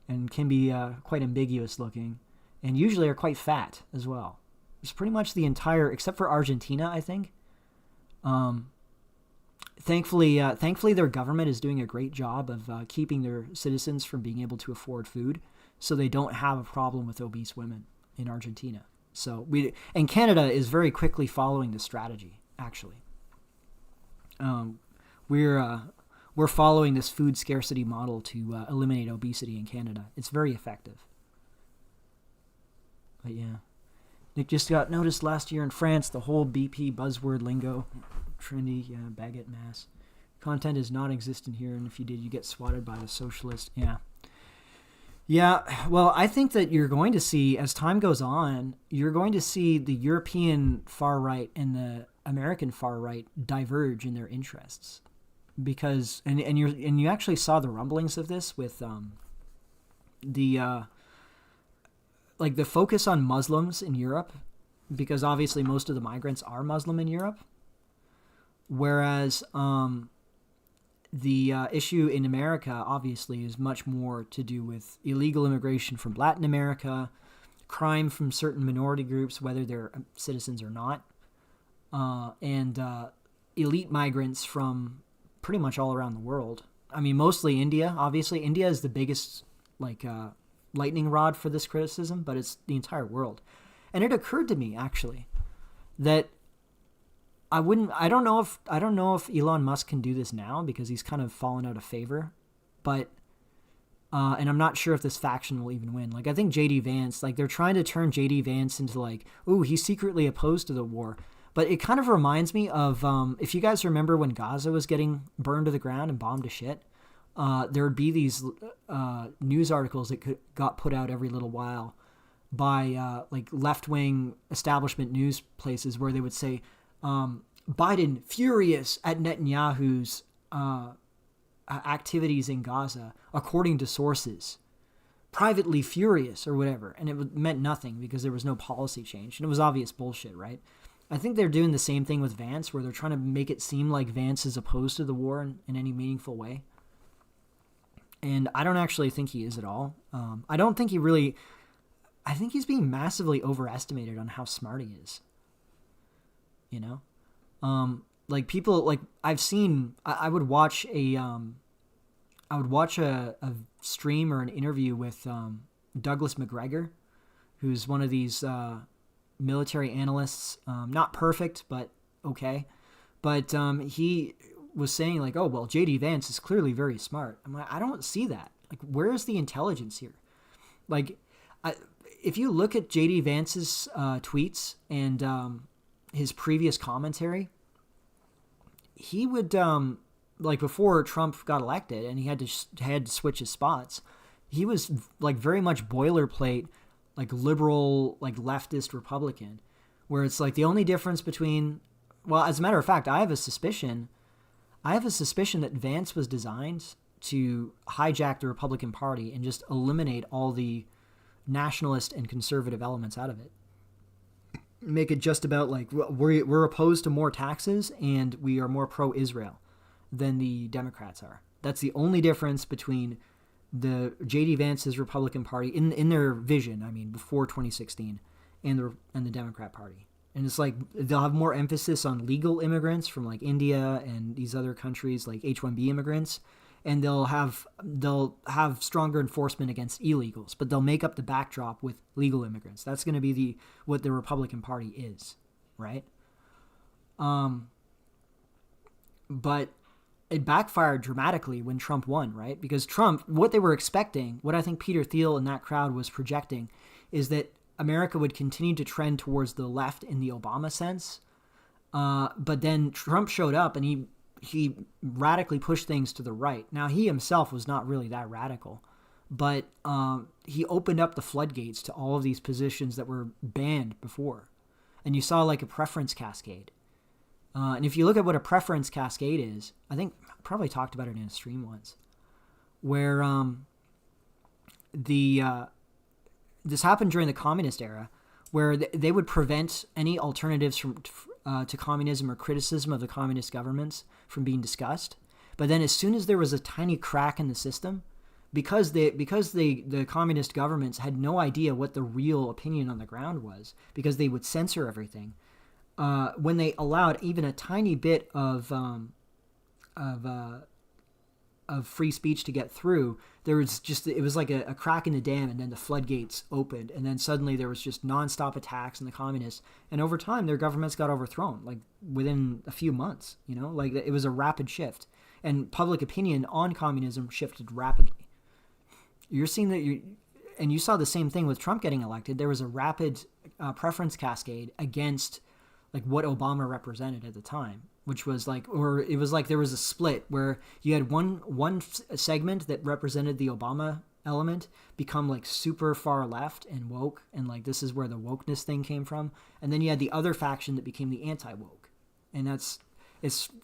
and can be quite ambiguous looking, and usually are quite fat as well. It's pretty much the entire, except for Argentina, I think. Thankfully, their government is doing a great job of keeping their citizens from being able to afford food, so they don't have a problem with obese women in Argentina. So and Canada is very quickly following this strategy. Actually, we're following this food scarcity model to eliminate obesity in Canada. It's very effective. But yeah. It just got noticed last year in France, the whole BP buzzword lingo. Trendy, yeah, baguette mass. Content is non-existent here, and if you did, you get swatted by the socialist. Yeah. Yeah, well, I think that you're going to see, as time goes on, you're going to see the European far right and the American far right diverge in their interests. Because, and you actually saw the rumblings of this with the focus on Muslims in Europe, because obviously most of the migrants are Muslim in Europe. Whereas the issue in America, obviously, is much more to do with illegal immigration from Latin America, crime from certain minority groups, whether they're citizens or not, and elite migrants from pretty much all around the world. I mean, mostly India, obviously. India is the biggest, lightning rod for this criticism, but it's the entire world. And it occurred to me, actually, that I don't know if Elon Musk can do this now, because he's kind of fallen out of favor, but and I'm not sure if this faction will even win. Like, I think JD Vance, they're trying to turn JD Vance into he's secretly opposed to the war. But it kind of reminds me of, if you guys remember when Gaza was getting burned to the ground and bombed to shit, there would be these news articles that got put out every little while by left-wing establishment news places, where they would say, Biden furious at Netanyahu's activities in Gaza, according to sources. privately furious or whatever, and it meant nothing because there was no policy change, and it was obvious bullshit, right? I think they're doing the same thing with Vance, where they're trying to make it seem like Vance is opposed to the war in any meaningful way. And I don't actually think he is at all. I don't think he really... I think he's being massively overestimated on how smart he is. You know? Like, people... Like, I've seen... I would watch a stream or an interview with Douglas McGregor, who's one of these military analysts. Not perfect, but okay. But he was saying, like, oh, well, J.D. Vance is clearly very smart. I'm like, I don't see that. Like, where is the intelligence here? Like, if you look at J.D. Vance's tweets and his previous commentary, he would, like, before Trump got elected and he had to switch his spots, he was, like, very much boilerplate, like, liberal, like, leftist Republican, where it's, like, the only difference between... Well, as a matter of fact, I have a suspicion that Vance was designed to hijack the Republican Party and just eliminate all the nationalist and conservative elements out of it. Make it just about, like, we're opposed to more taxes and we are more pro-Israel than the Democrats are. That's the only difference between the J.D. Vance's Republican Party in their vision, I mean, before 2016, and the Democrat Party. And it's like they'll have more emphasis on legal immigrants from, like, India and these other countries, like H-1B immigrants, and they'll have stronger enforcement against illegals, but they'll make up the backdrop with legal immigrants. That's going to be what the Republican Party is, right? But it backfired dramatically when Trump won, right? Because Trump, what they were expecting, what I think Peter Thiel and that crowd was projecting, is that America would continue to trend towards the left in the Obama sense. But then Trump showed up and he radically pushed things to the right. Now, he himself was not really that radical, but he opened up the floodgates to all of these positions that were banned before. And you saw, like, a preference cascade. And if you look at what a preference cascade is, I think I probably talked about it in a stream once, where this happened during the communist era, where they would prevent any alternatives to communism or criticism of the communist governments from being discussed. But then as soon as there was a tiny crack in the system, because the communist governments had no idea what the real opinion on the ground was, because they would censor everything, when they allowed even a tiny bit of free speech to get through, it was like a crack in the dam, and then the floodgates opened, and then suddenly there was just nonstop attacks on the communists, and over time their governments got overthrown, like within a few months, you know, like it was a rapid shift, and public opinion on communism shifted rapidly. You're seeing that and you saw the same thing with Trump getting elected. There was a rapid preference cascade against, like, what Obama represented at the time, which was like, or it was like there was a split where you had one segment that represented the Obama element become, like, super far left and woke, and, like, this is where the wokeness thing came from, and then you had the other faction that became the anti-woke, and it's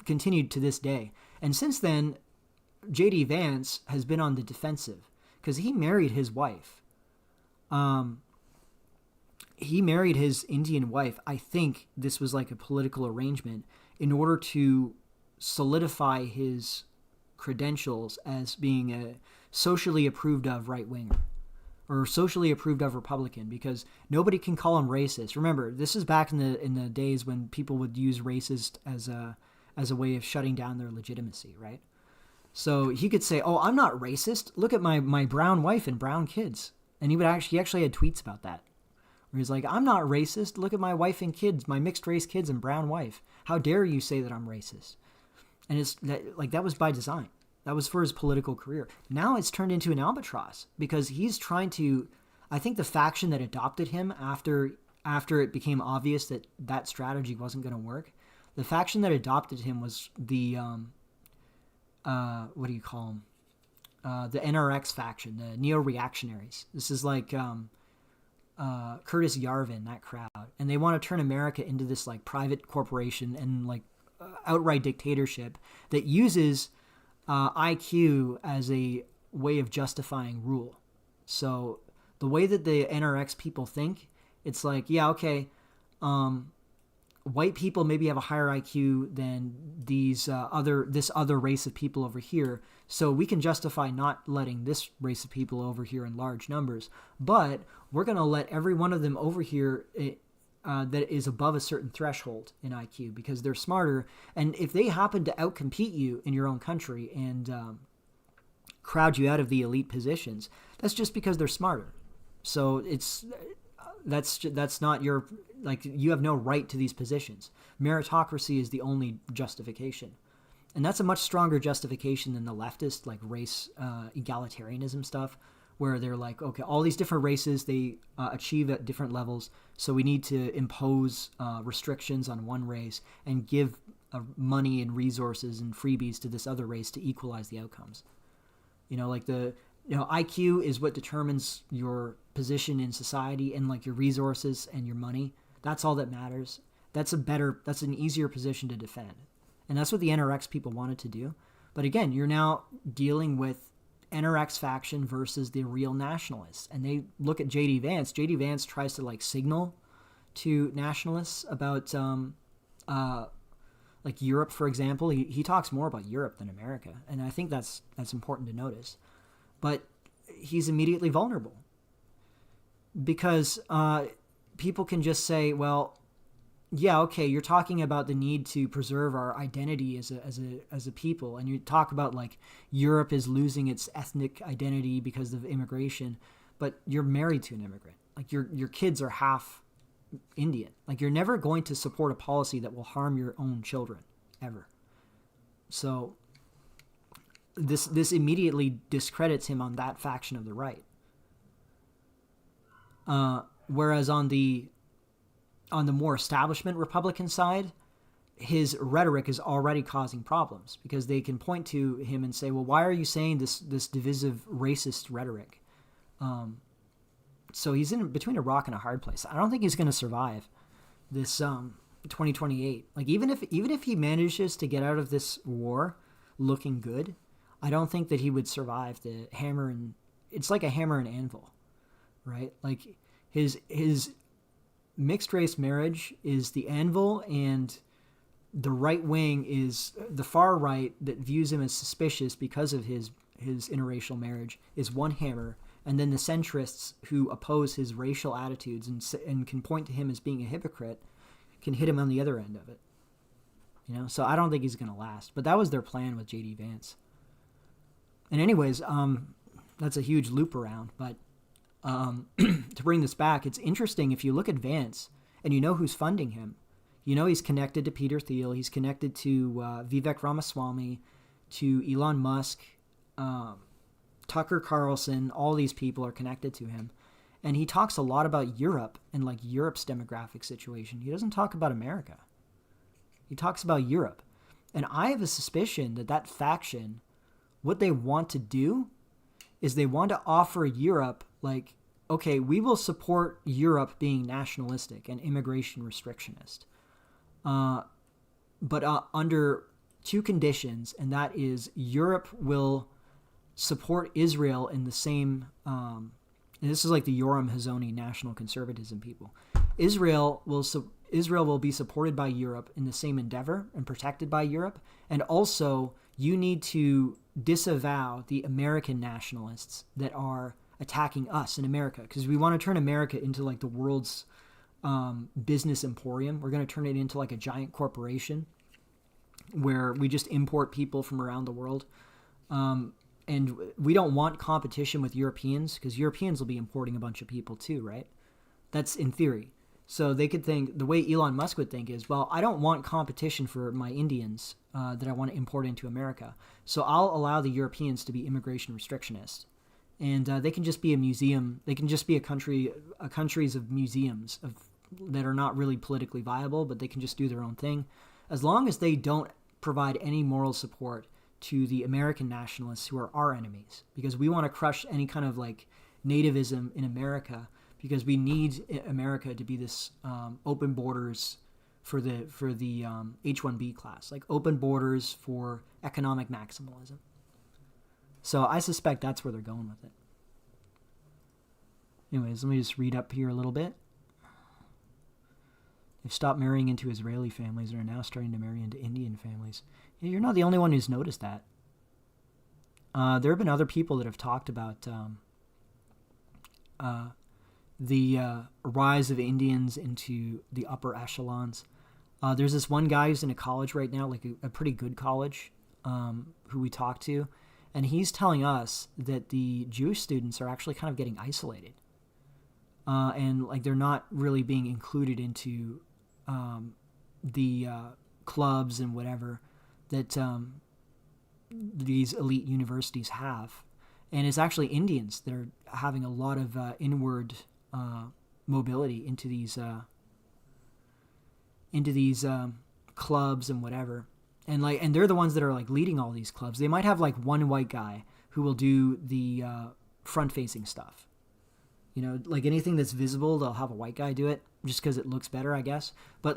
continued to this day. And since then, J.D. Vance has been on the defensive because he married his wife. He married his Indian wife. I think this was like a political arrangement in order to solidify his credentials as being a socially approved of right-winger or socially approved of Republican, because nobody can call him racist. Remember, this is back in the days when people would use racist as a way of shutting down their legitimacy, right? So he could say, "Oh, I'm not racist. Look at my brown wife and brown kids," and he actually had tweets about that. Where he's like, "I'm not racist. Look at my wife and kids, my mixed race kids and brown wife. How dare you say that I'm racist?" And that was by design. That was for his political career. Now it's turned into an albatross because he's trying to, I think the faction that adopted him after it became obvious that strategy wasn't going to work, the faction that adopted him was the, what do you call them? The NRX faction, the neo-reactionaries. This is like Curtis Yarvin, that crowd. And they want to turn America into this, like, private corporation and, like, outright dictatorship that uses IQ as a way of justifying rule. So the way that the NRX people think, it's like, yeah, okay, white people maybe have a higher IQ than this other race of people over here, so we can justify not letting this race of people over here in large numbers, but we're going to let every one of them over here that is above a certain threshold in IQ because they're smarter, and if they happen to outcompete you in your own country and crowd you out of the elite positions, that's just because they're smarter. So that's not your, like, you have no right to these positions. Meritocracy is the only justification. And that's a much stronger justification than the leftist, like, race egalitarianism stuff, where they're like, okay, all these different races, they achieve at different levels, so we need to impose restrictions on one race and give money and resources and freebies to this other race to equalize the outcomes. Like IQ is what determines your position in society, and like your resources and your money. That's all that matters. That's an easier position to defend. And that's what the NRX people wanted to do. But again, you're now dealing with NRX faction versus the real nationalists. And they look at JD Vance. JD Vance tries to like signal to nationalists about like Europe, for example. He talks more about Europe than America. And I think that's important to notice. But he's immediately vulnerable because people can just say, well, yeah, okay, you're talking about the need to preserve our identity as a people, and you talk about like Europe is losing its ethnic identity because of immigration, but you're married to an immigrant. Like your kids are half Indian. Like you're never going to support a policy that will harm your own children ever. So this immediately discredits him on that faction of the right. Whereas on the more establishment Republican side, his rhetoric is already causing problems because they can point to him and say, well, why are you saying this divisive racist rhetoric? So he's in between a rock and a hard place. I don't think he's going to survive this 2028. Like even if he manages to get out of this war looking good, I don't think that he would survive the hammer, and it's like a hammer and anvil, right? Like his mixed race marriage is the anvil, and the right wing is the far right that views him as suspicious because of his interracial marriage is one hammer, and then the centrists who oppose his racial attitudes and can point to him as being a hypocrite can hit him on the other end of it. So I don't think he's going to last. But that was their plan with JD Vance. And anyways, that's a huge loop around, but to bring this back, it's interesting if you look at Vance and you know who's funding him. He's connected to Peter Thiel. He's connected to Vivek Ramaswamy, to Elon Musk, Tucker Carlson. All these people are connected to him. And he talks a lot about Europe and like Europe's demographic situation. He doesn't talk about America. He talks about Europe. And I have a suspicion that faction, what they want to do is they want to offer Europe like, okay, we will support Europe being nationalistic and immigration restrictionist, but under two conditions, and that is Europe will support Israel in the same, and this is like the Yoram Hazony national conservatism people. Israel will be supported by Europe in the same endeavor and protected by Europe, and also you need to disavow the American nationalists that are attacking us in America, because we want to turn America into like the world's business emporium. We're going to turn it into like a giant corporation where we just import people from around the world. And we don't want competition with Europeans, because Europeans will be importing a bunch of people too, right? That's in theory. So they could think, the way Elon Musk would think is, well, I don't want competition for my Indians that I want to import into America. So I'll allow the Europeans to be immigration restrictionist. And they can just be a museum. They can just be a countries of museums that are not really politically viable, but they can just do their own thing. As long as they don't provide any moral support to the American nationalists who are our enemies, because we want to crush any kind of like nativism in America, because we need America to be this open borders for the H-1B class, like open borders for economic maximalism. So I suspect that's where they're going with it. Anyways, let me just read up here a little bit. They've stopped marrying into Israeli families and are now starting to marry into Indian families. You're not the only one who's noticed that. There have been other people that have talked about the rise of Indians into the upper echelons. There's this one guy who's in a college right now, like a pretty good college, who we talked to, and he's telling us that the Jewish students are actually kind of getting isolated, and like they're not really being included into the clubs and whatever that these elite universities have. And it's actually Indians that are having a lot of inward mobility into these clubs and whatever. And they're the ones that are like leading all these clubs. They might have like one white guy who will do the front-facing stuff. You know, like anything that's visible, they'll have a white guy do it just because it looks better, I guess. But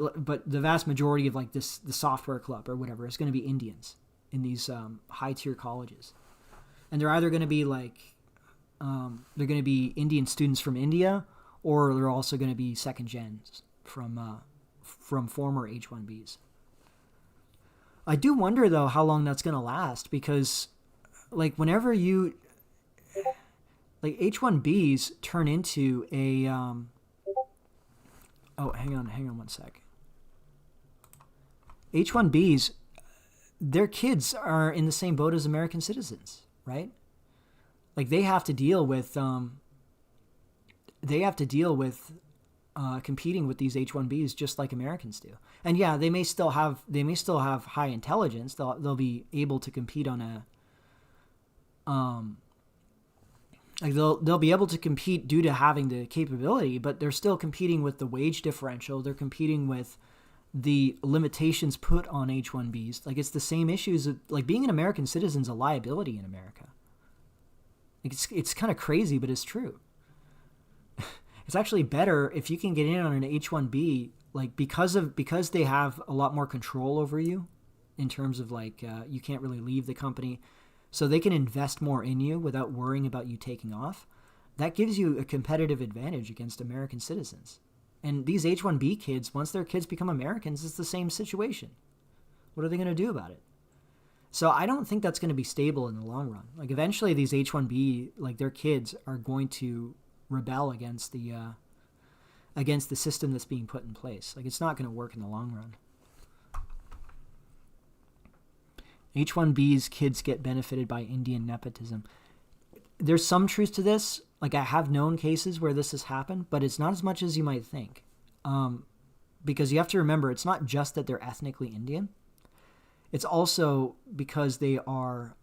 the vast majority of like the software club or whatever is going to be Indians in these high-tier colleges. And they're either going to be like, they're going to be Indian students from India, or they're also going to be second gens from former H-1Bs. I do wonder, though, how long that's going to last, because like whenever you, like H-1Bs turn into a, oh, hang on one sec. H-1Bs, their kids are in the same boat as American citizens, right? Like they have to deal with competing with these H-1Bs just like Americans do. And yeah, they may still have high intelligence. They'll be able to compete on a like they'll be able to compete due to having the capability, but they're still competing with the wage differential. They're competing with the limitations put on H-1Bs. Like it's the same issues of, like being an American citizen is a liability in America. Like it's kind of crazy, but it's true. It's actually better if you can get in on an H-1B, like because they have a lot more control over you in terms of like you can't really leave the company, so they can invest more in you without worrying about you taking off. That gives you a competitive advantage against American citizens. And these H-1B kids, once their kids become Americans, it's the same situation. What are they going to do about it? So I don't think that's going to be stable in the long run. Like eventually these H-1B, like their kids are going to rebel against the system that's being put in place. Like it's not going to work in the long run. H-1B's kids get benefited by Indian nepotism. There's some truth to this. Like I have known cases where this has happened, but it's not as much as you might think. Because you have to remember, it's not just that they're ethnically Indian. It's also because they are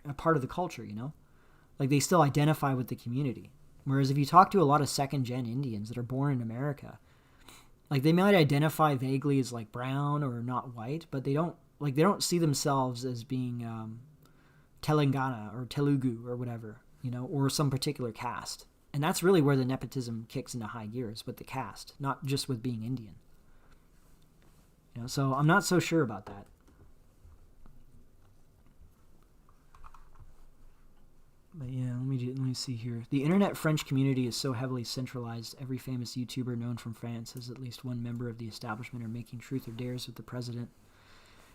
a part of the culture, you know? Like they still identify with the community. Whereas if you talk to a lot of second-gen Indians that are born in America, like they might identify vaguely as like brown or not white, but they don't see themselves as being Telangana or Telugu or whatever, you know, or some particular caste. And that's really where the nepotism kicks into high gears, with the caste, not just with being Indian. You know, so I'm not so sure about that. But yeah, let me see here. The internet French community is so heavily centralized. Every famous YouTuber known from France has at least one member of the establishment or making truth or dares with the president.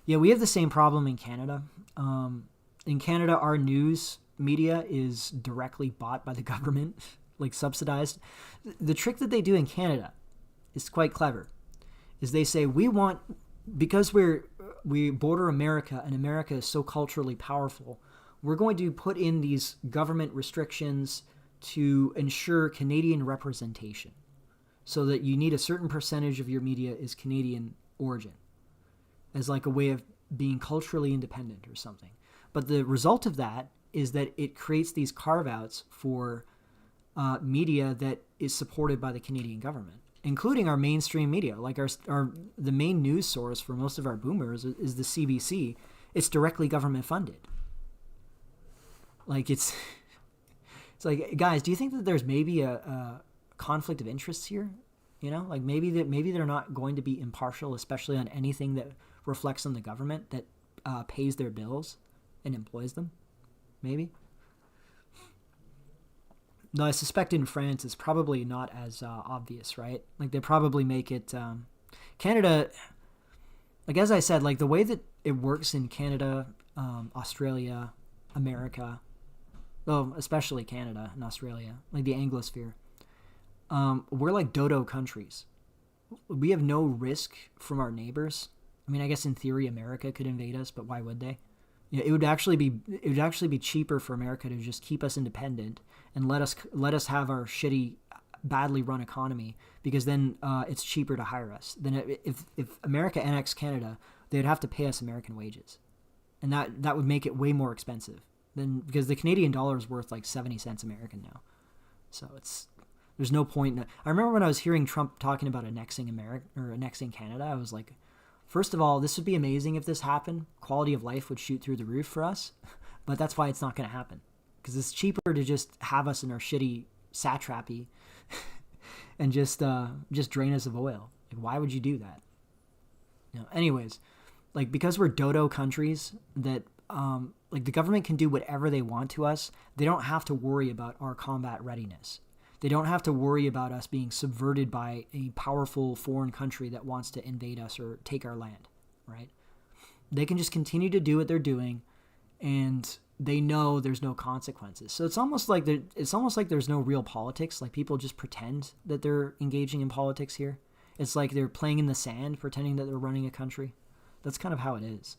Yeah, we have the same problem in Canada. In Canada, our news media is directly bought by the government, like subsidized. The trick that they do in Canada is quite clever. Is they say because we border America and America is so culturally powerful, we're going to put in these government restrictions to ensure Canadian representation, so that you need a certain percentage of your media is Canadian origin, as like a way of being culturally independent or something. But the result of that is that it creates these carve-outs for media that is supported by the Canadian government, including our mainstream media. Like the main news source for most of our boomers is the CBC. It's directly government funded. Like it's like, guys, do you think that there's maybe a conflict of interest here? You know, like maybe they're not going to be impartial, especially on anything that reflects on the government that pays their bills and employs them, maybe. Though I suspect in France it's probably not as obvious, right? Like they probably make it Canada. Like as I said, like the way that it works in Canada, Australia, America, well, especially Canada and Australia, like the Anglosphere, we're like dodo countries. We have no risk from our neighbors. I mean, I guess in theory America could invade us, but why would they? It would actually be cheaper for America to just keep us independent and let us have our shitty, badly run economy, because then it's cheaper to hire us. Then if America annexed Canada, they'd have to pay us American wages, and that would make it way more expensive than, because the Canadian dollar is worth like 70 cents American now. So there's no point. I remember when I was hearing Trump talking about annexing America or annexing Canada, I was like, first of all, this would be amazing if this happened. Quality of life would shoot through the roof for us, but that's why it's not going to happen, because it's cheaper to just have us in our shitty satrapy and just drain us of oil. Like, why would you do that? Anyways, like, because we're dodo countries that like the government can do whatever they want to us, they don't have to worry about our combat readiness. They don't have to worry about us being subverted by a powerful foreign country that wants to invade us or take our land, right? They can just continue to do what they're doing, and they know there's no consequences. So it's almost like there's no real politics. Like, people just pretend that they're engaging in politics here. It's like they're playing in the sand, pretending that they're running a country. That's kind of how it is.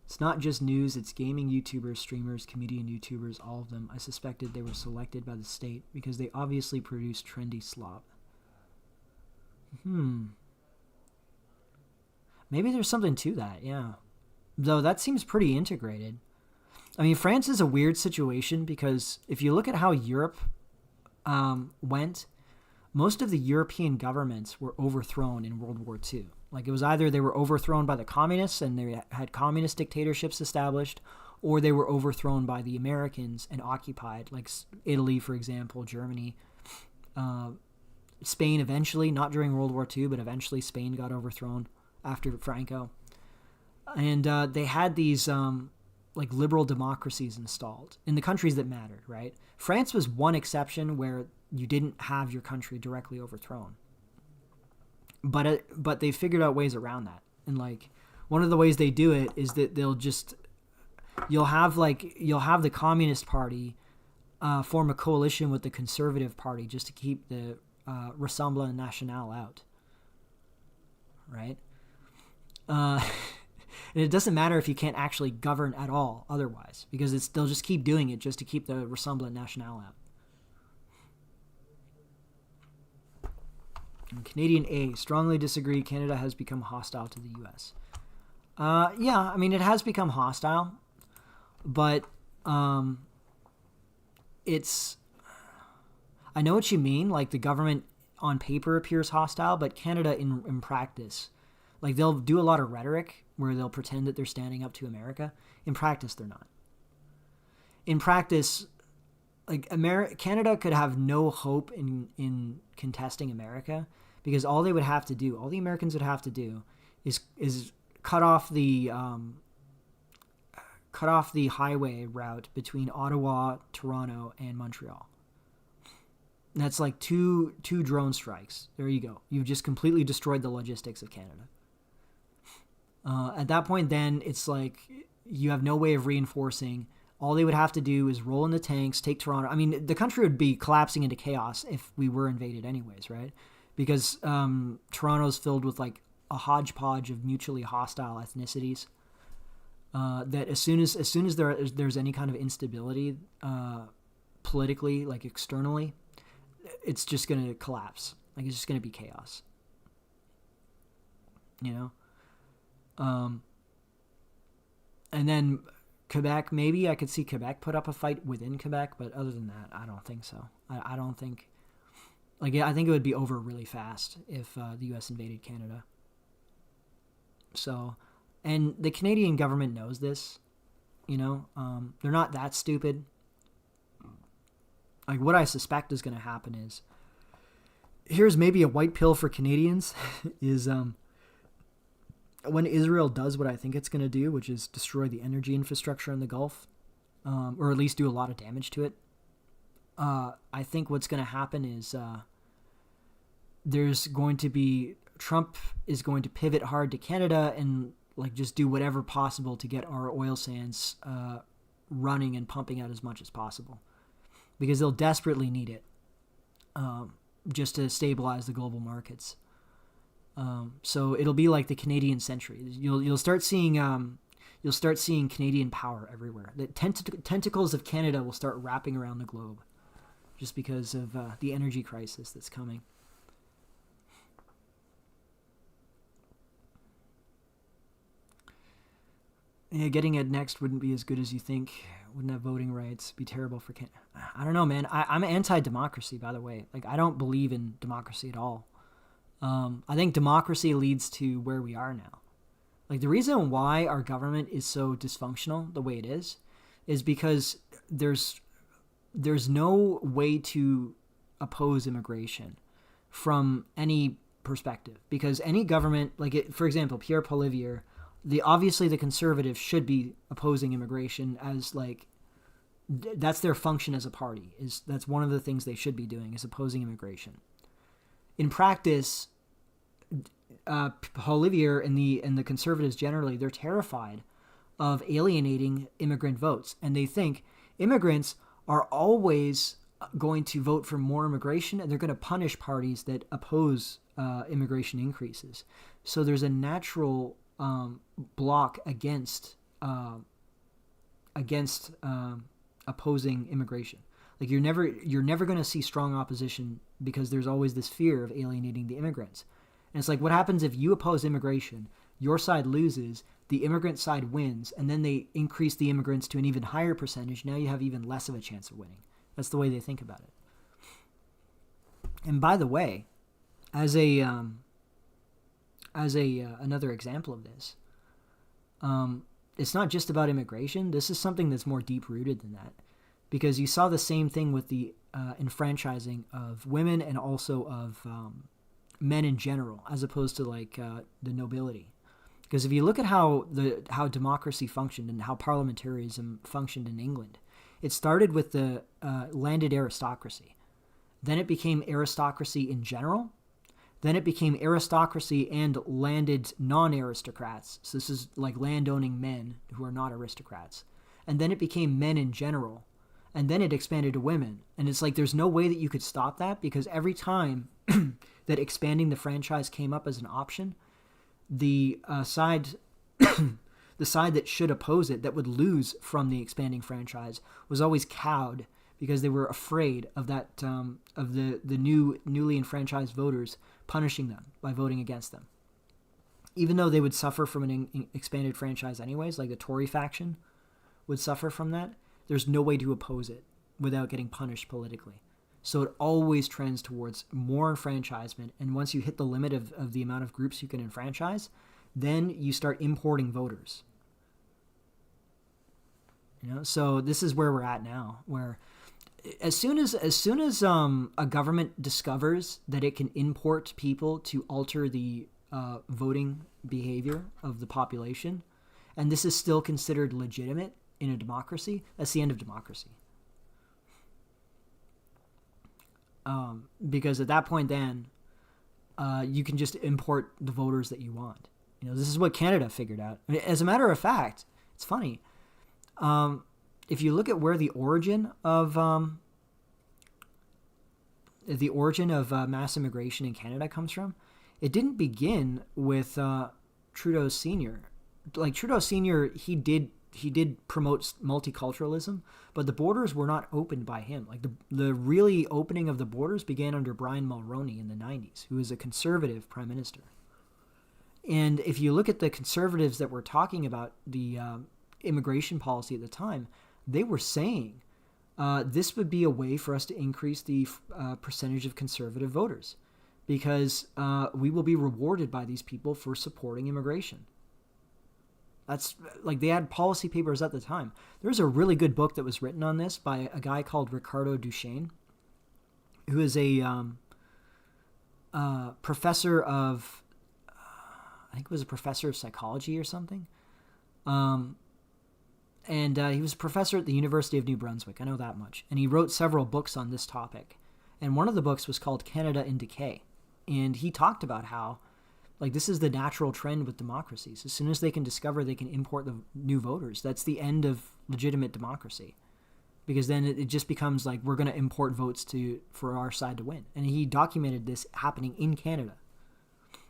It's not just news, it's gaming YouTubers, streamers, comedian YouTubers, all of them. I suspected they were selected by the state because they obviously produce trendy slop. Maybe there's something to that, yeah. Though that seems pretty integrated. I mean, France is a weird situation because if you look at how Europe went, most of the European governments were overthrown in World War II. Like, it was either they were overthrown by the communists and they had communist dictatorships established, or they were overthrown by the Americans and occupied, like Italy, for example, Germany, Spain eventually, not during World War II, but eventually Spain got overthrown after Franco. And they had these like liberal democracies installed in the countries that mattered, right? France was one exception where you didn't have your country directly overthrown. But they figured out ways around that. And like, one of the ways they do it is that you'll have the Communist Party form a coalition with the Conservative Party just to keep the Rassemblement National out, right? And it doesn't matter if you can't actually govern at all otherwise, because they'll just keep doing it just to keep the Rassemblement National out. And Canadian A, strongly disagree. Canada has become hostile to the U.S. Yeah, I mean, it has become hostile, but it's... I know what you mean. Like, the government on paper appears hostile, but Canada in practice, like, they'll do a lot of rhetoric where they'll pretend that they're standing up to America. In practice, they're not. In practice, like, Canada could have no hope in contesting America, because all the Americans would have to do is cut off the highway route between Ottawa, Toronto, and Montreal. And that's like two drone strikes. There you go. You've just completely destroyed the logistics of Canada. At that point, then it's like you have no way of reinforcing. All they would have to do is roll in the tanks, take Toronto. I mean, the country would be collapsing into chaos if we were invaded anyways, right? Because Toronto's filled with like a hodgepodge of mutually hostile ethnicities. That as soon as there's any kind of instability politically, like externally, it's just going to collapse. Like, it's just going to be chaos. You know? And then Quebec, maybe I could see Quebec put up a fight within Quebec, but other than that, I don't think so. I don't think... Like, I think it would be over really fast if the U.S. invaded Canada. So, and the Canadian government knows this, you know? They're not that stupid. Like, what I suspect is going to happen is... Here's maybe a white pill for Canadians, is... when Israel does what I think it's going to do, which is destroy the energy infrastructure in the Gulf, or at least do a lot of damage to it, I think what's going to happen is Trump is going to pivot hard to Canada and like just do whatever possible to get our oil sands running and pumping out as much as possible, because they'll desperately need it just to stabilize the global markets. So it'll be like the Canadian century. You'll start seeing Canadian power everywhere. The tentacles of Canada will start wrapping around the globe, just because of the energy crisis that's coming. Yeah, getting it next wouldn't be as good as you think. Wouldn't have voting rights. Be terrible for Canada. I don't know, man. I'm anti-democracy, by the way. Like, I don't believe in democracy at all. I think democracy leads to where we are now. Like, the reason why our government is so dysfunctional the way it is because there's no way to oppose immigration from any perspective. Because any government, for example, Pierre Poilievre, obviously the conservatives should be opposing immigration as that's their function as a party. That's one of the things they should be doing, is opposing immigration. In practice, Poilievre and the conservatives generally, they're terrified of alienating immigrant votes, and they think immigrants are always going to vote for more immigration, and they're going to punish parties that oppose immigration increases. So there's a natural block against opposing immigration. Like, you're never going to see strong opposition, because there's always this fear of alienating the immigrants. And it's like, what happens if you oppose immigration, your side loses, the immigrant side wins, and then they increase the immigrants to an even higher percentage. Now you have even less of a chance of winning. That's the way they think about it. And by the way, as another example of this, it's not just about immigration. This is something that's more deep-rooted than that, because you saw the same thing with the enfranchising of women and also of men in general, as opposed to the nobility. Because if you look at how democracy functioned and how parliamentarism functioned in England, it started with the landed aristocracy. Then it became aristocracy in general. Then it became aristocracy and landed non-aristocrats. So this is like landowning men who are not aristocrats. And then it became men in general. And then it expanded to women. And it's like, there's no way that you could stop that, because every time that expanding the franchise came up as an option, the side that should oppose it, that would lose from the expanding franchise, was always cowed, because they were afraid of that of the newly enfranchised voters punishing them by voting against them. Even though they would suffer from an expanded franchise anyways, like the Tory faction would suffer from that, there's no way to oppose it without getting punished politically. So it always trends towards more enfranchisement, and once you hit the limit of the amount of groups you can enfranchise, then you start importing voters. So this is where we're at now, where as soon as a government discovers that it can import people to alter the voting behavior of the population, and this is still considered legitimate in a democracy, that's the end of democracy. Because at that point, then you can just import the voters that you want. This is what Canada figured out. I mean, as a matter of fact, it's funny. If you look at where the origin of mass immigration in Canada comes from, it didn't begin with Trudeau Sr. Like, Trudeau Sr., he did promote multiculturalism, but the borders were not opened by him. Like, the really opening of the borders began under Brian Mulroney in the 90s, who was a conservative prime minister. And if you look at the conservatives that were talking about the immigration policy at the time, they were saying this would be a way for us to increase the percentage of conservative voters, because we will be rewarded by these people for supporting immigration. That's like, they had policy papers at the time. There's a really good book that was written on this by a guy called Ricardo Duchesne, who is a professor of I think it was a professor of psychology or something. And he was a professor at the University of New Brunswick. I know that much. And he wrote several books on this topic. And one of the books was called Canada in Decay. And he talked about how, like, this is the natural trend with democracies. As soon as they can discover they can import the new voters, that's the end of legitimate democracy. Because then it just becomes like we're going to import votes for our side to win. And he documented this happening in Canada.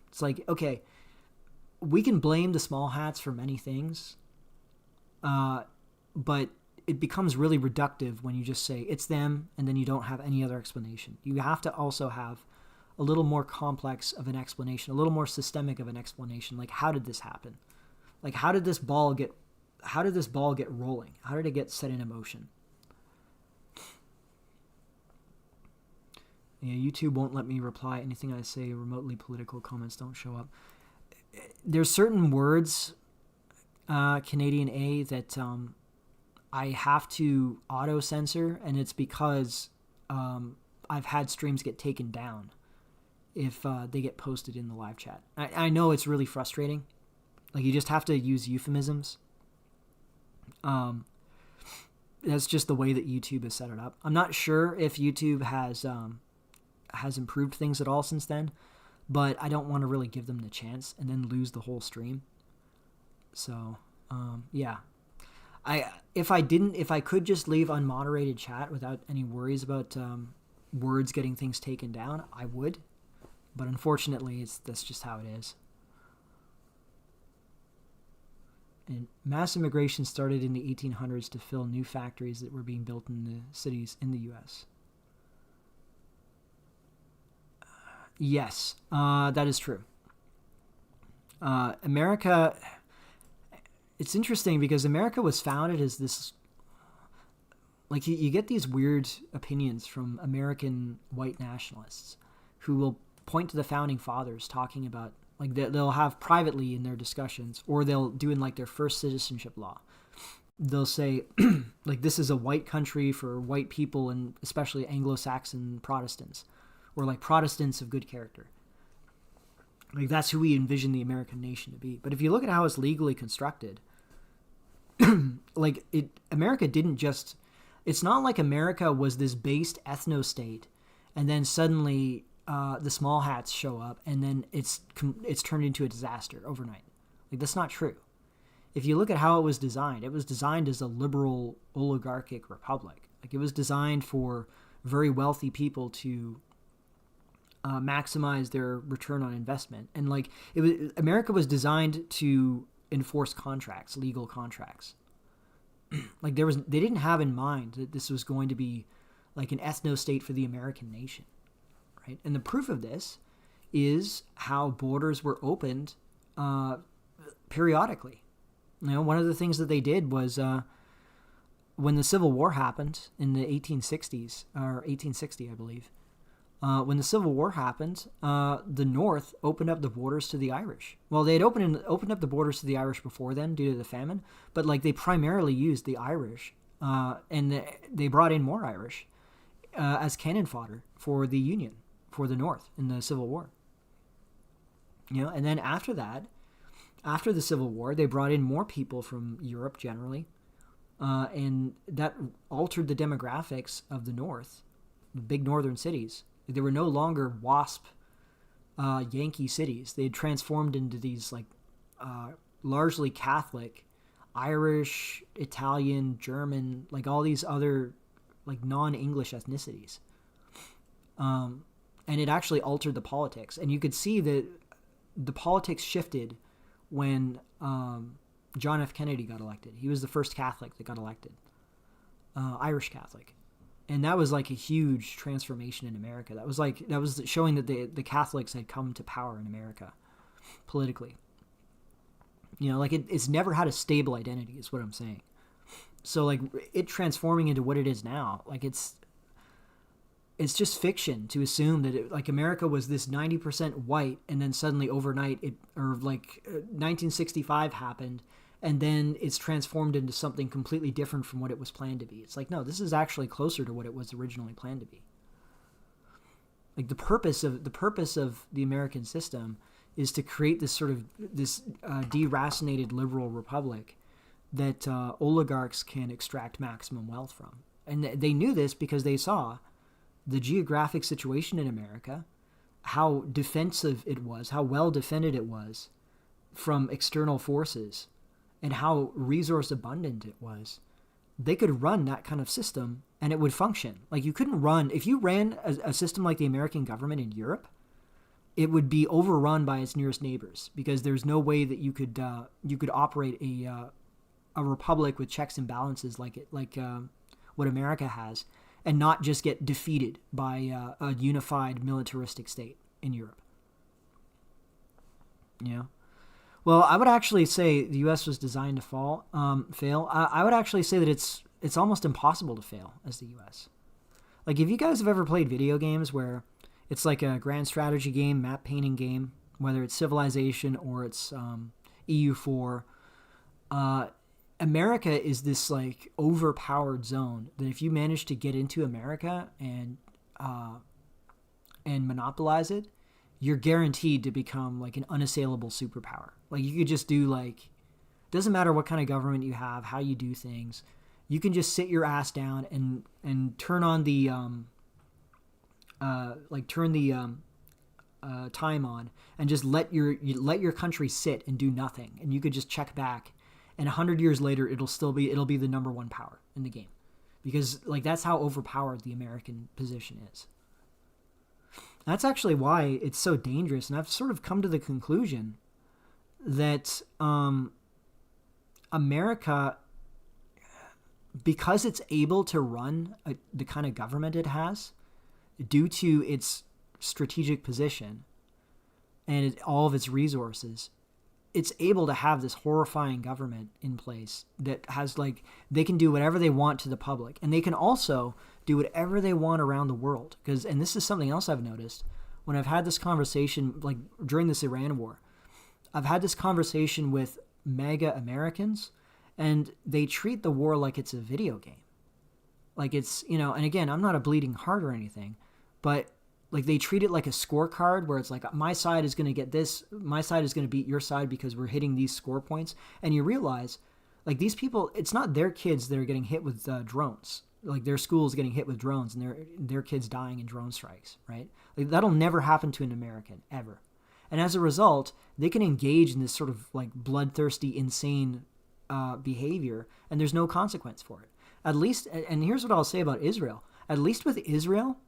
It's like, okay, we can blame the small hats for many things, but it becomes really reductive when you just say it's them and then you don't have any other explanation. You have to also have a little more complex of an explanation, a little more systemic of an explanation. Like, how did this happen? Like, how did this ball get rolling? How did it get set in motion? Yeah, YouTube won't let me reply. Anything I say remotely political, comments don't show up. There's certain words, Canadian A, that I have to auto-censor, and it's because I've had streams get taken down if they get posted in the live chat. I know it's really frustrating. Like, you just have to use euphemisms. That's just the way that YouTube has set it up. I'm not sure if YouTube has improved things at all since then, but I don't want to really give them the chance and then lose the whole stream. So, yeah. If I could just leave unmoderated chat without any worries about words getting things taken down, I would. But unfortunately, that's just how it is. And mass immigration started in the 1800s to fill new factories that were being built in the cities in the U.S. Yes, that is true. America, it's interesting because America was founded as this, like, you get these weird opinions from American white nationalists who will point to the founding fathers talking about, like, they'll have privately in their discussions, or they'll do in, like, their first citizenship law. They'll say, like, this is a white country for white people, and especially Anglo-Saxon Protestants, or, like, Protestants of good character. Like, that's who we envision the American nation to be. But if you look at how it's legally constructed, like, America didn't just... It's not like America was this based ethno-state, and then suddenly the small hats show up, and then it's turned into a disaster overnight. Like, that's not true. If you look at how it was designed as a liberal oligarchic republic. Like, it was designed for very wealthy people to maximize their return on investment. And, like, America was designed to enforce contracts, legal contracts. Like, they didn't have in mind that this was going to be like an ethno-state for the American nation, right? And the proof of this is how borders were opened periodically. You know, one of the things that they did was when the Civil War happened in the 1860s, or 1860, I believe. When the Civil War happened, the North opened up the borders to the Irish. Well, they had opened up the borders to the Irish before then due to the famine, but, like, they primarily used the Irish, and they brought in more Irish as cannon fodder for the Union, for the North in the Civil War. You know, and then after that, after the Civil War, they brought in more people from Europe generally, and that altered the demographics of the North, the big northern cities. They were no longer WASP Yankee cities. They had transformed into these, like, largely Catholic, Irish, Italian, German, like, all these other, like, non-English ethnicities. And it actually altered the politics. And you could see that the politics shifted when John F. Kennedy got elected. He was the first Catholic that got elected, Irish Catholic. And that was, like, a huge transformation in America. That was showing that the Catholics had come to power in America politically. You know, like, it's never had a stable identity is what I'm saying. So, like, it transforming into what it is now, like, it's just fiction to assume that like America was this 90% white, and then suddenly overnight 1965 happened, and then it's transformed into something completely different from what it was planned to be. It's like, no, this is actually closer to what it was originally planned to be. Like, the purpose of the American system is to create this sort of deracinated liberal republic that oligarchs can extract maximum wealth from. And they knew this because they saw the geographic situation in America, how defensive it was, how well defended it was from external forces, and how resource abundant it was. They could run that kind of system and it would function. Like, you couldn't run, if you ran a system like the American government in Europe, it would be overrun by its nearest neighbors, because there's no way that you could operate a republic with checks and balances like what America has, and not just get defeated by a unified militaristic state in Europe. Yeah. Well, I would actually say the U.S. was designed to fail. I would actually say that it's almost impossible to fail as the U.S. Like, if you guys have ever played video games where it's like a grand strategy game, map painting game, whether it's Civilization or it's EU4, America is this like overpowered zone that if you manage to get into America and monopolize it, you're guaranteed to become like an unassailable superpower. Like, you could just do like, doesn't matter what kind of government you have, how you do things, you can just sit your ass down and turn on the time on and just let your country sit and do nothing, and you could just check back, and 100 years later it'll be the number one power in the game, because like that's how overpowered the American position is. That's actually why it's so dangerous, and I've sort of come to the conclusion that America, because it's able to run the kind of government it has, due to its strategic position and all of its resources, it's able to have this horrifying government in place that has like, they can do whatever they want to the public, and they can also do whatever they want around the world. And this is something else I've noticed when I've had this conversation, like during this Iran war, I've had this conversation with MAGA Americans, and they treat the war like it's a video game. Like it's, and again, I'm not a bleeding heart or anything, but like they treat it like a scorecard where it's like, my side is going to get this, my side is going to beat your side because we're hitting these score points. And you realize, like, these people, it's not their kids that are getting hit with drones. Like, their school's getting hit with drones and their kids dying in drone strikes, right? Like, that'll never happen to an American, ever. And as a result, they can engage in this sort of like bloodthirsty, insane behavior, and there's no consequence for it. At least, and here's what I'll say about Israel. At least with Israel,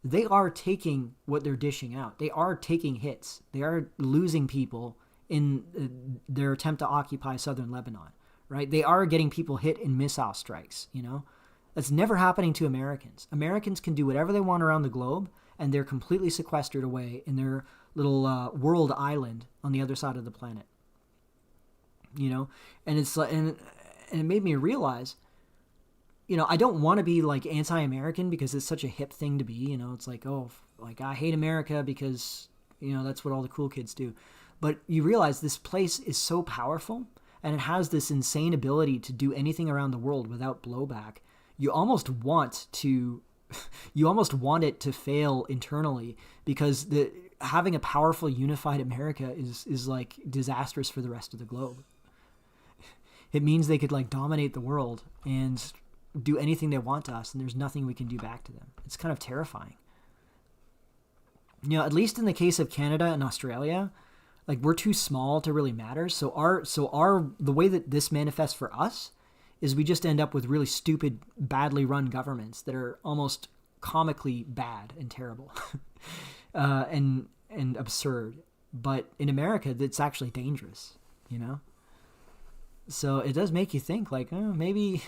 they are taking what they're dishing out. They are taking hits. They are losing people in their attempt to occupy southern Lebanon, right? They are getting people hit in missile strikes, That's never happening to Americans. Americans can do whatever they want around the globe, and they're completely sequestered away in their little world island on the other side of the planet. And it's like, and it made me realize, I don't want to be like anti-American because it's such a hip thing to be. It's like, oh, like I hate America because that's what all the cool kids do. But you realize this place is so powerful, and it has this insane ability to do anything around the world without blowback. You almost want it to fail internally, because having a powerful, unified America is like disastrous for the rest of the globe. It means they could like dominate the world and do anything they want to us, and there's nothing we can do back to them. It's kind of terrifying. At least in the case of Canada and Australia, like, we're too small to really matter. So the way that this manifests for us is we just end up with really stupid, badly run governments that are almost comically bad and terrible and absurd. But in America, that's actually dangerous, So it does make you think, like, oh, maybe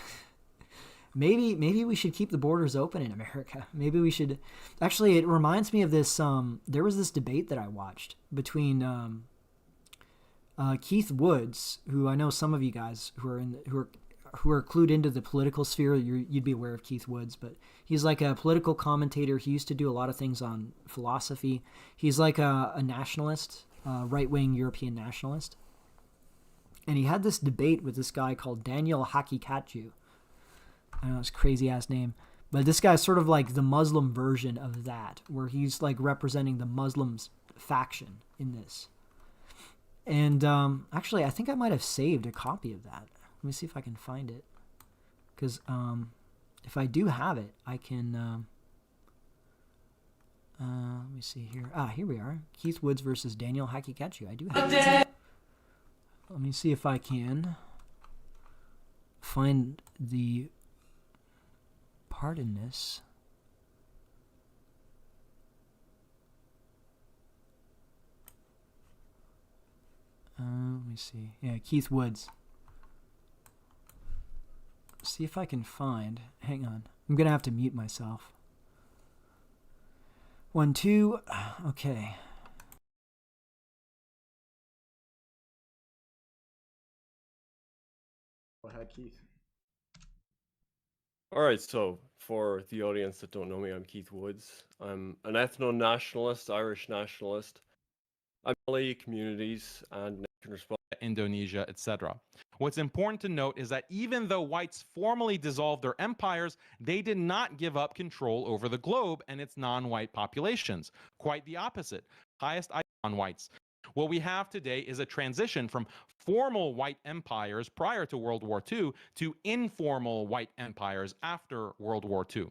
we should keep the borders open in America. Maybe we should. Actually, it reminds me of this. There was this debate that I watched between Keith Woods, who I know some of you guys who are clued into the political sphere, you'd be aware of Keith Woods, but he's like a political commentator. He used to do a lot of things on philosophy. He's like a nationalist, right-wing European nationalist. And he had this debate with this guy called Daniel Hakikatju. I know, it's a crazy-ass name. But this guy's sort of like the Muslim version of that, where he's like representing the Muslims faction in this. And actually, I think I might have saved a copy of that. Let me see if I can find it. Because if I do have it, I can... let me see here. Here we are. Keith Woods versus Daniel Hakikachu. I do have it. Let me see if I can find the part in this. Let me see. Yeah, Keith Woods. See if I can find. Hang on. I'm going to have to mute myself. 1, 2. Okay. Go ahead, Keith. All right, so for the audience that don't know me, I'm Keith Woods. I'm an ethno-nationalist, Irish nationalist. I value communities and respect Indonesia, etc. What's important to note is that even though whites formally dissolved their empires, they did not give up control over the globe and its non-white populations. Quite the opposite. Highest non-whites. What we have today is a transition from formal white empires prior to World War II to informal white empires after World War II.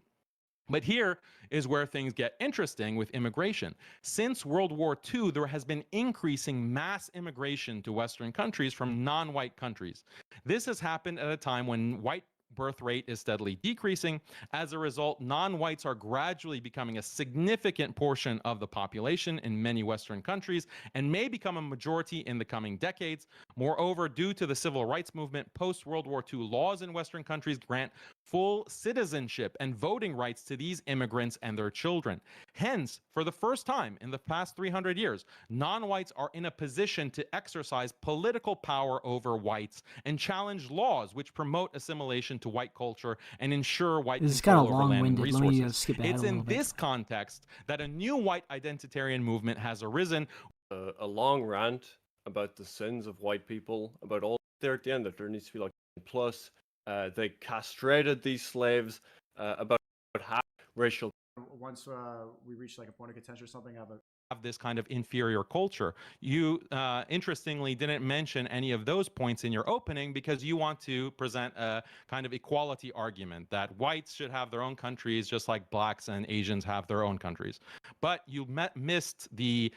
But here is where things get interesting with immigration. Since World War II, there has been increasing mass immigration to Western countries from non-white countries. This has happened at a time when white birth rate is steadily decreasing. As a result, non-whites are gradually becoming a significant portion of the population in many Western countries and may become a majority in the coming decades. Moreover, due to the civil rights movement, post-World War II laws in Western countries grant full citizenship and voting rights to these immigrants and their children. Hence, for the first time in the past 300 years, non-whites are in a position to exercise political power over whites and challenge laws which promote assimilation to white culture and ensure white This is control kind of over land and long-winded. Let me resources. skip ahead It's a little in bit. this context that a new white identitarian movement has arisen. a long rant about the sins of white people, about all there at the end that there needs to be like plus. They castrated these slaves, about half racial. Once we reach like a point of contention or something, have This kind of inferior culture. You interestingly didn't mention any of those points in your opening because you want to present a kind of equality argument that whites should have their own countries just like blacks and Asians have their own countries. But you missed the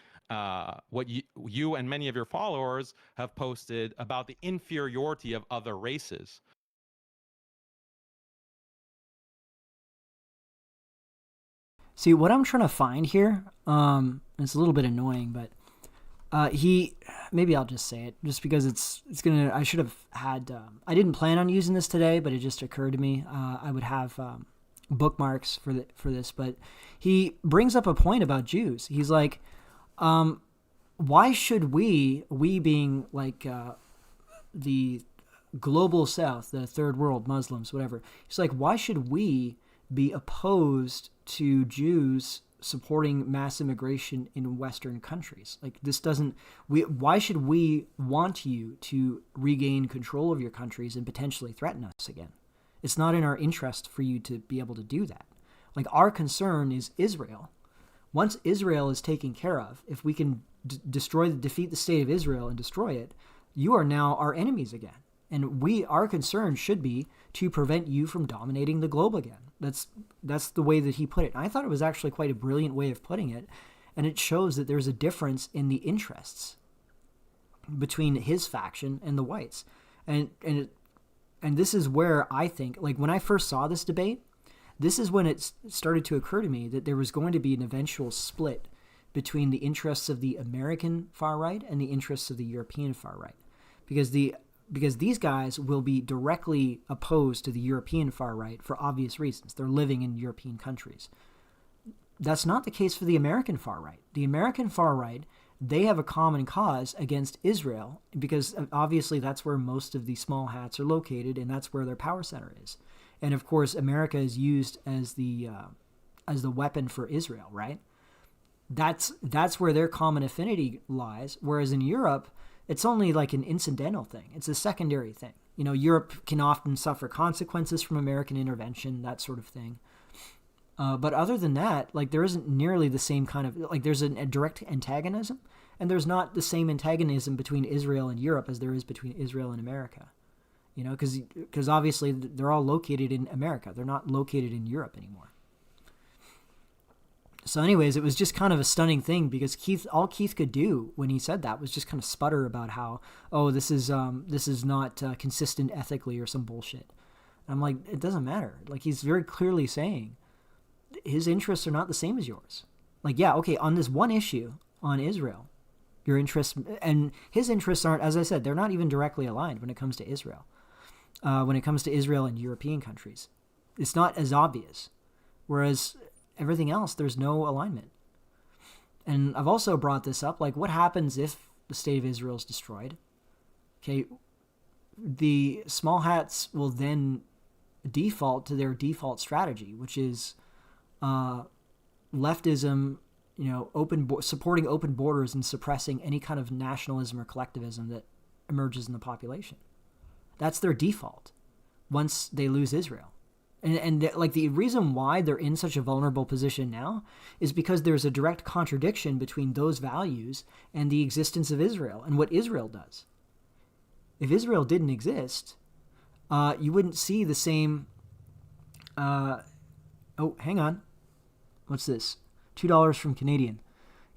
what you and many of your followers have posted about the inferiority of other races. See, what I'm trying to find here, it's a little bit annoying, but maybe I'll just say it, just because I should have had, I didn't plan on using this today, but it just occurred to me, I would have bookmarks for this, but he brings up a point about Jews. He's like, why should we being like the global South, the third world, Muslims, whatever, he's like, why should we be opposed to Jews supporting mass immigration in Western countries? Like, this doesn't, why should we want you to regain control of your countries and potentially threaten us again? It's not in our interest for you to be able to do that. Like, our concern is Israel. Once Israel is taken care of, if we can defeat the state of Israel and destroy it, you are now our enemies again. And our concern should be to prevent you from dominating the globe again. That's the way that he put it. And I thought it was actually quite a brilliant way of putting it. And it shows that there's a difference in the interests between his faction and the whites. And this is where I think, like, when I first saw this debate, this is when it started to occur to me that there was going to be an eventual split between the interests of the American far right and the interests of the European far right. Because these guys will be directly opposed to the European far right for obvious reasons. They're living in European countries. That's not the case for the American far right. The American far right, they have a common cause against Israel because obviously that's where most of the small hats are located and that's where their power center is. And of course, America is used as the weapon for Israel, right? That's where their common affinity lies. Whereas in Europe, it's only like an incidental thing. It's a secondary thing. You know, Europe can often suffer consequences from American intervention, that sort of thing. But other than that, like, there isn't nearly the same kind of, like, there's a direct antagonism. And there's not the same antagonism between Israel and Europe as there is between Israel and America. Because obviously they're all located in America. They're not located in Europe anymore. So anyways, it was just kind of a stunning thing because all Keith could do when he said that was just kind of sputter about how, oh, this is not consistent ethically or some bullshit. And I'm like, it doesn't matter. Like, he's very clearly saying his interests are not the same as yours. Like, yeah, okay, on this one issue on Israel, your interests and his interests aren't, as I said, they're not even directly aligned when it comes to Israel. When it comes to Israel and European countries, it's not as obvious. Whereas everything else, there's no alignment. And I've also brought this up, like, what happens if the state of Israel is destroyed? Okay, the small hats will then default to their default strategy, which is leftism, supporting open borders and suppressing any kind of nationalism or collectivism that emerges in the population. That's their default once they lose Israel. And the reason why they're in such a vulnerable position now is because there's a direct contradiction between those values and the existence of Israel and what Israel does. If Israel didn't exist, you wouldn't see the same... oh, hang on. What's this? $2 from Canadian.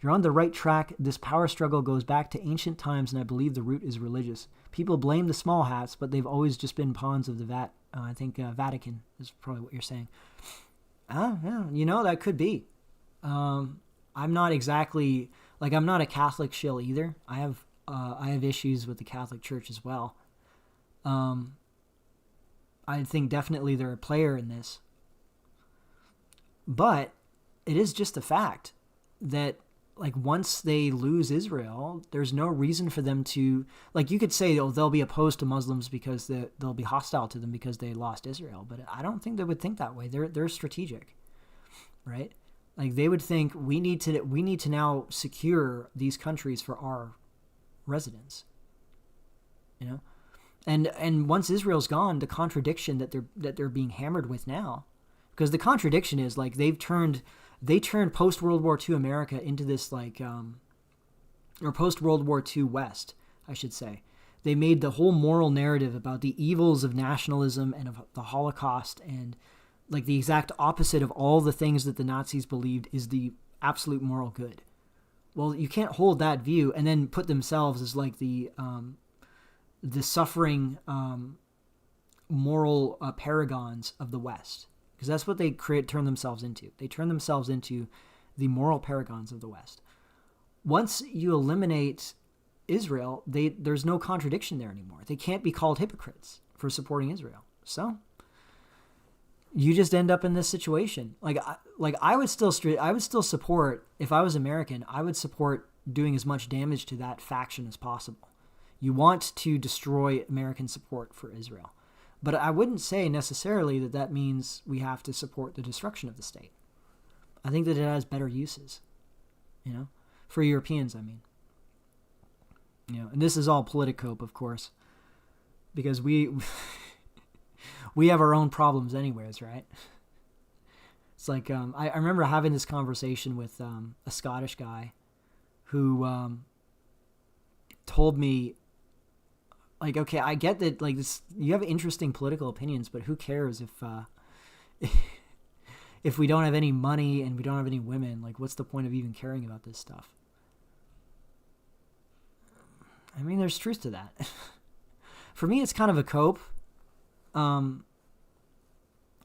You're on the right track. This power struggle goes back to ancient times, and I believe the root is religious. People blame the small hats, but they've always just been pawns of the Vatican is probably what you're saying. Yeah, that could be. I'm not exactly, I'm not a Catholic shill either. I have issues with the Catholic Church as well. I think definitely they're a player in this. But it is just a fact that once they lose Israel, there's no reason for them to, you could say, they'll be opposed to Muslims because they'll be hostile to them because they lost Israel. But I don't think they would think that way. They're strategic, right? They would think we need to now secure these countries for our residents, And once Israel's gone, the contradiction that they're being hammered with now, because the contradiction is they turned post-World War II America into this or post-World War II West, I should say. They made the whole moral narrative about the evils of nationalism and of the Holocaust and the exact opposite of all the things that the Nazis believed is the absolute moral good. Well, you can't hold that view and then put themselves as the suffering moral paragons of the West. Because that's what they turn themselves into. They turn themselves into the moral paragons of the West. Once you eliminate Israel, there's no contradiction there anymore. They can't be called hypocrites for supporting Israel. So you just end up in this situation. I would still support, if I was American, I would support doing as much damage to that faction as possible. You want to destroy American support for Israel. But I wouldn't say necessarily that means we have to support the destruction of the state. I think that it has better uses, for Europeans, I mean. And this is all politicope, of course, because we have our own problems anyways, right? It's I remember having this conversation with a Scottish guy who told me, okay, I get that, this, you have interesting political opinions, but who cares if we don't have any money and we don't have any women? What's the point of even caring about this stuff? I mean, there's truth to that. For me, it's kind of a cope. I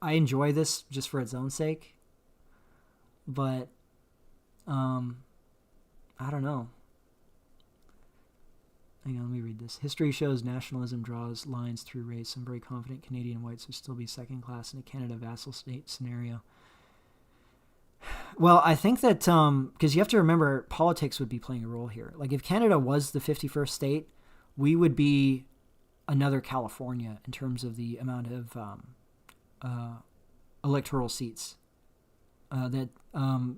enjoy this just for its own sake, but I don't know. Hang on, let me read this. History shows nationalism draws lines through race. I'm very confident Canadian whites would still be second class in a Canada vassal state scenario. Well, I think that, because you have to remember, politics would be playing a role here. If Canada was the 51st state, we would be another California in terms of the amount of electoral seats that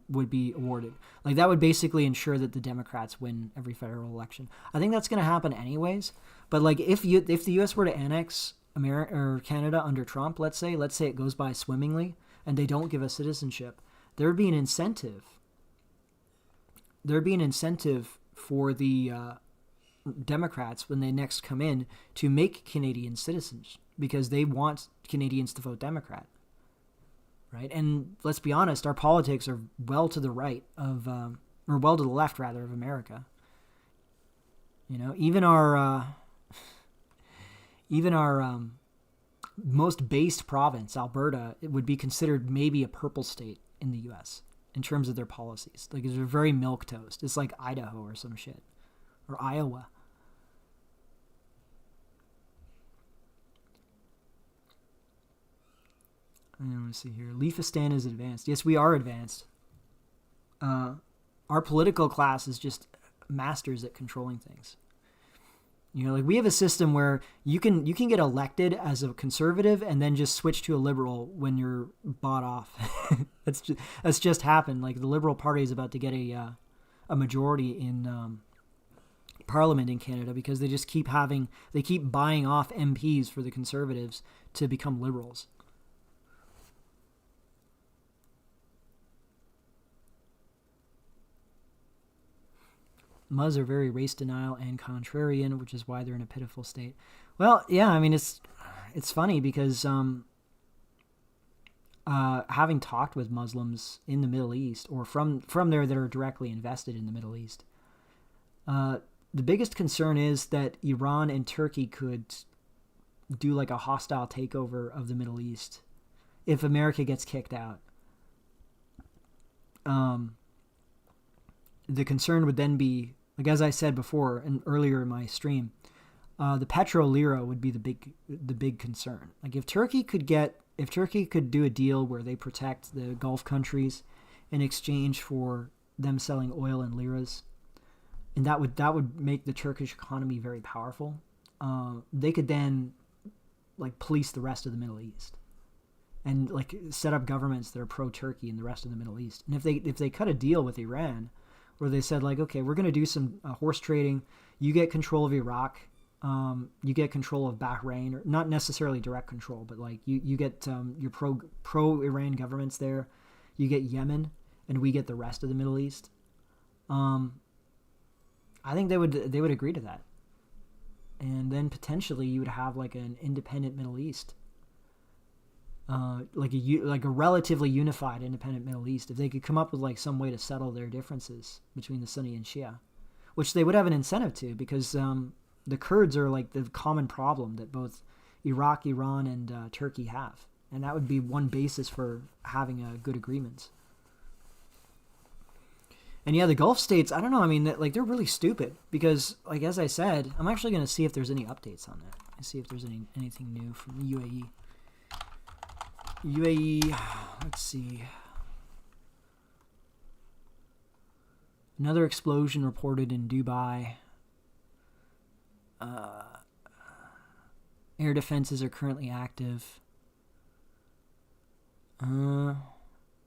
would be awarded. That would basically ensure that the Democrats win every federal election. I think that's going to happen anyways. But if the U.S. were to annex America or Canada under Trump, let's say it goes by swimmingly and they don't give us citizenship, there'd be an incentive for the Democrats when they next come in to make Canadian citizens, because they want Canadians to vote Democrat, right? And let's be honest, our politics are well to the right of, or well to the left rather, of America. You know, even our most based province, Alberta, it would be considered maybe a purple state in the U.S. in terms of their policies. Like, it's very milquetoast. It's like Idaho or some shit, or Iowa. Let me see here. Leafistan is advanced. Yes, we are advanced. Our political class is just masters at controlling things. You know, like, we have a system where you can get elected as a conservative and then just switch to a liberal when you're bought off. That's just happened. Like, the Liberal Party is about to get a majority in Parliament in Canada because they just keep buying off MPs for the Conservatives to become liberals. Muzz are very race denial and contrarian, which is why they're in a pitiful state. Well, yeah, I mean, it's funny because having talked with Muslims in the Middle East, or from there that are directly invested in the Middle East, the biggest concern is that Iran and Turkey could do like a hostile takeover of the Middle East if America gets kicked out. The concern would then be, like, as I said before and earlier in my stream, the petro-lira would be the big concern. Like, if Turkey could do a deal where they protect the Gulf countries in exchange for them selling oil in liras, and that would make the Turkish economy very powerful. They could then, like, police the rest of the Middle East and, like, set up governments that are pro-Turkey in the rest of the Middle East. And if they cut a deal with Iran, where they said, like, okay, we're going to do some horse trading. You get control of Iraq. You get control of Bahrain, or not necessarily direct control, but like you get your pro-Iran governments there. You get Yemen, and we get the rest of the Middle East. I think they would agree to that, and then potentially you would have like an independent Middle East. Like a relatively unified independent Middle East, if they could come up with like some way to settle their differences between the Sunni and Shia, which they would have an incentive to, because the Kurds are like the common problem that both Iraq, Iran, and Turkey have, and that would be one basis for having a good agreement. And yeah, the Gulf states, I don't know. I mean, they're really stupid because, like, as I said, I'm actually going to see if there's any updates on that. And see if there's anything new from the UAE. Let's see. Another explosion reported in Dubai. Air defenses are currently active.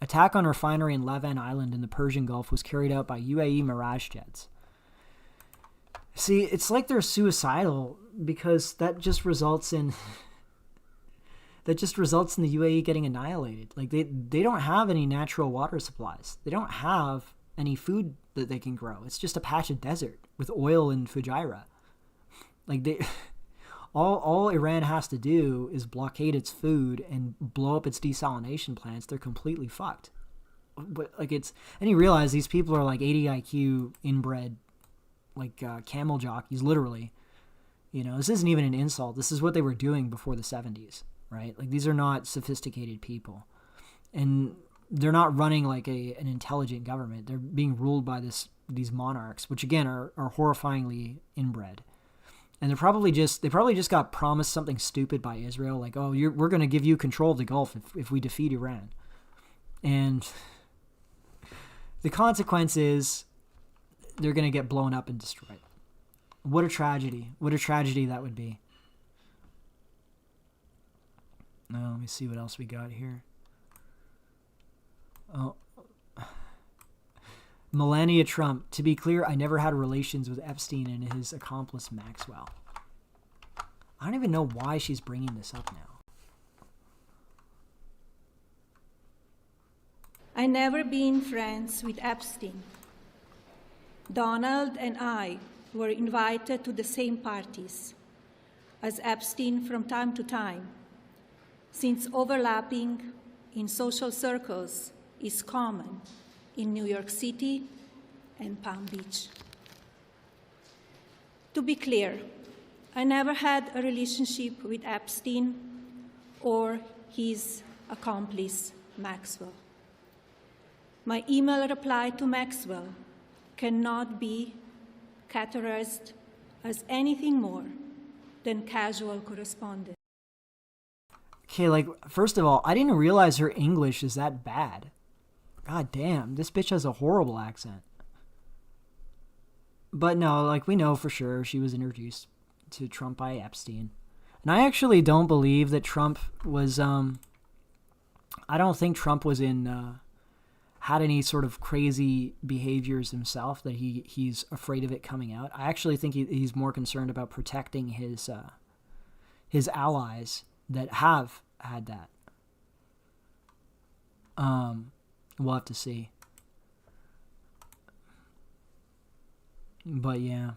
Attack on refinery in Levan Island in the Persian Gulf was carried out by UAE Mirage jets. See, it's like they're suicidal because that just results in the UAE getting annihilated. Like, they don't have any natural water supplies. They don't have any food that they can grow. It's just a patch of desert with oil and Fujairah. Like, all Iran has to do is blockade its food and blow up its desalination plants. They're completely fucked. But like, and you realize these people are like 80 IQ inbred, like camel jockeys, literally. You know, this isn't even an insult. This is what they were doing before the 70s. Right? Like, these are not sophisticated people. And they're not running like an intelligent government. They're being ruled by these monarchs, which again are horrifyingly inbred. And they probably just got promised something stupid by Israel, like, oh, we're going to give you control of the Gulf if we defeat Iran. And the consequence is they're going to get blown up and destroyed. What a tragedy. What a tragedy that would be. Now, let me see what else we got here. Oh. Melania Trump. To be clear, I never had relations with Epstein and his accomplice Maxwell. I don't even know why she's bringing this up now. I never been friends with Epstein. Donald and I were invited to the same parties as Epstein from time to time, since overlapping in social circles is common in New York City and Palm Beach. To be clear, I never had a relationship with Epstein or his accomplice, Maxwell. My email reply to Maxwell cannot be categorized as anything more than casual correspondence. Okay, like, first of all, I didn't realize her English is that bad. God damn, this bitch has a horrible accent. But no, like, we know for sure she was introduced to Trump by Epstein. And I actually don't believe that Trump was, I don't think Trump was had any sort of crazy behaviors himself, that he's afraid of it coming out. I actually think he's more concerned about protecting his allies that have had that. We'll have to see. But yeah.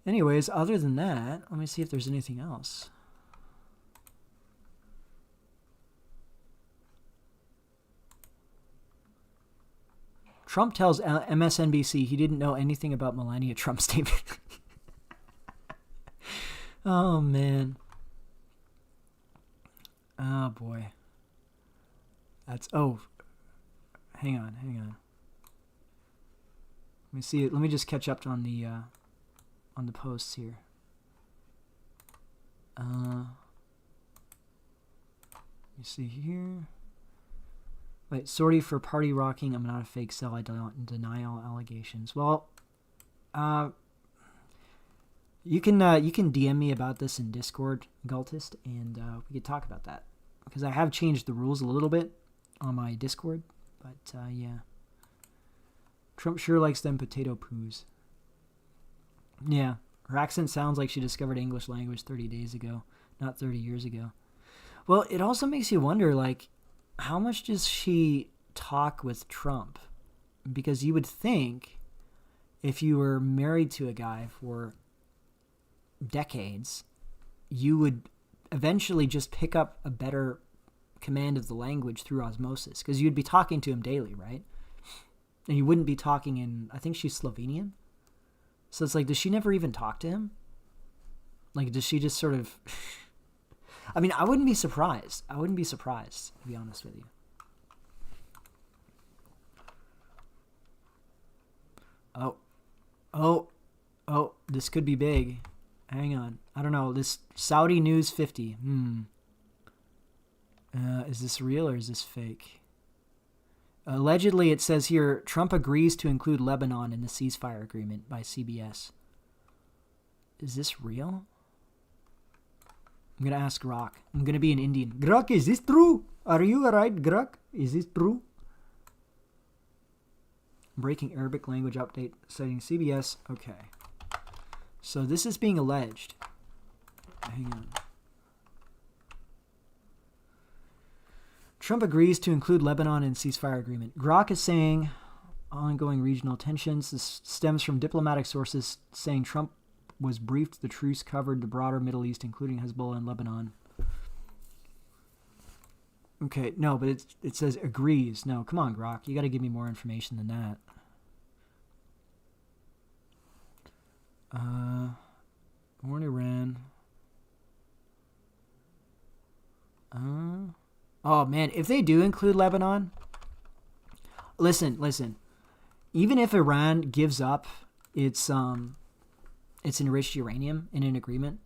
Anyways, other than that, let me see if there's anything else. Trump tells MSNBC he didn't know anything about Melania Trump's statement. Oh, man. Oh, boy. That's... Oh. Hang on. Let me see. Let me just catch up on the posts here. Let me see here. Wait, sorry for party rocking. I'm not a fake cell. I don't deny all allegations. Well, you can DM me about this in Discord, Galtist, and we could talk about that, because I have changed the rules a little bit on my Discord. But yeah, Trump sure likes them potato poos. Yeah, her accent sounds like she discovered English language 30 days ago, not 30 years ago. Well, it also makes you wonder, like, how much does she talk with Trump? Because you would think if you were married to a guy for decades, you would eventually just pick up a better command of the language through osmosis, because you'd be talking to him daily, right? And you wouldn't be talking in, I think she's Slovenian. So it's like, does she never even talk to him? Like, does she just sort of... I mean, I wouldn't be surprised. To be honest with you. Oh, this could be big. Hang on. I don't know. This Saudi News 50. Is this real or is this fake? Allegedly, it says here, Trump agrees to include Lebanon in the ceasefire agreement by CBS. Is this real? I'm going to ask Grok. I'm going to be an Indian. Grok, is this true? Are you alright, Grok? Is this true? Breaking Arabic language update citing CBS. Okay. So this is being alleged. Hang on. Trump agrees to include Lebanon in ceasefire agreement. Grok is saying ongoing regional tensions. This stems from diplomatic sources saying Trump was briefed the truce covered the broader Middle East, including Hezbollah and Lebanon. Okay, no, but it says agrees. No, come on, Grok. You got to give me more information than that. Warn Iran. Oh, man, if they do include Lebanon, listen. Even if Iran gives up its enriched uranium in an agreement,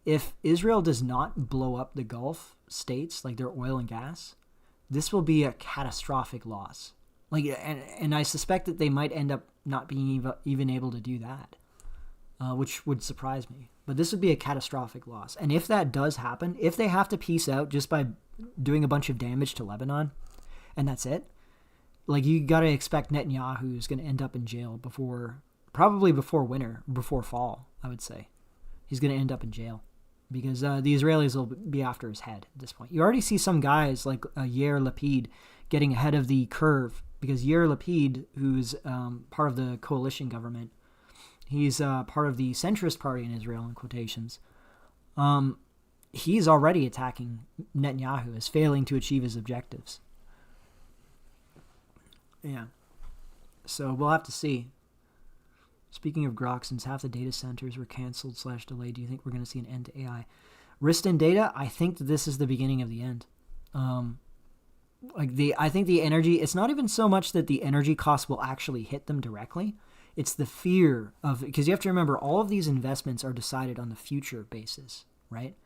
if Israel does not blow up the Gulf states, like their oil and gas, this will be a catastrophic loss. Like, and I suspect that they might end up not being even able to do that, which would surprise me. But this would be a catastrophic loss. And if that does happen, if they have to peace out just by doing a bunch of damage to Lebanon, and that's it, like, you got to expect Netanyahu is going to end up in jail probably before winter, before fall, I would say. He's going to end up in jail because the Israelis will be after his head at this point. You already see some guys like Yair Lapid getting ahead of the curve because Yair Lapid, who's part of the coalition government, he's part of the centrist party in Israel, in quotations. He's already attacking Netanyahu as failing to achieve his objectives. Yeah. So we'll have to see. Speaking of Grok, since half the data centers were canceled / delayed, do you think we're going to see an end to AI? Risk in data, I think that this is the beginning of the end. I think the energy, it's not even so much that the energy costs will actually hit them directly. It's the fear of, because you have to remember, all of these investments are decided on the future basis, right?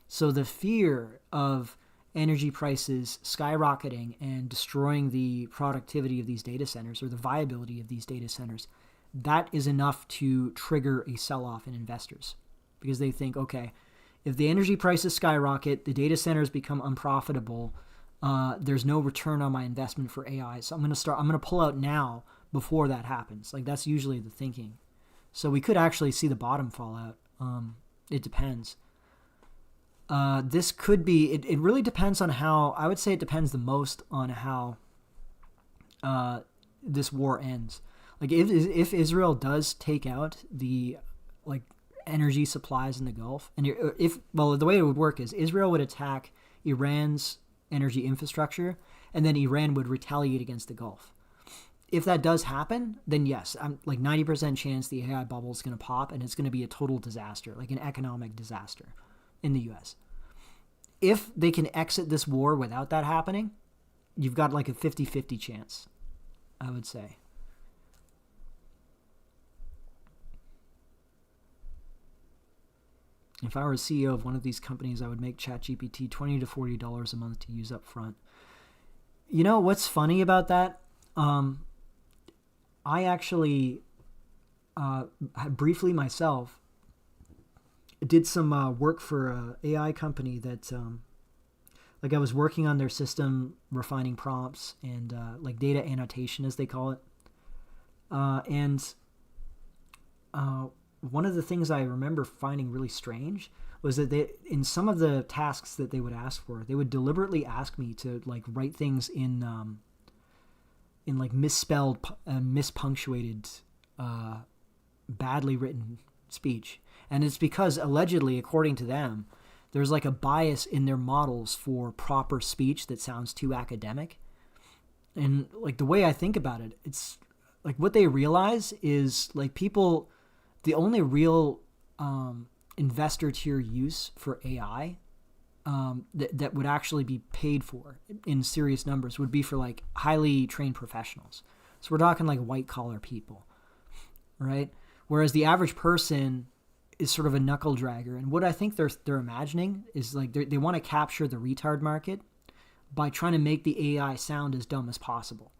So the fear of energy prices skyrocketing and destroying the productivity of these data centers or the viability of these data centers, that is enough to trigger a sell-off in investors, because they think, okay, if the energy prices skyrocket, the data centers become unprofitable, there's no return on my investment for AI, so I'm going to pull out now before that happens. Like, that's usually the thinking. So we could actually see the bottom fall out. It depends. This could be, it really depends on how, I would say it depends the most on how this war ends. Like, if Israel does take out the, like, energy supplies in the Gulf, and the way it would work is Israel would attack Iran's energy infrastructure, and then Iran would retaliate against the Gulf. If that does happen, then yes, I'm like 90% chance the AI bubble is going to pop, and it's going to be a total disaster, like an economic disaster in the U.S. If they can exit this war without that happening, you've got like a 50-50 chance, I would say. If I were a CEO of one of these companies, I would make ChatGPT $20 to $40 a month to use up front. You know what's funny about that? I actually briefly myself did some work for an AI company that, like, I was working on their system, refining prompts and like data annotation, as they call it. One of the things I remember finding really strange was that they, in some of the tasks that they would ask for, they would deliberately ask me to like write things in like misspelled, mispunctuated, badly written speech. And it's because allegedly, according to them, there's like a bias in their models for proper speech that sounds too academic. And like the way I think about it, it's like what they realize is like people, the only real investor tier use for AI that would actually be paid for in serious numbers would be for like highly trained professionals. So we're talking like white collar people, right? Whereas the average person is sort of a knuckle dragger. And what I think they're imagining is like they want to capture the retard market by trying to make the AI sound as dumb as possible,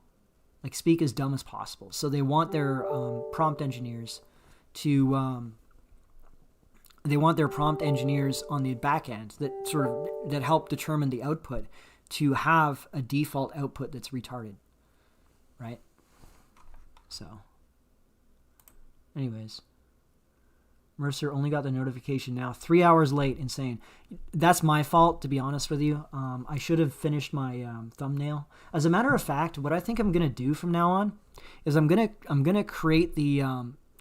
like speak as dumb as possible. So they want their prompt engineers on the back end that help determine the output to have a default output that's retarded, right? So anyways, Mercer only got the notification now, 3 hours late. Insane. That's my fault, to be honest with you. I should have finished my thumbnail. As a matter of fact, what I think I'm gonna do from now on is I'm gonna create the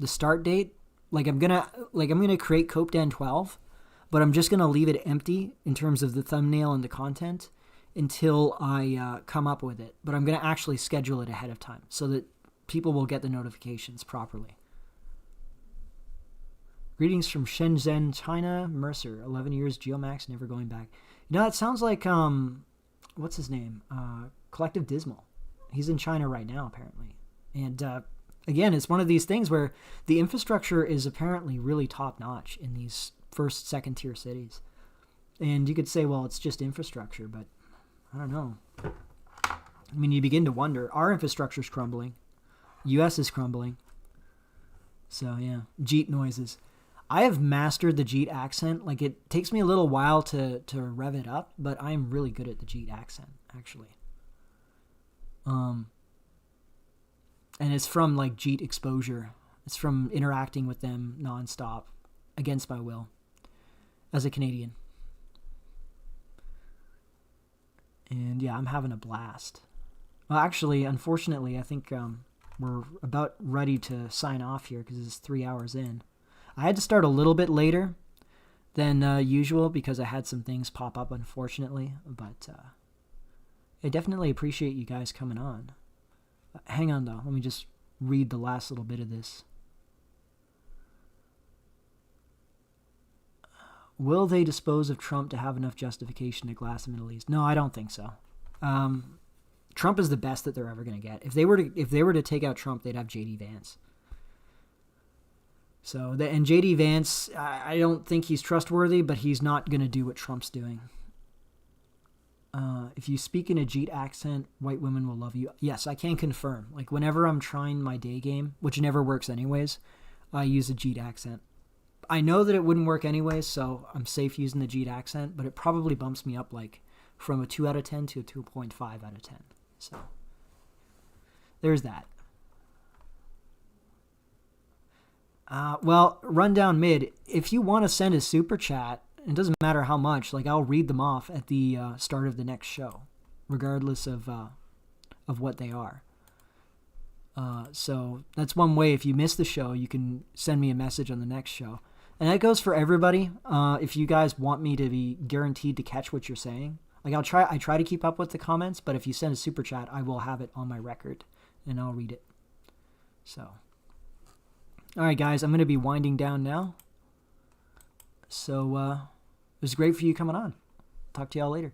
start date. Like I'm gonna create Copium 12, but I'm just gonna leave it empty in terms of the thumbnail and the content until I come up with it. But I'm gonna actually schedule it ahead of time so that people will get the notifications properly. Greetings from Shenzhen, China. Mercer, 11 years, Geomax, never going back. You know, it sounds like, what's his name? Collective Dismal. He's in China right now, apparently. And again, it's one of these things where the infrastructure is apparently really top-notch in these first, second-tier cities. And you could say, well, it's just infrastructure, but I don't know. I mean, you begin to wonder. Our infrastructure's crumbling. U.S. is crumbling. So, yeah. Jeet noises. I have mastered the Jeet accent. Like, it takes me a little while to rev it up, but I'm really good at the Jeet accent, actually. And it's from, like, Jeet exposure. It's from interacting with them nonstop, against my will, as a Canadian. And, yeah, I'm having a blast. Well, actually, unfortunately, I think we're about ready to sign off here because it's 3 hours in. I had to start a little bit later than usual because I had some things pop up, unfortunately. But I definitely appreciate you guys coming on. Hang on, though. Let me just read the last little bit of this. Will they dispose of Trump to have enough justification to glass the Middle East? No, I don't think so. Trump is the best that they're ever going to get. If they were to take out Trump, they'd have J.D. Vance. So, and J.D. Vance, I don't think he's trustworthy, but he's not going to do what Trump's doing. If you speak in a Jeet accent, white women will love you. Yes, I can confirm. Like, whenever I'm trying my day game, which never works anyways, I use a Jeet accent. I know that it wouldn't work anyways, so I'm safe using the Jeet accent, but it probably bumps me up, like, from a 2 out of 10 to a 2.5 out of 10. So, there's that. Well, Rundown Mid, if you want to send a super chat, it doesn't matter how much, like, I'll read them off at the start of the next show, regardless of what they are. So that's one way. If you miss the show, you can send me a message on the next show. And that goes for everybody. If you guys want me to be guaranteed to catch what you're saying, like I try to keep up with the comments, but if you send a super chat, I will have it on my record and I'll read it. So, all right, guys, I'm going to be winding down now. So, it was great for you coming on. Talk to y'all later.